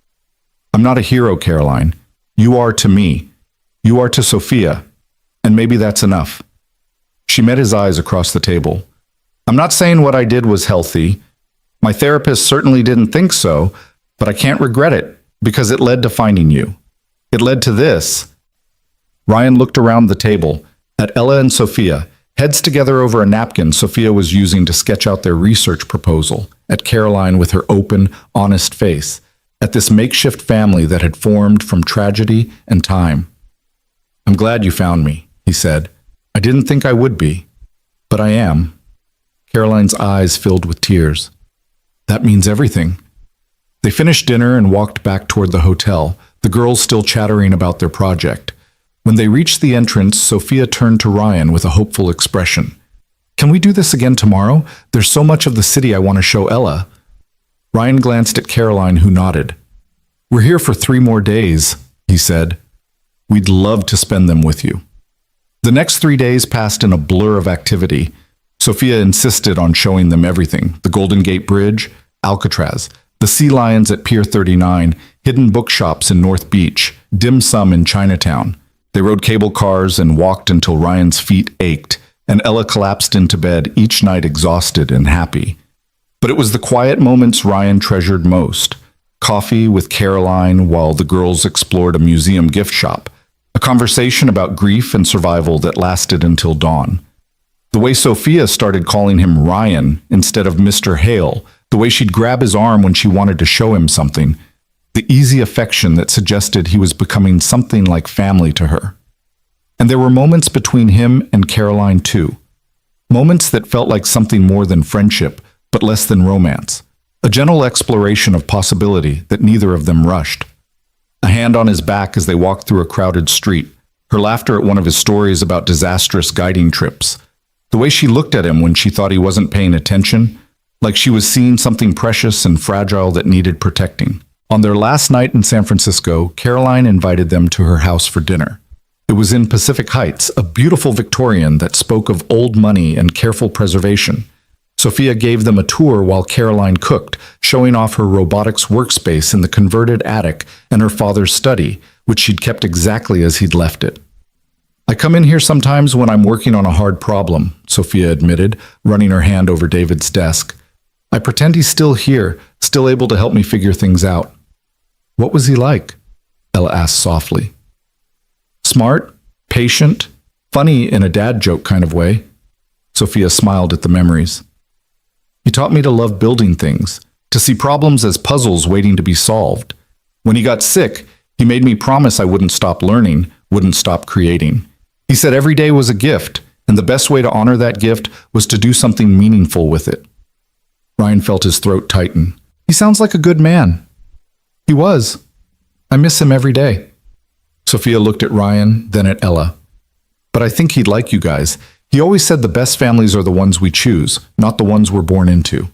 I'm not a hero, Caroline. You are to me. You are to Sophia. And maybe that's enough. She met his eyes across the table. I'm not saying what I did was healthy. My therapist certainly didn't think so, but I can't regret it because it led to finding you. It led to this. Ryan looked around the table at Ella and Sophia, heads together over a napkin Sophia was using to sketch out their research proposal, at Caroline with her open, honest face, at this makeshift family that had formed from tragedy and time. I'm glad you found me, he said. I didn't think I would be, but I am. Caroline's eyes filled with tears. That means everything. They finished dinner and walked back toward the hotel, the girls still chattering about their project. When they reached the entrance, Sophia turned to Ryan with a hopeful expression. Can we do this again tomorrow? There's so much of the city I want to show Ella. Ryan glanced at Caroline, who nodded. We're here for 3 more days, he said. We'd love to spend them with you. The next 3 days passed in a blur of activity. Sophia insisted on showing them everything: the Golden Gate Bridge, Alcatraz, the sea lions at Pier 39, hidden bookshops in North Beach, dim sum in Chinatown. They rode cable cars and walked until Ryan's feet ached, and Ella collapsed into bed each night exhausted and happy. But it was the quiet moments Ryan treasured most. Coffee with Caroline while the girls explored a museum gift shop. A conversation about grief and survival that lasted until dawn. The way Sophia started calling him Ryan instead of Mr. Hale. The way she'd grab his arm when she wanted to show him something. The easy affection that suggested he was becoming something like family to her. And there were moments between him and Caroline too. Moments that felt like something more than friendship, but less than romance. A gentle exploration of possibility that neither of them rushed. A hand on his back as they walked through a crowded street. Her laughter at one of his stories about disastrous guiding trips. The way she looked at him when she thought he wasn't paying attention, like she was seeing something precious and fragile that needed protecting. On their last night in San Francisco, Caroline invited them to her house for dinner. It was in Pacific Heights, a beautiful Victorian that spoke of old money and careful preservation. Sophia gave them a tour while Caroline cooked, showing off her robotics workspace in the converted attic and her father's study, which she'd kept exactly as he'd left it. "I come in here sometimes when I'm working on a hard problem," Sophia admitted, running her hand over David's desk. "I pretend he's still here, still able to help me figure things out." "What was he like?" Ella asked softly. "Smart, patient, funny in a dad joke kind of way." Sophia smiled at the memories. "He taught me to love building things, to see problems as puzzles waiting to be solved. When he got sick, he made me promise I wouldn't stop learning, wouldn't stop creating. He said every day was a gift, and the best way to honor that gift was to do something meaningful with it." Ryan felt his throat tighten. "He sounds like a good man." "He was. I miss him every day." Sophia looked at Ryan, then at Ella. "But I think he'd like you guys. He always said the best families are the ones we choose, not the ones we're born into."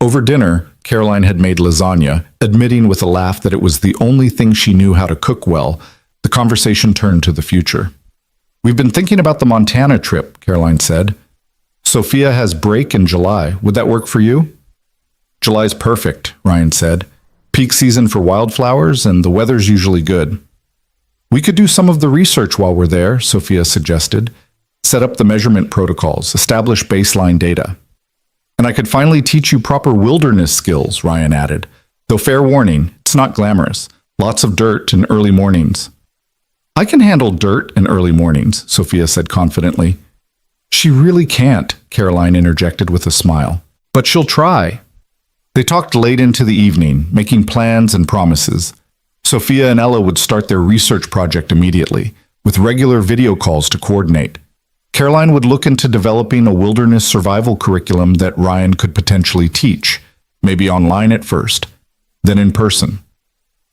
Over dinner, Caroline had made lasagna, admitting with a laugh that it was the only thing she knew how to cook well. The conversation turned to the future. "We've been thinking about the Montana trip," Caroline said. "Sophia has break in July. Would that work for you?" "July's perfect," Ryan said. "Peak season for wildflowers, and the weather's usually good." "We could do some of the research while we're there," Sophia suggested. "Set up the measurement protocols, establish baseline data." "And I could finally teach you proper wilderness skills," Ryan added. "Though fair warning, it's not glamorous. Lots of dirt and early mornings." "I can handle dirt and early mornings," Sophia said confidently. "She really can't," Caroline interjected with a smile. "But she'll try." They talked late into the evening, making plans and promises. Sophia and Ella would start their research project immediately, with regular video calls to coordinate. Caroline would look into developing a wilderness survival curriculum that Ryan could potentially teach, maybe online at first, then in person.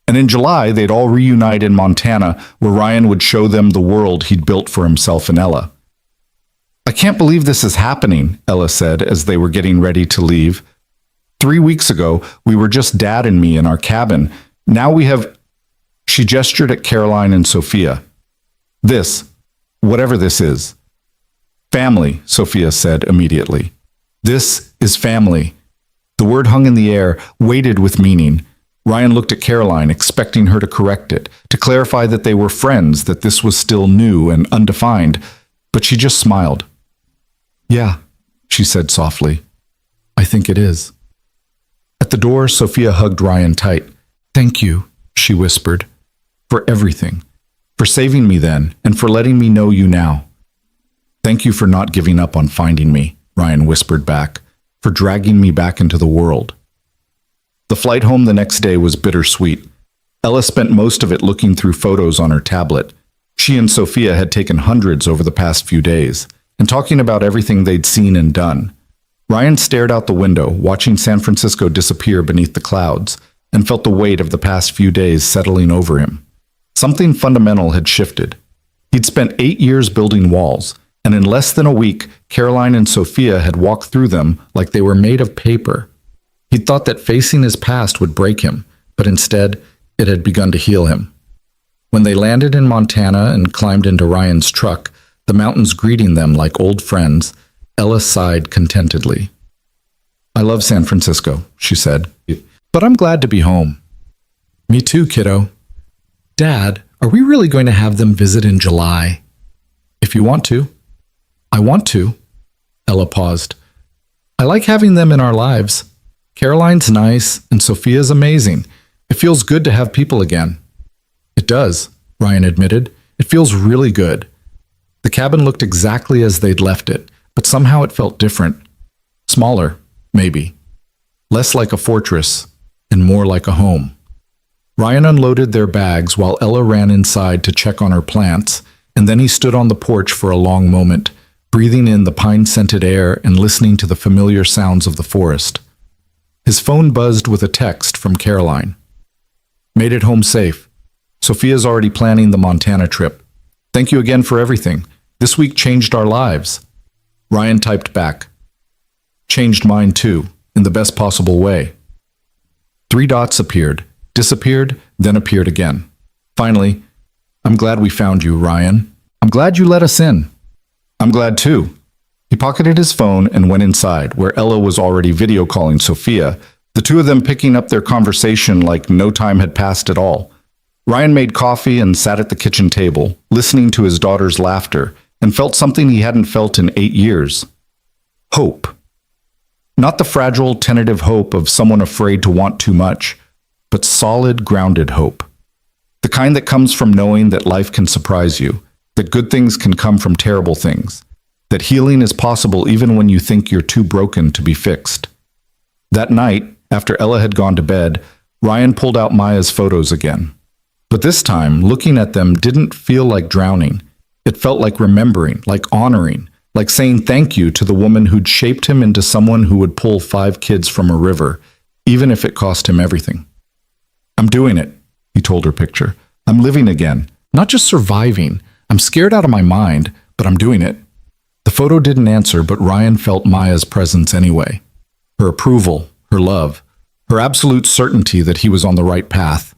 And in July, they'd all reunite in Montana, where Ryan would show them the world he'd built for himself and Ella. "I can't believe this is happening," Ella said as they were getting ready to leave. 3 weeks ago, we were just Dad and me in our cabin. Now we have..." She gestured at Caroline and Sophia. "This, whatever this is." "Family," Sophia said immediately. "This is family." The word hung in the air, weighted with meaning. Ryan looked at Caroline, expecting her to correct it, to clarify that they were friends, that this was still new and undefined, but she just smiled. "Yeah," she said softly. "I think it is." At the door, Sophia hugged Ryan tight. "Thank you," she whispered, "for everything, for saving me then, and for letting me know you now." "Thank you for not giving up on finding me," Ryan whispered back, "for dragging me back into the world." The flight home the next day was bittersweet. Ella spent most of it looking through photos on her tablet. She and Sophia had taken hundreds over the past few days, and talking about everything they'd seen and done. Ryan stared out the window, watching San Francisco disappear beneath the clouds, and felt the weight of the past few days settling over him. Something fundamental had shifted. He'd spent 8 years building walls, and in less than a week, Caroline and Sophia had walked through them like they were made of paper. He'd thought that facing his past would break him, but instead, it had begun to heal him. When they landed in Montana and climbed into Ryan's truck, the mountains greeting them like old friends, Ella sighed contentedly. "I love San Francisco," she said, "but I'm glad to be home." "Me too, kiddo." Dad, are we really going to have them visit in July? If you want to. I want to. Ella paused. I like having them in our lives. Caroline's nice, and Sophia's amazing. It feels good to have people again. It does, Ryan admitted. It feels really good. The cabin looked exactly as they'd left it, but somehow it felt different. Smaller, maybe. Less like a fortress, and more like a home. Ryan unloaded their bags while Ella ran inside to check on her plants, and then he stood on the porch for a long moment, breathing in the pine-scented air and listening to the familiar sounds of the forest. His phone buzzed with a text from Caroline. Made it home safe. Sophia's already planning the Montana trip. Thank you again for everything. This week changed our lives. Ryan typed back. Changed mine too, in the best possible way. 3 dots appeared, disappeared, then appeared again. Finally, I'm glad we found you, Ryan. I'm glad you let us in. I'm glad too. He pocketed his phone and went inside, where Ella was already video calling Sophia, the two of them picking up their conversation like no time had passed at all. Ryan made coffee and sat at the kitchen table, listening to his daughter's laughter, and felt something he hadn't felt in 8 years. Hope. Not the fragile, tentative hope of someone afraid to want too much, but solid, grounded hope. The kind that comes from knowing that life can surprise you, that good things can come from terrible things, that healing is possible even when you think you're too broken to be fixed. That night, after Ella had gone to bed, Ryan pulled out Maya's photos again. But this time, looking at them didn't feel like drowning. It felt like remembering, like honoring, like saying thank you to the woman who'd shaped him into someone who would pull 5 kids from a river, even if it cost him everything. I'm doing it, he told her picture. I'm living again, not just surviving. I'm scared out of my mind, but I'm doing it. The photo didn't answer, but Ryan felt Maya's presence anyway. Her approval, her love, her absolute certainty that he was on the right path.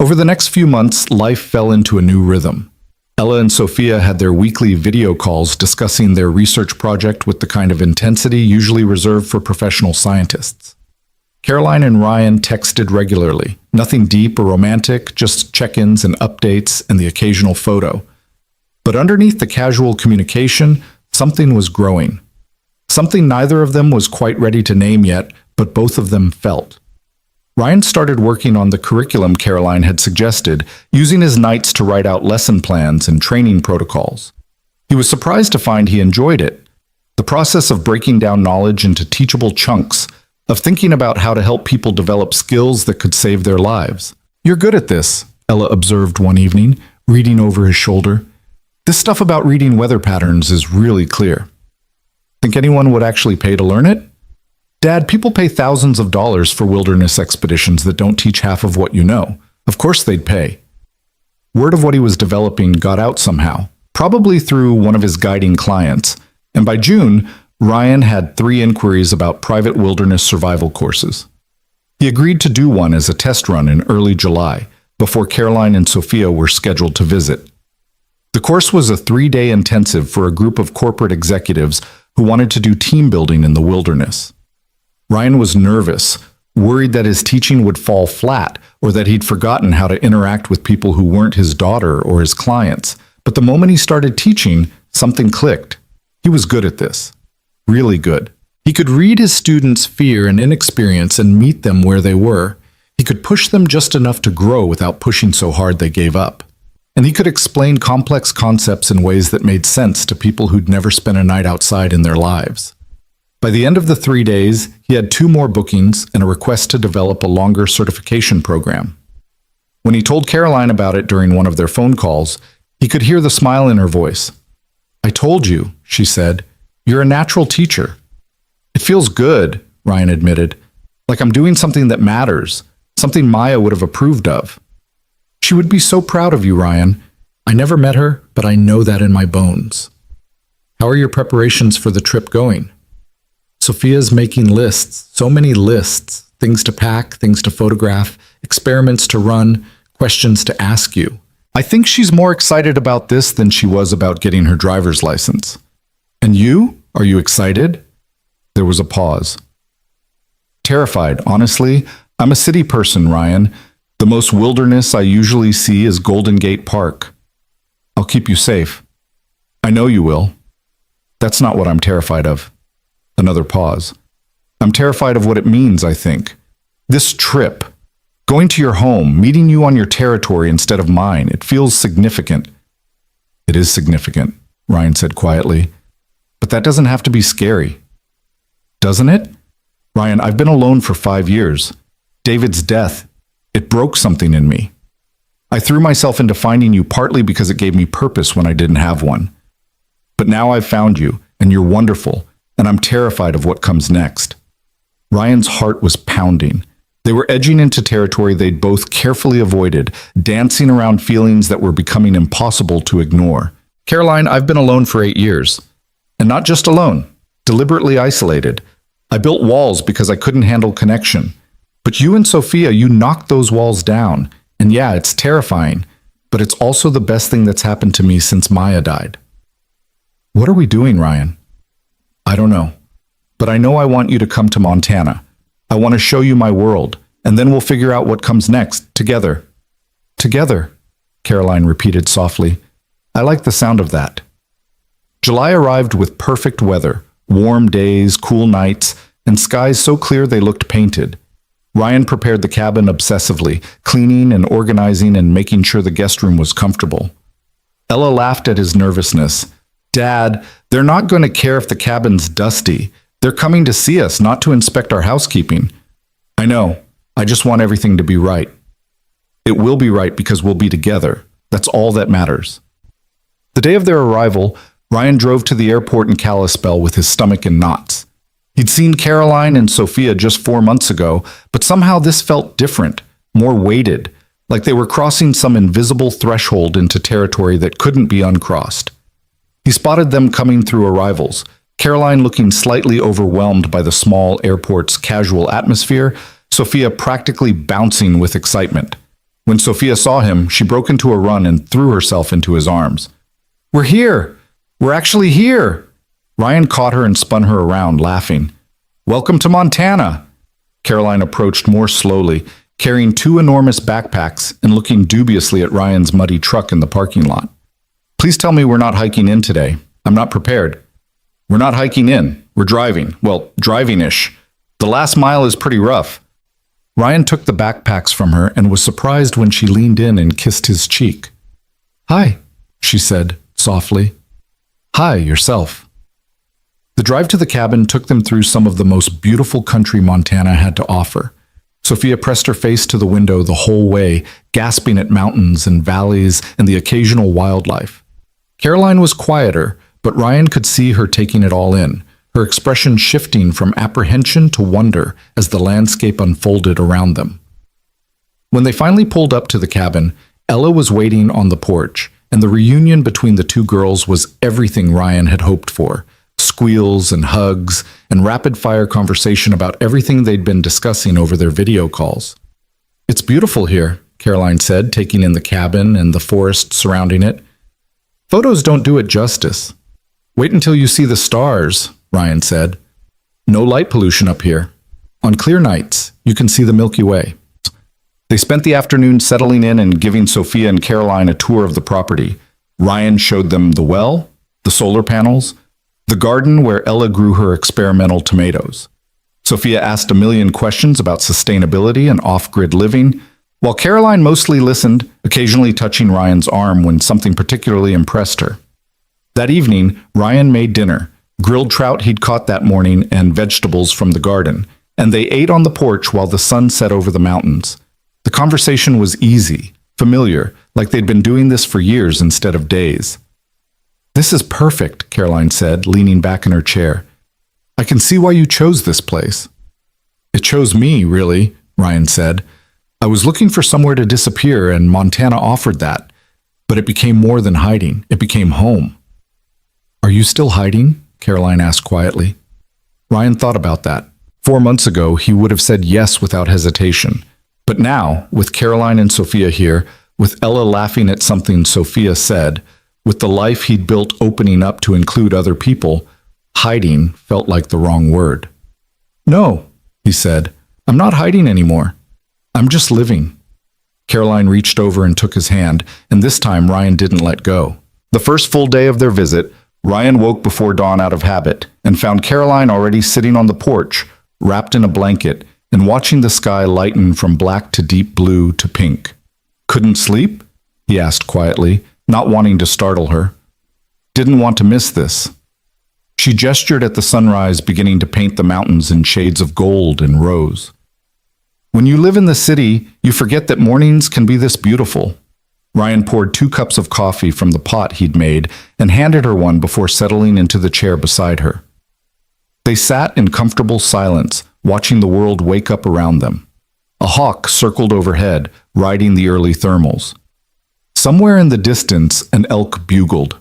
Over the next few months, life fell into a new rhythm. Ella and Sophia had their weekly video calls discussing their research project with the kind of intensity usually reserved for professional scientists. Caroline and Ryan texted regularly, nothing deep or romantic, just check-ins and updates and the occasional photo. But underneath the casual communication, something was growing. Something neither of them was quite ready to name yet, but both of them felt. Ryan started working on the curriculum Caroline had suggested, using his nights to write out lesson plans and training protocols. He was surprised to find he enjoyed it. The process of breaking down knowledge into teachable chunks, of thinking about how to help people develop skills that could save their lives. You're good at this, Ella observed one evening, reading over his shoulder. This stuff about reading weather patterns is really clear. Think anyone would actually pay to learn it? Dad, people pay thousands of dollars for wilderness expeditions that don't teach half of what you know. Of course they'd pay. Word of what he was developing got out somehow, probably through one of his guiding clients, and by June, Ryan had 3 inquiries about private wilderness survival courses. He agreed to do one as a test run in early July, before Caroline and Sophia were scheduled to visit. The course was a 3-day intensive for a group of corporate executives who wanted to do team building in the wilderness. Ryan was nervous, worried that his teaching would fall flat or that he'd forgotten how to interact with people who weren't his daughter or his clients. But the moment he started teaching, something clicked. He was good at this. Really good. He could read his students' fear and inexperience and meet them where they were. He could push them just enough to grow without pushing so hard they gave up. And he could explain complex concepts in ways that made sense to people who'd never spent a night outside in their lives. By the end of the 3 days, he had 2 more bookings and a request to develop a longer certification program. When he told Caroline about it during one of their phone calls, he could hear the smile in her voice. I told you, she said, you're a natural teacher. It feels good, Ryan admitted, like I'm doing something that matters, something Maya would have approved of. She would be so proud of you, Ryan. I never met her, but I know that in my bones. How are your preparations for the trip going? Sophia's making lists, so many lists, things to pack, things to photograph, experiments to run, questions to ask you. I think she's more excited about this than she was about getting her driver's license. And you? Are you excited? There was a pause. Terrified, honestly. I'm a city person, Ryan. The most wilderness I usually see is Golden Gate Park. I'll keep you safe. I know you will. That's not what I'm terrified of. Another pause. I'm terrified of what it means, I think. This trip, going to your home, meeting you on your territory instead of mine, it feels significant. It is significant, Ryan said quietly. But that doesn't have to be scary. Doesn't it? Ryan, I've been alone for 5 years. David's death, it broke something in me. I threw myself into finding you partly because it gave me purpose when I didn't have one. But now I've found you, and you're wonderful, and I'm terrified of what comes next. Ryan's heart was pounding. They were edging into territory they'd both carefully avoided, dancing around feelings that were becoming impossible to ignore. Caroline, I've been alone for 8 years. And not just alone, deliberately isolated. I built walls because I couldn't handle connection. But you and Sophia, you knocked those walls down. And yeah, it's terrifying, but it's also the best thing that's happened to me since Maya died. What are we doing, Ryan? I don't know. But I know I want you to come to Montana. I want to show you my world, and then we'll figure out what comes next, together. Together, Caroline repeated softly. I like the sound of that. July arrived with perfect weather, warm days, cool nights, and skies so clear they looked painted. Ryan prepared the cabin obsessively, cleaning and organizing and making sure the guest room was comfortable. Ella laughed at his nervousness. Dad, they're not going to care if the cabin's dusty. They're coming to see us, not to inspect our housekeeping. I know. I just want everything to be right. It will be right because we'll be together. That's all that matters. The day of their arrival, Ryan drove to the airport in Kalispell with his stomach in knots. He'd seen Caroline and Sophia just 4 months ago, but somehow this felt different, more weighted, like they were crossing some invisible threshold into territory that couldn't be uncrossed. He spotted them coming through arrivals, Caroline looking slightly overwhelmed by the small airport's casual atmosphere, Sophia practically bouncing with excitement. When Sophia saw him, she broke into a run and threw herself into his arms. We're here! We're actually here! Ryan caught her and spun her around, laughing. Welcome to Montana! Caroline approached more slowly, carrying 2 enormous backpacks and looking dubiously at Ryan's muddy truck in the parking lot. Please tell me we're not hiking in today. I'm not prepared. We're not hiking in. We're driving. Well, driving-ish. The last mile is pretty rough. Ryan took the backpacks from her and was surprised when she leaned in and kissed his cheek. Hi, she said softly. Hi, yourself. The drive to the cabin took them through some of the most beautiful country Montana had to offer. Sophia pressed her face to the window the whole way, gasping at mountains and valleys and the occasional wildlife. Caroline was quieter, but Ryan could see her taking it all in, her expression shifting from apprehension to wonder as the landscape unfolded around them. When they finally pulled up to the cabin, Ella was waiting on the porch, and the reunion between the 2 girls was everything Ryan had hoped for. Squeals and hugs and rapid-fire conversation about everything they'd been discussing over their video calls. It's beautiful here, Caroline said, taking in the cabin and the forest surrounding it. Photos don't do it justice. Wait until you see the stars, Ryan said. No light pollution up here. On clear nights, you can see the Milky Way. They spent the afternoon settling in and giving Sophia and Caroline a tour of the property. Ryan showed them the well, the solar panels, the garden where Ella grew her experimental tomatoes. Sophia asked a million questions about sustainability and off-grid living, while Caroline mostly listened, occasionally touching Ryan's arm when something particularly impressed her. That evening, Ryan made dinner, grilled trout he'd caught that morning and vegetables from the garden, and they ate on the porch while the sun set over the mountains. The conversation was easy, familiar, like they'd been doing this for years instead of days. This is perfect, Caroline said, leaning back in her chair. I can see why you chose this place. It chose me, really, Ryan said. I was looking for somewhere to disappear, and Montana offered that. But it became more than hiding. It became home. Are you still hiding? Caroline asked quietly. Ryan thought about that. 4 months ago, he would have said yes without hesitation. But now, with Caroline and Sophia here, with Ella laughing at something Sophia said, with the life he'd built opening up to include other people, hiding felt like the wrong word. No, he said, I'm not hiding anymore. I'm just living. Caroline reached over and took his hand, and this time Ryan didn't let go. The first full day of their visit, Ryan woke before dawn out of habit and found Caroline already sitting on the porch, wrapped in a blanket, and watching the sky lighten from black to deep blue to pink. "Couldn't sleep?" he asked quietly, not wanting to startle her. "Didn't want to miss this." She gestured at the sunrise beginning to paint the mountains in shades of gold and rose. "When you live in the city, you forget that mornings can be this beautiful." Ryan poured 2 cups of coffee from the pot he'd made and handed her one before settling into the chair beside her. They sat in comfortable silence, watching the world wake up around them. A hawk circled overhead, riding the early thermals. Somewhere in the distance, an elk bugled.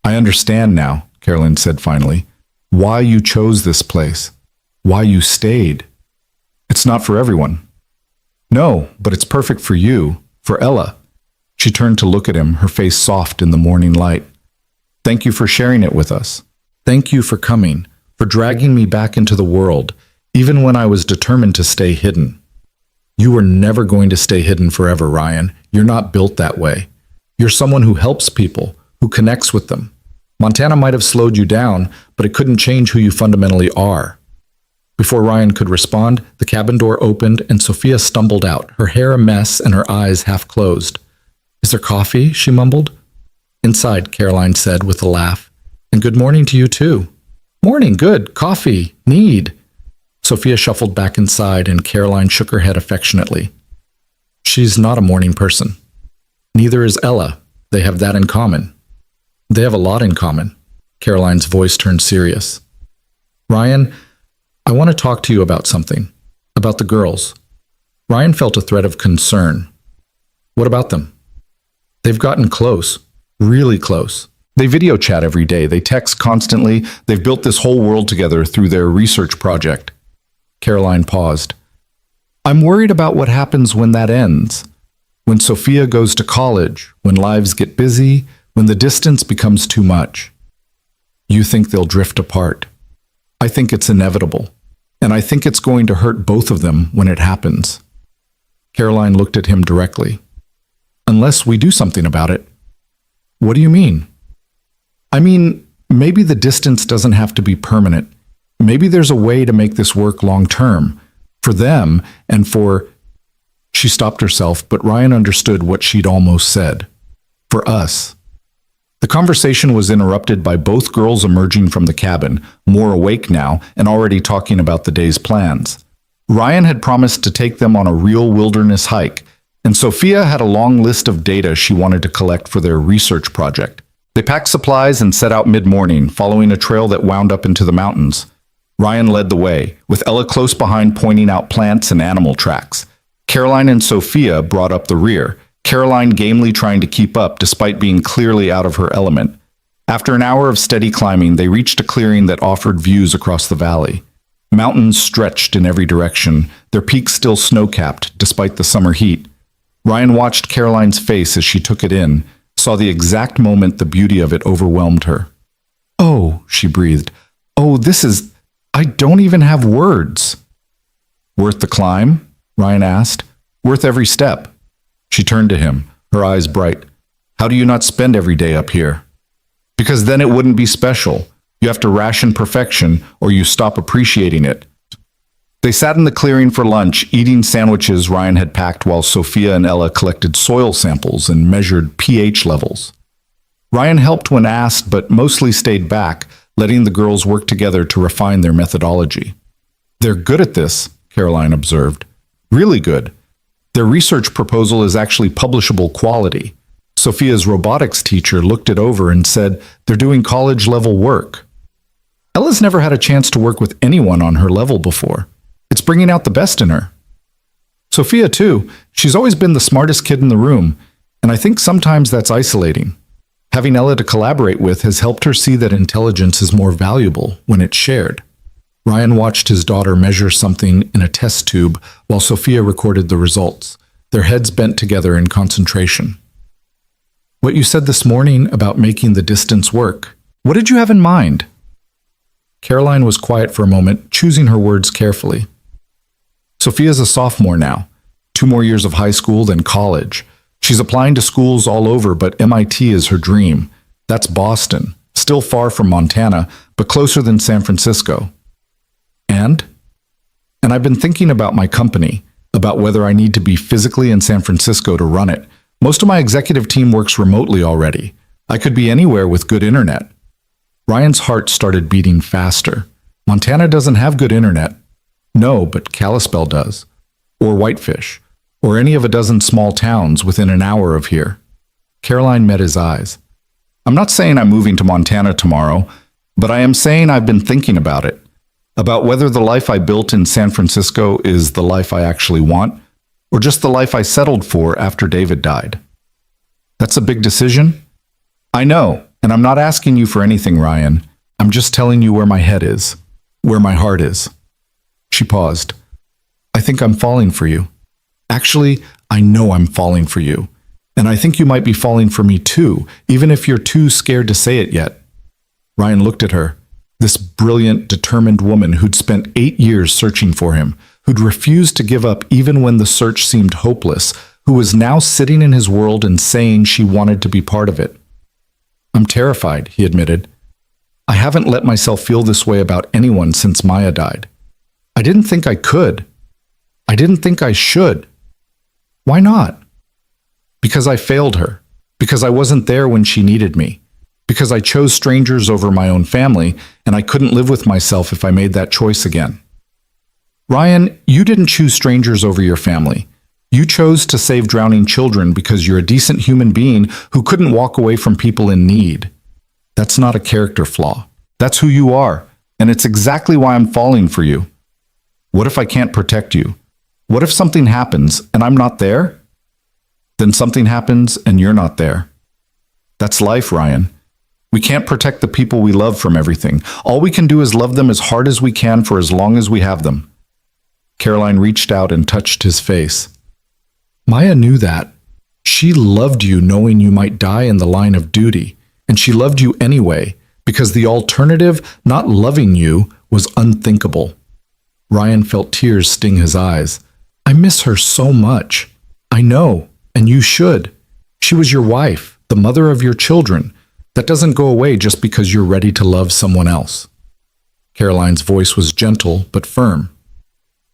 "I understand now," Caroline said finally, "why you chose this place, why you stayed. It's not for everyone." "No, but it's perfect for you, for Ella." She turned to look at him, her face soft in the morning light. "Thank you for sharing it with us. Thank you for coming, for dragging me back into the world, even when I was determined to stay hidden." "You were never going to stay hidden forever, Ryan. You're not built that way. You're someone who helps people, who connects with them. Montana might have slowed you down, but it couldn't change who you fundamentally are." Before Ryan could respond, the cabin door opened and Sophia stumbled out, her hair a mess and her eyes half closed. "Is there coffee?" she mumbled. "Inside," Caroline said with a laugh. "And good morning to you too." "Morning, good. Coffee. Need." Sophia shuffled back inside and Caroline shook her head affectionately. "She's not a morning person. Neither is Ella. They have that in common." "They have a lot in common." Caroline's voice turned serious. "Ryan, I want to talk to you about something. About the girls." Ryan felt a thread of concern. "What about them?" "They've gotten close. Really close. They video chat every day. They text constantly. They've built this whole world together through their research project." Caroline paused. "I'm worried about what happens when that ends. When Sophia goes to college, when lives get busy, when the distance becomes too much." "You think they'll drift apart?" "I think it's inevitable. And I think it's going to hurt both of them when it happens." Caroline looked at him directly. "Unless we do something about it." "What do you mean?" "I mean, maybe the distance doesn't have to be permanent. Maybe there's a way to make this work long term. For them and for—" She stopped herself, but Ryan understood what she'd almost said. "For us." The conversation was interrupted by both girls emerging from the cabin, more awake now and already talking about the day's plans. Ryan had promised to take them on a real wilderness hike, and Sophia had a long list of data she wanted to collect for their research project. They packed supplies and set out mid-morning, following a trail that wound up into the mountains. Ryan led the way, with Ella close behind pointing out plants and animal tracks. Caroline and Sophia brought up the rear, Caroline gamely trying to keep up despite being clearly out of her element. After an hour of steady climbing, they reached a clearing that offered views across the valley. Mountains stretched in every direction, their peaks still snow-capped despite the summer heat. Ryan watched Caroline's face as she took it in, saw the exact moment the beauty of it overwhelmed her. "Oh," she breathed. "Oh, I don't even have words." "Worth the climb?" Ryan asked. "Worth every step." She turned to him, her eyes bright. "How do you not spend every day up here?" "Because then it wouldn't be special. You have to ration perfection or you stop appreciating it." They sat in the clearing for lunch, eating sandwiches Ryan had packed while Sophia and Ella collected soil samples and measured pH levels. Ryan helped when asked, but mostly stayed back, letting the girls work together to refine their methodology. "They're good at this," Caroline observed. "Really good. Their research proposal is actually publishable quality." Sophia's robotics teacher looked it over and said, "They're doing college-level work." Ella's never had a chance to work with anyone on her level before. It's bringing out the best in her. Sophia, too. She's always been the smartest kid in the room, and I think sometimes that's isolating. Having Ella to collaborate with has helped her see that intelligence is more valuable when it's shared. Ryan watched his daughter measure something in a test tube while Sophia recorded the results, their heads bent together in concentration. "What you said this morning about making the distance work, what did you have in mind?" Caroline was quiet for a moment, choosing her words carefully. "Sophia's a sophomore now. 2 more years of high school, then college. She's applying to schools all over, but MIT is her dream. That's Boston, still far from Montana, but closer than San Francisco. And I've been thinking about my company, about whether I need to be physically in San Francisco to run it. Most of my executive team works remotely already. I could be anywhere with good internet. Ryan's heart started beating faster. Montana doesn't have good internet. No, but Kalispell does. Or Whitefish. Or any of a dozen small towns within an hour of here. Caroline met his eyes. I'm not saying I'm moving to Montana tomorrow, but I am saying I've been thinking about it. About whether the life I built in San Francisco is the life I actually want, or just the life I settled for after David died. That's a big decision? I know, and I'm not asking you for anything, Ryan. I'm just telling you where my head is, where my heart is. She paused. I think I'm falling for you. Actually, I know I'm falling for you. And I think you might be falling for me too, even if you're too scared to say it yet. Ryan looked at her. This brilliant, determined woman who'd spent 8 years searching for him, who'd refused to give up even when the search seemed hopeless, who was now sitting in his world and saying she wanted to be part of it. I'm terrified, he admitted. I haven't let myself feel this way about anyone since Maya died. I didn't think I could. I didn't think I should. Why not? Because I failed her. Because I wasn't there when she needed me. Because I chose strangers over my own family, and I couldn't live with myself if I made that choice again. Ryan, you didn't choose strangers over your family. You chose to save drowning children because you're a decent human being who couldn't walk away from people in need. That's not a character flaw. That's who you are, and it's exactly why I'm falling for you. What if I can't protect you? What if something happens and I'm not there? Then something happens and you're not there. That's life, Ryan. We can't protect the people we love from everything. All we can do is love them as hard as we can for as long as we have them. Caroline reached out and touched his face. Maya knew that. She loved you knowing you might die in the line of duty, and she loved you anyway, because the alternative, not loving you, was unthinkable. Ryan felt tears sting his eyes. I miss her so much. I know, and you should. She was your wife, the mother of your children. That doesn't go away just because you're ready to love someone else. Caroline's voice was gentle but firm.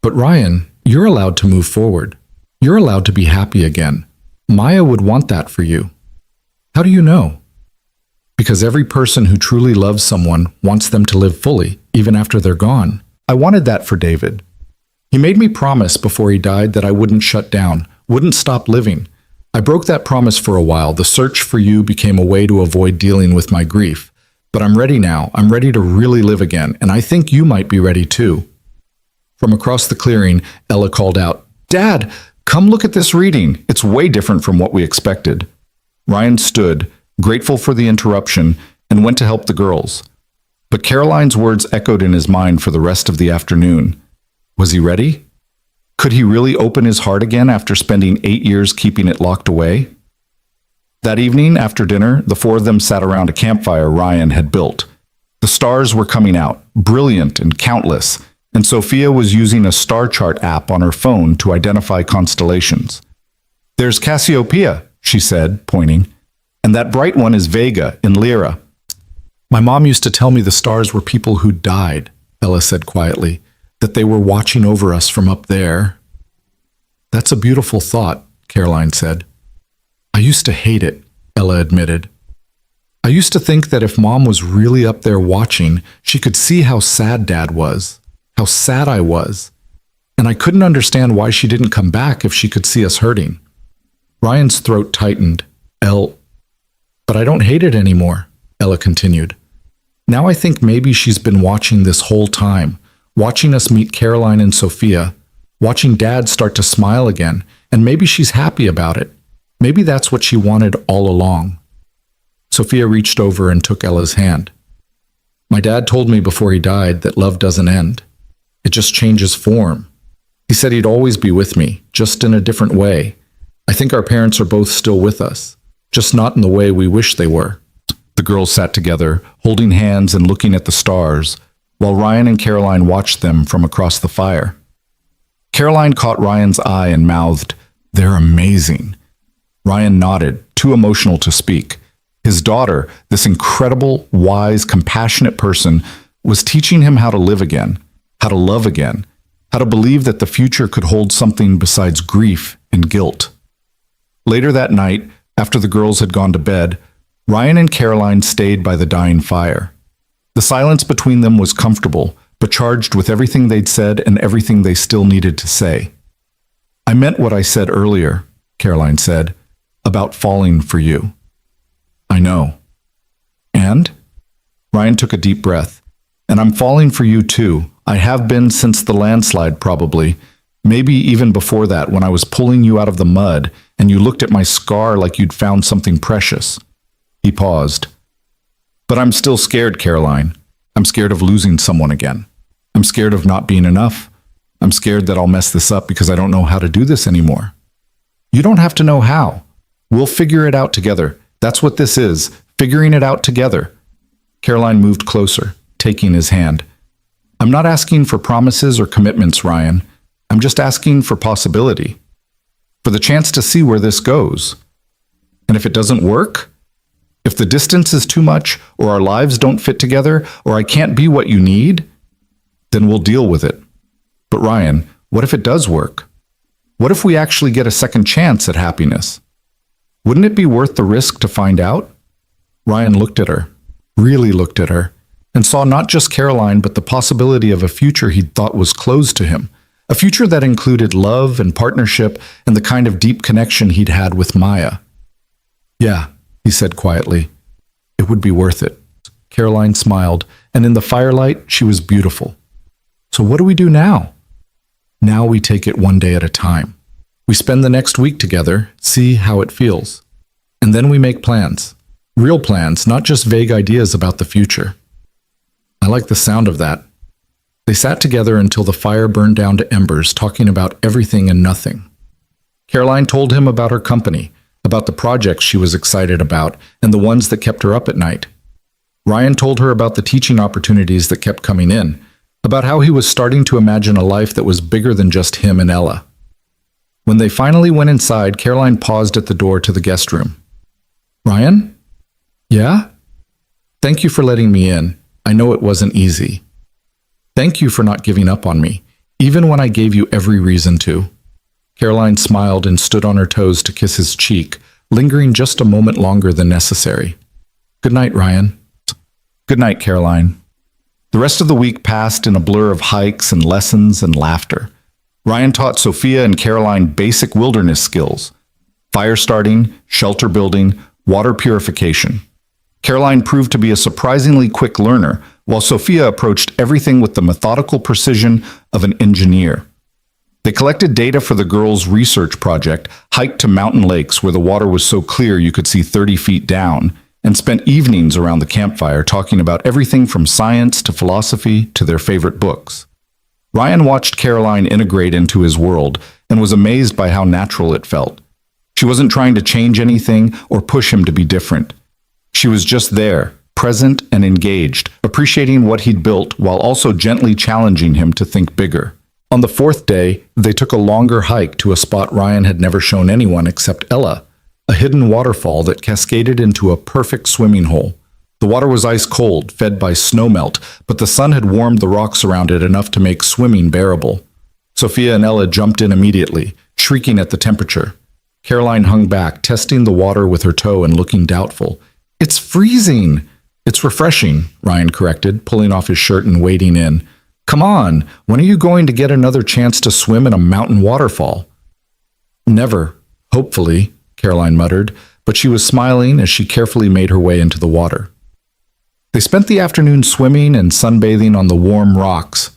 But Ryan, you're allowed to move forward. You're allowed to be happy again. Maya would want that for you. How do you know? Because every person who truly loves someone wants them to live fully, even after they're gone. I wanted that for David. He made me promise before he died that I wouldn't shut down, wouldn't stop living. I broke that promise for a while. The search for you became a way to avoid dealing with my grief. But I'm ready now. I'm ready to really live again, and I think you might be ready too. From across the clearing, Ella called out, Dad, come look at this reading. It's way different from what we expected. Ryan stood, grateful for the interruption, and went to help the girls. But Caroline's words echoed in his mind for the rest of the afternoon. Was he ready? Could he really open his heart again after spending 8 years keeping it locked away? That evening, after dinner, the 4 of them sat around a campfire Ryan had built. The stars were coming out, brilliant and countless, and Sophia was using a star chart app on her phone to identify constellations. There's Cassiopeia, she said, pointing, and that bright one is Vega in Lyra. My mom used to tell me the stars were people who died, Ella said quietly, that they were watching over us from up there. That's a beautiful thought, Caroline said. I used to hate it, Ella admitted. I used to think that if Mom was really up there watching, she could see how sad Dad was, how sad I was, and I couldn't understand why she didn't come back if she could see us hurting. Ryan's throat tightened. But I don't hate it anymore, Ella continued. Now I think maybe she's been watching this whole time, watching us meet Caroline and Sophia, watching Dad start to smile again, and maybe she's happy about it. Maybe that's what she wanted all along. Sophia reached over and took Ella's hand. My dad told me before he died that love doesn't end. It just changes form. He said he'd always be with me, just in a different way. I think our parents are both still with us, just not in the way we wish they were. The girls sat together, holding hands and looking at the stars, while Ryan and Caroline watched them from across the fire. Caroline caught Ryan's eye and mouthed, "They're amazing." Ryan nodded, too emotional to speak. His daughter, this incredible, wise, compassionate person, was teaching him how to live again, how to love again, how to believe that the future could hold something besides grief and guilt. Later that night, after the girls had gone to bed, Ryan and Caroline stayed by the dying fire. The silence between them was comfortable, but charged with everything they'd said and everything they still needed to say. "I meant what I said earlier," Caroline said, "about falling for you." "I know." "And?" Ryan took a deep breath. "And I'm falling for you too. I have been since the landslide, probably. Maybe even before that, when I was pulling you out of the mud and you looked at my scar like you'd found something precious." He paused. "But I'm still scared, Caroline. I'm scared of losing someone again. I'm scared of not being enough. I'm scared that I'll mess this up because I don't know how to do this anymore." "You don't have to know how. We'll figure it out together. That's what this is, figuring it out together." Caroline moved closer, taking his hand. "I'm not asking for promises or commitments, Ryan. I'm just asking for possibility, for the chance to see where this goes. And if it doesn't work, if the distance is too much, or our lives don't fit together, or I can't be what you need, then we'll deal with it. But Ryan, what if it does work? What if we actually get a second chance at happiness? Wouldn't it be worth the risk to find out?" Ryan looked at her, really looked at her, and saw not just Caroline, but the possibility of a future he'd thought was closed to him. A future that included love and partnership and the kind of deep connection he'd had with Maya. "Yeah," he said quietly, "it would be worth it." Caroline smiled, and in the firelight, she was beautiful. "So what do we do now?" "Now we take it one day at a time. We spend the next week together, see how it feels. And then we make plans. Real plans, not just vague ideas about the future." "I like the sound of that." They sat together until the fire burned down to embers, talking about everything and nothing. Caroline told him about her company, about the projects she was excited about, and the ones that kept her up at night. Ryan told her about the teaching opportunities that kept coming in, about how he was starting to imagine a life that was bigger than just him and Ella. When they finally went inside, Caroline paused at the door to the guest room. "Ryan?" "Yeah?" "Thank you for letting me in. I know it wasn't easy. Thank you for not giving up on me, even when I gave you every reason to." Caroline smiled and stood on her toes to kiss his cheek, lingering just a moment longer than necessary. "Good night, Ryan." "Good night, Caroline." The rest of the week passed in a blur of hikes and lessons and laughter. Ryan taught Sophia and Caroline basic wilderness skills: fire starting, shelter building, water purification. Caroline proved to be a surprisingly quick learner, while Sophia approached everything with the methodical precision of an engineer. They collected data for the girls' research project, hiked to mountain lakes where the water was so clear you could see 30 feet down, and spent evenings around the campfire talking about everything from science to philosophy to their favorite books. Ryan watched Caroline integrate into his world and was amazed by how natural it felt. She wasn't trying to change anything or push him to be different. She was just there, present and engaged, appreciating what he'd built while also gently challenging him to think bigger. On the fourth day, they took a longer hike to a spot Ryan had never shown anyone except Ella, a hidden waterfall that cascaded into a perfect swimming hole. The water was ice cold, fed by snowmelt, but the sun had warmed the rocks around it enough to make swimming bearable. Sophia and Ella jumped in immediately, shrieking at the temperature. Caroline hung back, testing the water with her toe and looking doubtful. "It's freezing!" "It's refreshing," Ryan corrected, pulling off his shirt and wading in. "Come on, when are you going to get another chance to swim in a mountain waterfall?" "Never, hopefully," Caroline muttered, but she was smiling as she carefully made her way into the water. They spent the afternoon swimming and sunbathing on the warm rocks.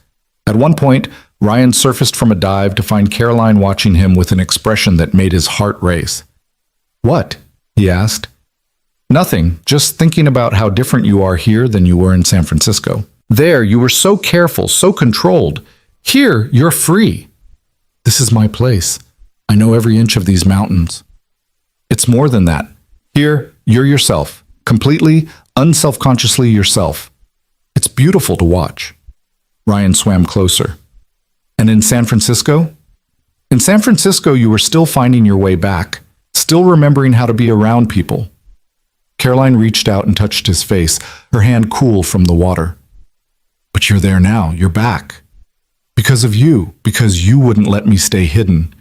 At one point, Ryan surfaced from a dive to find Caroline watching him with an expression that made his heart race. "What?" he asked. "Nothing, just thinking about how different you are here than you were in San Francisco. There, you were so careful, so controlled. Here, you're free." "This is my place. I know every inch of these mountains." "It's more than that. Here, you're yourself, completely, unselfconsciously yourself. It's beautiful to watch." Ryan swam closer. "And in San Francisco, In San Francisco, you were still finding your way back, still remembering how to be around people. Caroline reached out and touched his face, her hand cool from the water. But you're there now, you're back. Because of you, because you wouldn't let me stay hidden.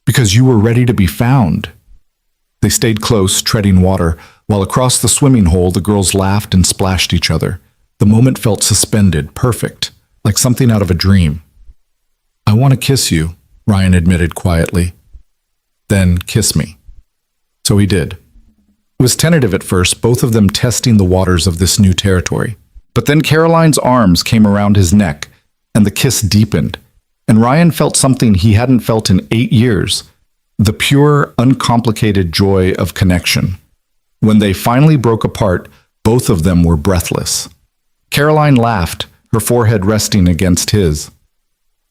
Because you were ready to be found. They stayed close, treading water, while across the swimming hole the girls laughed and splashed each other. The moment felt suspended, perfect, like something out of a dream. I want to kiss you, Ryan admitted quietly. Then kiss me. So he did. It was tentative at first, both of them testing the waters of this new territory. But then Caroline's arms came around his neck, and the kiss deepened, and Ryan felt something he hadn't felt in 8 years, the pure, uncomplicated joy of connection. When they finally broke apart, both of them were breathless. Caroline laughed, her forehead resting against his.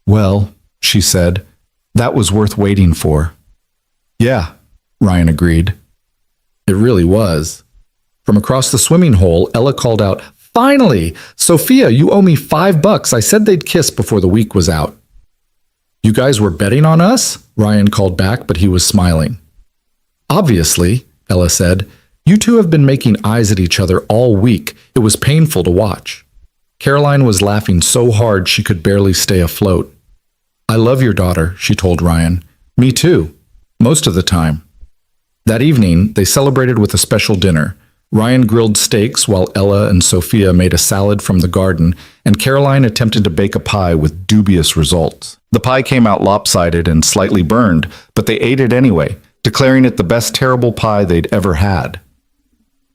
Well, she said, that was worth waiting for. Yeah, Ryan agreed. It really was. From across the swimming hole, Ella called out, Finally! Sophia, you owe me $5. I said they'd kiss before the week was out. You guys were betting on us? Ryan called back, but he was smiling. Obviously, Ella said. You two have been making eyes at each other all week. It was painful to watch. Caroline was laughing so hard she could barely stay afloat. I love your daughter, she told Ryan. Me too. Most of the time. That evening, they celebrated with a special dinner. Ryan grilled steaks while Ella and Sophia made a salad from the garden, and Caroline attempted to bake a pie with dubious results. The pie came out lopsided and slightly burned, but they ate it anyway, declaring it the best terrible pie they'd ever had.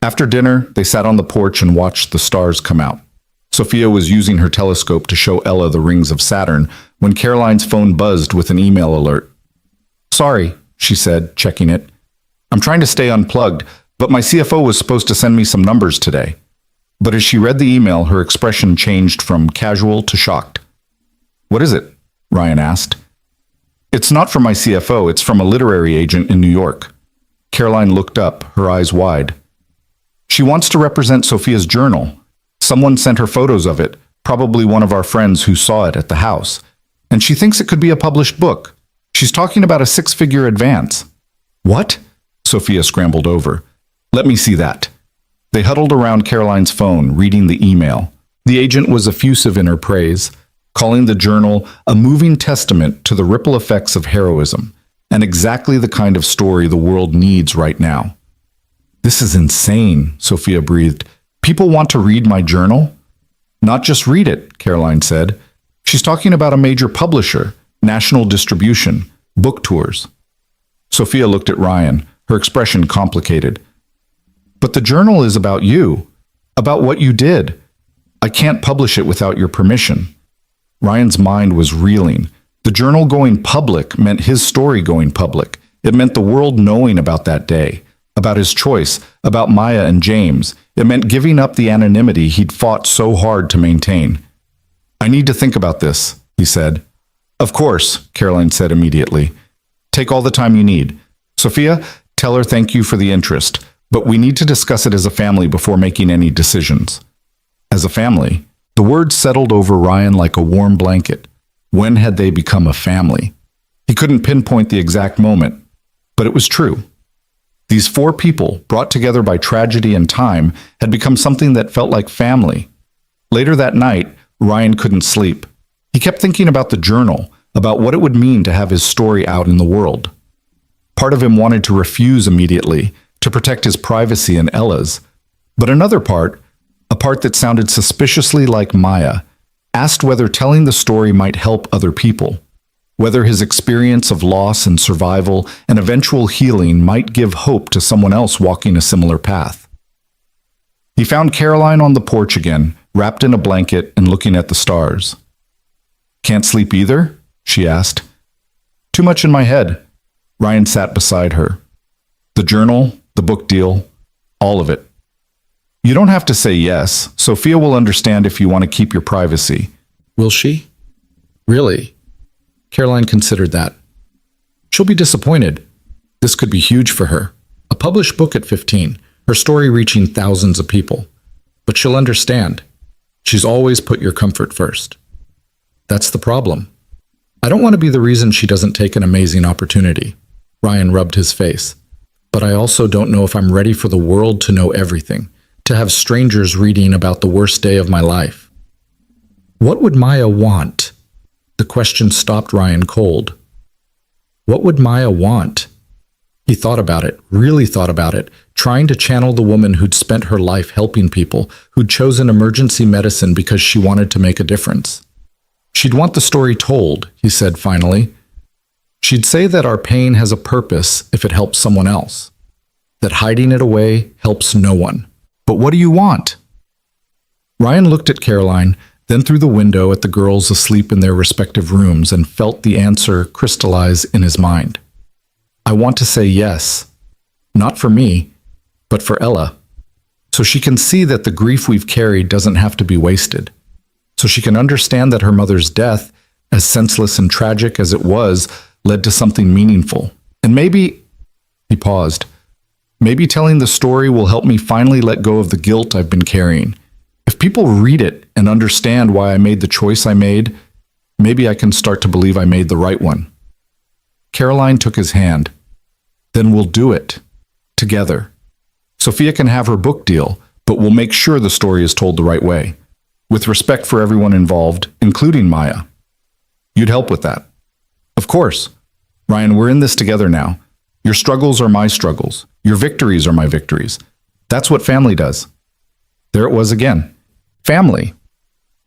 After dinner, they sat on the porch and watched the stars come out. Sophia was using her telescope to show Ella the rings of Saturn when Caroline's phone buzzed with an email alert. Sorry, she said, checking it. I'm trying to stay unplugged, but my CFO was supposed to send me some numbers today. But as she read the email, her expression changed from casual to shocked. What is it? Ryan asked. It's not from my CFO, it's from a literary agent in New York. Caroline looked up, her eyes wide. She wants to represent Sophia's journal. Someone sent her photos of it, probably one of our friends who saw it at the house. And she thinks it could be a published book. She's talking about a 6-figure advance. What? Sophia scrambled over. Let me see that. They huddled around Caroline's phone, reading the email. The agent was effusive in her praise, calling the journal a moving testament to the ripple effects of heroism, and exactly the kind of story the world needs right now. This is insane, Sophia breathed. People want to read my journal? Not just read it, Caroline said. She's talking about a major publisher, national distribution, book tours. Sophia looked at Ryan, her expression complicated. But the journal is about you, about what you did. I can't publish it without your permission. Ryan's mind was reeling. The journal going public meant his story going public. It meant the world knowing about that day, about his choice, about Maya and James. It meant giving up the anonymity he'd fought so hard to maintain. I need to think about this, he said. Of course, Caroline said immediately. Take all the time you need. Sophia, tell her thank you for the interest, but we need to discuss it as a family before making any decisions. As a family, the words settled over Ryan like a warm blanket. When had they become a family? He couldn't pinpoint the exact moment, but it was true. These 4 people, brought together by tragedy and time, had become something that felt like family. Later that night, Ryan couldn't sleep. He kept thinking about the journal, about what it would mean to have his story out in the world. Part of him wanted to refuse immediately, to protect his privacy and Ella's. But another part, a part that sounded suspiciously like Maya, asked whether telling the story might help other people, whether his experience of loss and survival and eventual healing might give hope to someone else walking a similar path. He found Caroline on the porch again, wrapped in a blanket and looking at the stars. Can't sleep either? She asked. Too much in my head. Ryan sat beside her. The journal, the book deal, all of it. You don't have to say yes. Sophia will understand if you want to keep your privacy. Will she? Really? Caroline considered that. She'll be disappointed. This could be huge for her. A published book at 15, her story reaching thousands of people. But she'll understand. She's always put your comfort first. That's the problem. I don't want to be the reason she doesn't take an amazing opportunity. Ryan rubbed his face. But I also don't know if I'm ready for the world to know everything, to have strangers reading about the worst day of my life. What would Maya want? The question stopped Ryan cold. What would Maya want? He thought about it, really thought about it, trying to channel the woman who'd spent her life helping people, who'd chosen emergency medicine because she wanted to make a difference. She'd want the story told, he said finally. She'd say that our pain has a purpose if it helps someone else, that hiding it away helps no one. But what do you want? Ryan looked at Caroline, then through the window at the girls asleep in their respective rooms and felt the answer crystallize in his mind. I want to say yes, not for me, but for Ella, so she can see that the grief we've carried doesn't have to be wasted, so she can understand that her mother's death, as senseless and tragic as it was, led to something meaningful. And maybe, he paused, maybe telling the story will help me finally let go of the guilt I've been carrying. If people read it and understand why I made the choice I made, maybe I can start to believe I made the right one. Caroline took his hand. Then we'll do it. Together. Sophia can have her book deal, but we'll make sure the story is told the right way. With respect for everyone involved, including Maya. You'd help with that. Of course. Ryan, we're in this together now. Your struggles are my struggles. Your victories are my victories. That's what family does. There it was again. Family.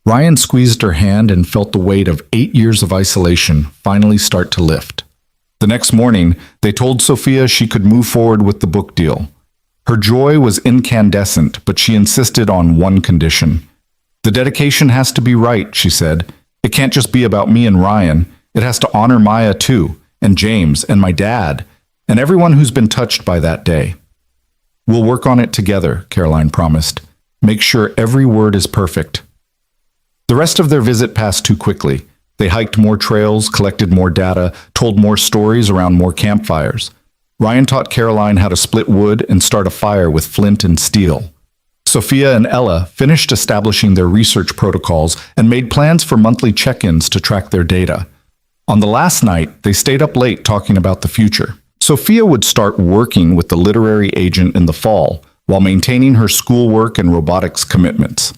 Ryan squeezed her hand and felt the weight of 8 years of isolation finally start to lift. The next morning, they told Sophia she could move forward with the book deal. Her joy was incandescent, but she insisted on one condition. The dedication has to be right, she said. It can't just be about me and Ryan. It has to honor Maya too, and James, and my dad, and everyone who's been touched by that day. We'll work on it together, Caroline promised. Make sure every word is perfect. The rest of their visit passed too quickly. They hiked more trails, collected more data, told more stories around more campfires. Ryan taught Caroline how to split wood and start a fire with flint and steel. Sophia and Ella finished establishing their research protocols and made plans for monthly check-ins to track their data. On the last night, they stayed up late talking about the future. Sophia would start working with the literary agent in the fall, while maintaining her schoolwork and robotics commitments.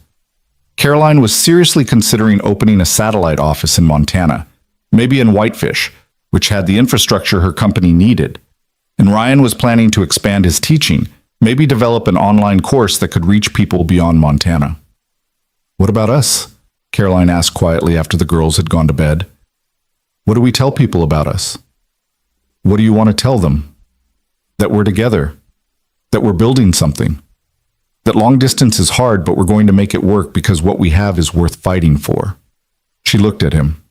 Caroline was seriously considering opening a satellite office in Montana, maybe in Whitefish, which had the infrastructure her company needed. And Ryan was planning to expand his teaching, maybe develop an online course that could reach people beyond Montana. What about us? Caroline asked quietly after the girls had gone to bed. What do we tell people about us? What do you want to tell them? That we're together. That we're building something. That long distance is hard, but we're going to make it work because what we have is worth fighting for. She looked at him.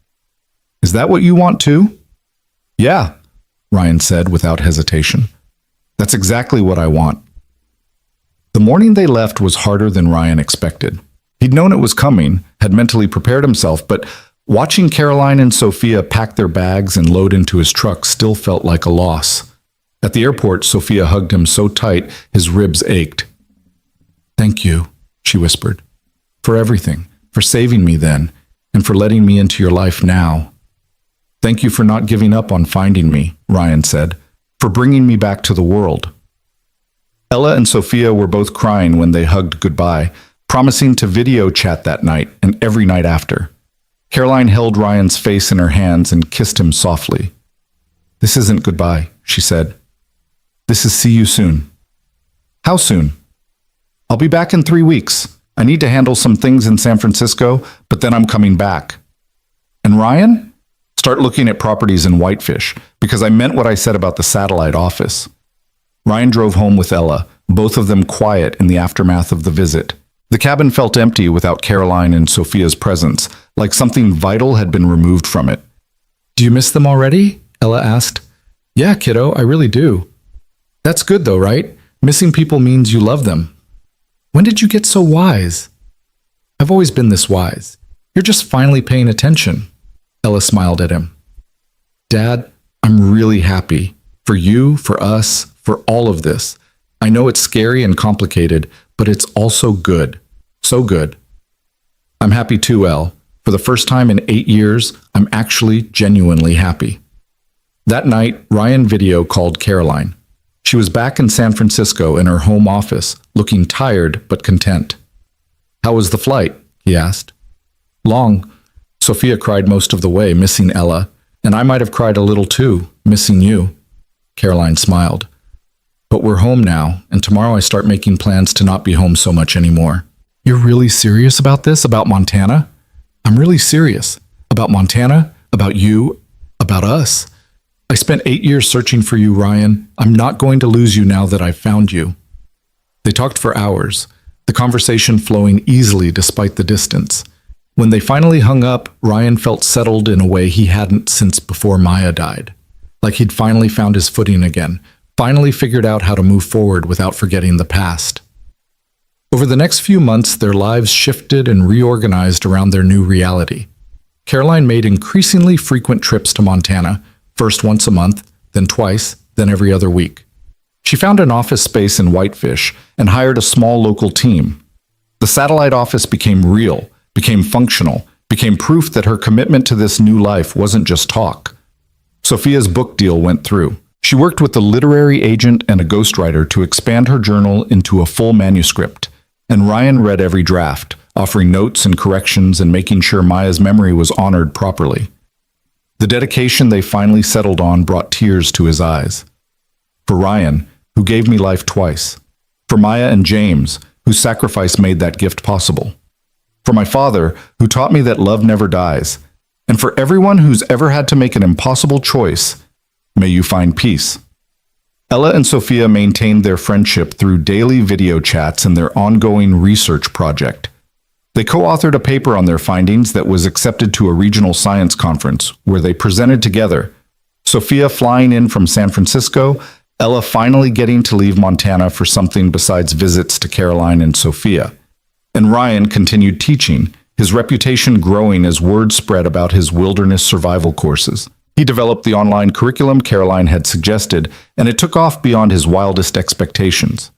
Is that what you want too? Yeah, Ryan said without hesitation. That's exactly what I want. The morning they left was harder than Ryan expected. He'd known it was coming, had mentally prepared himself, but watching Caroline and Sophia pack their bags and load into his truck still felt like a loss. At the airport, Sophia hugged him so tight his ribs ached. Thank you, she whispered, for everything, for saving me then, and for letting me into your life now. Thank you for not giving up on finding me, Ryan said, for bringing me back to the world. Ella and Sophia were both crying when they hugged goodbye, promising to video chat that night and every night after. Caroline held Ryan's face in her hands and kissed him softly. This isn't goodbye, she said. This is see you soon. How soon? I'll be back in 3 weeks. I need to handle some things in San Francisco, but then I'm coming back. And Ryan? Start looking at properties in Whitefish, because I meant what I said about the satellite office. Ryan drove home with Ella, both of them quiet in the aftermath of the visit. The cabin felt empty without Caroline and Sophia's presence, like something vital had been removed from it. Do you miss them already? Ella asked. Yeah, kiddo, I really do. That's good though, right? Missing people means you love them. When did you get so wise? I've always been this wise. You're just finally paying attention. Ella smiled at him. Dad, I'm really happy. For you, for us, for all of this. I know it's scary and complicated, but it's also good. So good. I'm happy too, Elle. For the first time in 8 years, I'm actually genuinely happy. That night, Ryan video called Caroline. She was back in San Francisco in her home office, looking tired but content. "How was the flight?" he asked. "Long." Sophia cried most of the way, missing Ella, and I might have cried a little too, missing you. Caroline smiled. "But we're home now, and tomorrow I start making plans to not be home so much anymore." "You're really serious about this? About Montana?" "I'm really serious. About Montana, about you, about us. I spent 8 years searching for you, Ryan. I'm not going to lose you now that I've found you." They talked for hours, the conversation flowing easily despite the distance. When they finally hung up, Ryan felt settled in a way he hadn't since before Maya died. Like he'd finally found his footing again, finally figured out how to move forward without forgetting the past. Over the next few months, their lives shifted and reorganized around their new reality. Caroline made increasingly frequent trips to Montana, first once a month, then twice, then every other week. She found an office space in Whitefish and hired a small local team. The satellite office became real, became functional, became proof that her commitment to this new life wasn't just talk. Sophia's book deal went through. She worked with a literary agent and a ghostwriter to expand her journal into a full manuscript, and Ryan read every draft, offering notes and corrections and making sure Maya's memory was honored properly. The dedication they finally settled on brought tears to his eyes. For Ryan, who gave me life twice. For Maya and James, whose sacrifice made that gift possible. For my father, who taught me that love never dies. And for everyone who's ever had to make an impossible choice, may you find peace. Ella and Sophia maintained their friendship through daily video chats and their ongoing research project. They co-authored a paper on their findings that was accepted to a regional science conference, where they presented together. Sophia flying in from San Francisco, Ella finally getting to leave Montana for something besides visits to Caroline and Sophia. And Ryan continued teaching, his reputation growing as word spread about his wilderness survival courses. He developed the online curriculum Caroline had suggested, and it took off beyond his wildest expectations.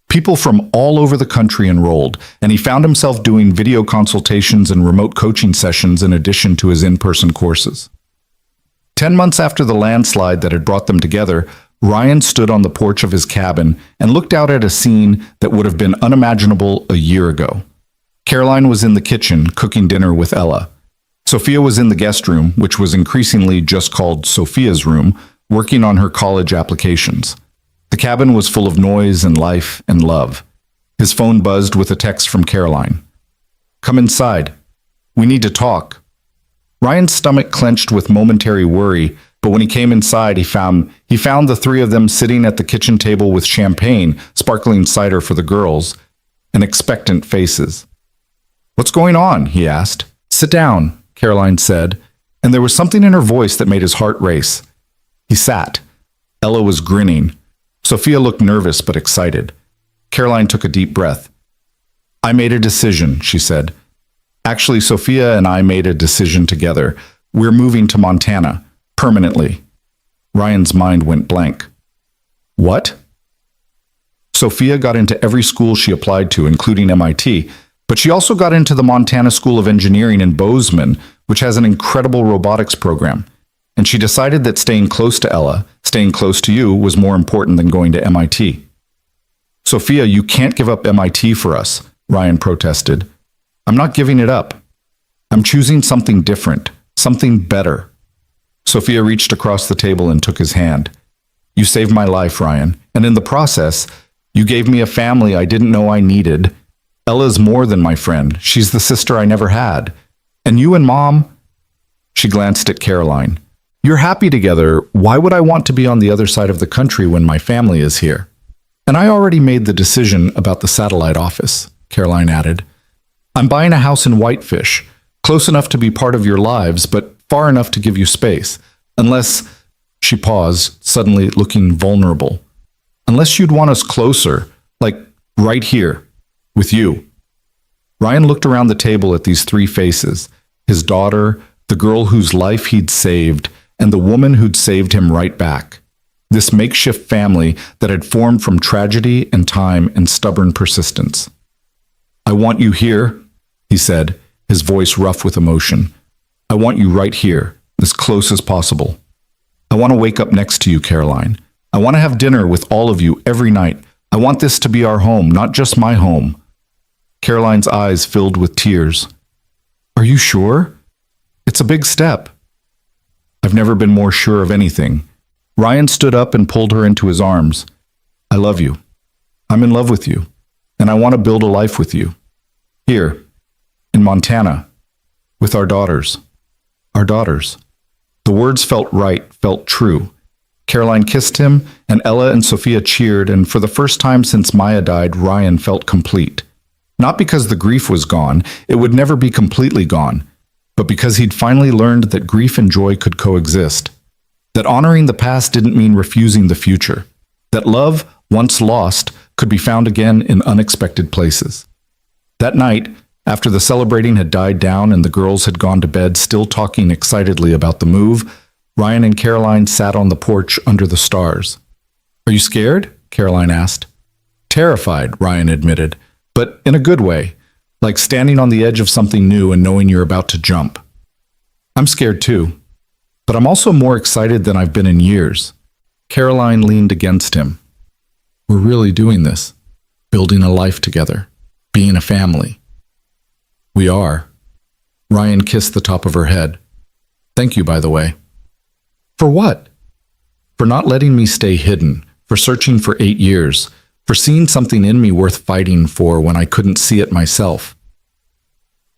People from all over the country enrolled, and he found himself doing video consultations and remote coaching sessions in addition to his in-person courses. 10 months after the landslide that had brought them together, Ryan stood on the porch of his cabin and looked out at a scene that would have been unimaginable a year ago. Caroline was in the kitchen, cooking dinner with Ella. Sophia was in the guest room, which was increasingly just called Sophia's room, working on her college applications. The cabin was full of noise and life and love. His phone buzzed with a text from Caroline. "Come inside. We need to talk." Ryan's stomach clenched with momentary worry, but when he came inside, he found the three of them sitting at the kitchen table with champagne, sparkling cider for the girls, and expectant faces. "What's going on?" he asked. "Sit down," Caroline said, and there was something in her voice that made his heart race. He sat. Ella was grinning. Sophia looked nervous but excited. Caroline took a deep breath. "I made a decision," she said. "Actually, Sophia and I made a decision together. We're moving to Montana, permanently." Ryan's mind went blank. "What?" Sophia got into every school she applied to, including MIT, but she also got into the Montana School of Engineering in Bozeman, which has an incredible robotics program. And she decided that staying close to Ella, staying close to you, was more important than going to MIT. "Sophia, you can't give up MIT for us," Ryan protested. "I'm not giving it up. I'm choosing something different, something better." Sophia reached across the table and took his hand. "You saved my life, Ryan, and in the process, you gave me a family I didn't know I needed. Ella's more than my friend. She's the sister I never had. And you and Mom..." She glanced at Caroline. "You're happy together. Why would I want to be on the other side of the country when my family is here?" "And I already made the decision about the satellite office," Caroline added. "I'm buying a house in Whitefish, close enough to be part of your lives, but far enough to give you space. Unless..." She paused, suddenly looking vulnerable. "Unless you'd want us closer, like right here, with you." Ryan looked around the table at these three faces, his daughter, the girl whose life he'd saved, and the woman who'd saved him right back. This makeshift family that had formed from tragedy and time and stubborn persistence. "I want you here," he said, his voice rough with emotion. I want you right here, as close as possible. I want to wake up next to you, Caroline. I want to have dinner with all of you every night. I want this to be our home, not just my home. Caroline's eyes filled with tears. Are you sure? It's a big step. I've never been more sure of anything. Ryan stood up and pulled her into his arms. I love you. I'm in love with you, and I want to build a life with you. Here, in Montana, with our daughters. Our daughters. The words felt right, felt true. Caroline kissed him, and Ella and Sophia cheered, and for the first time since Maya died, Ryan felt complete. Not because the grief was gone, it would never be completely gone, but because he'd finally learned that grief and joy could coexist. That honoring the past didn't mean refusing the future. That love, once lost, could be found again in unexpected places. That night, after the celebrating had died down and the girls had gone to bed still talking excitedly about the move, Ryan and Caroline sat on the porch under the stars. Are you scared? Caroline asked. Terrified, Ryan admitted, but in a good way, like standing on the edge of something new and knowing you're about to jump. I'm scared too, but I'm also more excited than I've been in years. Caroline leaned against him. We're really doing this, building a life together, being a family. We are. Ryan kissed the top of her head. Thank you, by the way. For what? For not letting me stay hidden, for searching for 8 years, for seeing something in me worth fighting for when I couldn't see it myself.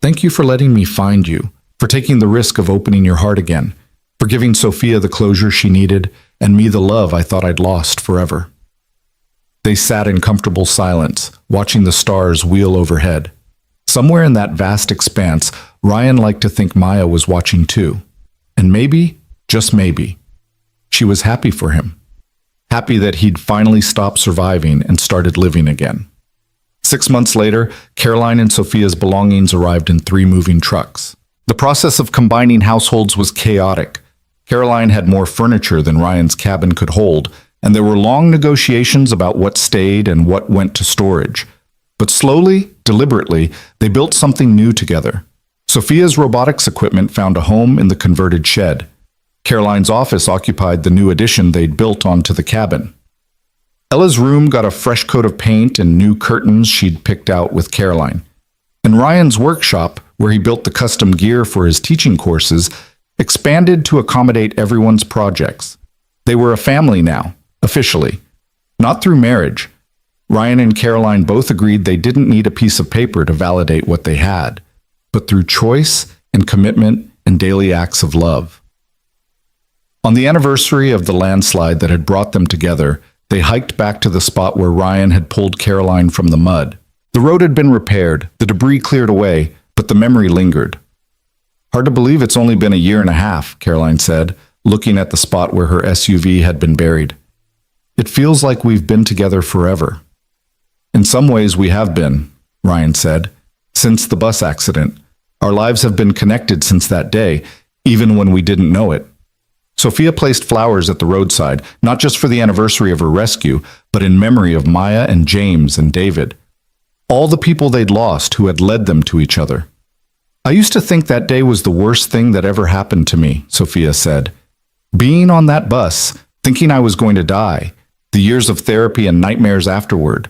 Thank you for letting me find you, for taking the risk of opening your heart again, for giving Sophia the closure she needed and me the love I thought I'd lost forever. They sat in comfortable silence, watching the stars wheel overhead. Somewhere in that vast expanse, Ryan liked to think Maya was watching too. And maybe, just maybe, she was happy for him. Happy that he'd finally stopped surviving and started living again. 6 months later, Caroline and Sophia's belongings arrived in 3 moving trucks. The process of combining households was chaotic. Caroline had more furniture than Ryan's cabin could hold, and there were long negotiations about what stayed and what went to storage. But slowly, deliberately, they built something new together. Sophia's robotics equipment found a home in the converted shed. Caroline's office occupied the new addition they'd built onto the cabin. Ella's room got a fresh coat of paint and new curtains she'd picked out with Caroline. And Ryan's workshop, where he built the custom gear for his teaching courses, expanded to accommodate everyone's projects. They were a family now, officially. Not through marriage. Ryan and Caroline both agreed they didn't need a piece of paper to validate what they had, but through choice and commitment and daily acts of love. On the anniversary of the landslide that had brought them together, they hiked back to the spot where Ryan had pulled Caroline from the mud. The road had been repaired, the debris cleared away, but the memory lingered. Hard to believe it's only been a year and a half, Caroline said, looking at the spot where her SUV had been buried. It feels like we've been together forever. In some ways we have been, Ryan said, since the bus accident. Our lives have been connected since that day, even when we didn't know it. Sophia placed flowers at the roadside, not just for the anniversary of her rescue, but in memory of Maya and James and David. All the people they'd lost who had led them to each other. I used to think that day was the worst thing that ever happened to me, Sophia said. Being on that bus, thinking I was going to die, the years of therapy and nightmares afterward.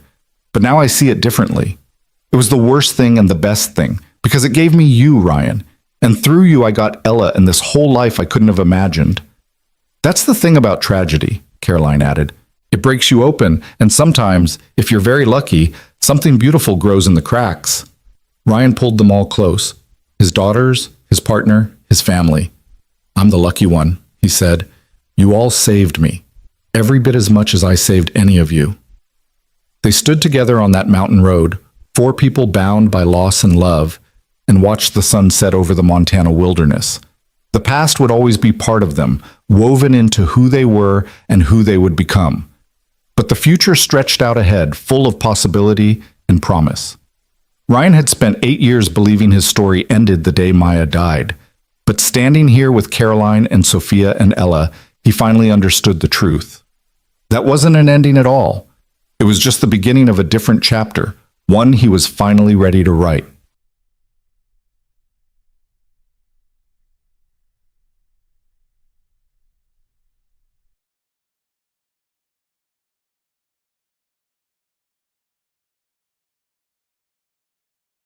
But now I see it differently. It was the worst thing and the best thing, because it gave me you, Ryan. And through you I got Ella and this whole life I couldn't have imagined. That's the thing about tragedy, Caroline added. It breaks you open, and sometimes, if you're very lucky, something beautiful grows in the cracks. Ryan pulled them all close. His daughters, his partner, his family. I'm the lucky one, he said. You all saved me, every bit as much as I saved any of you. They stood together on that mountain road, 4 people bound by loss and love, and watched the sun set over the Montana wilderness. The past would always be part of them, woven into who they were and who they would become. But the future stretched out ahead, full of possibility and promise. Ryan had spent 8 years believing his story ended the day Maya died. But standing here with Caroline and Sophia and Ella, he finally understood the truth. That wasn't an ending at all. It was just the beginning of a different chapter, one he was finally ready to write.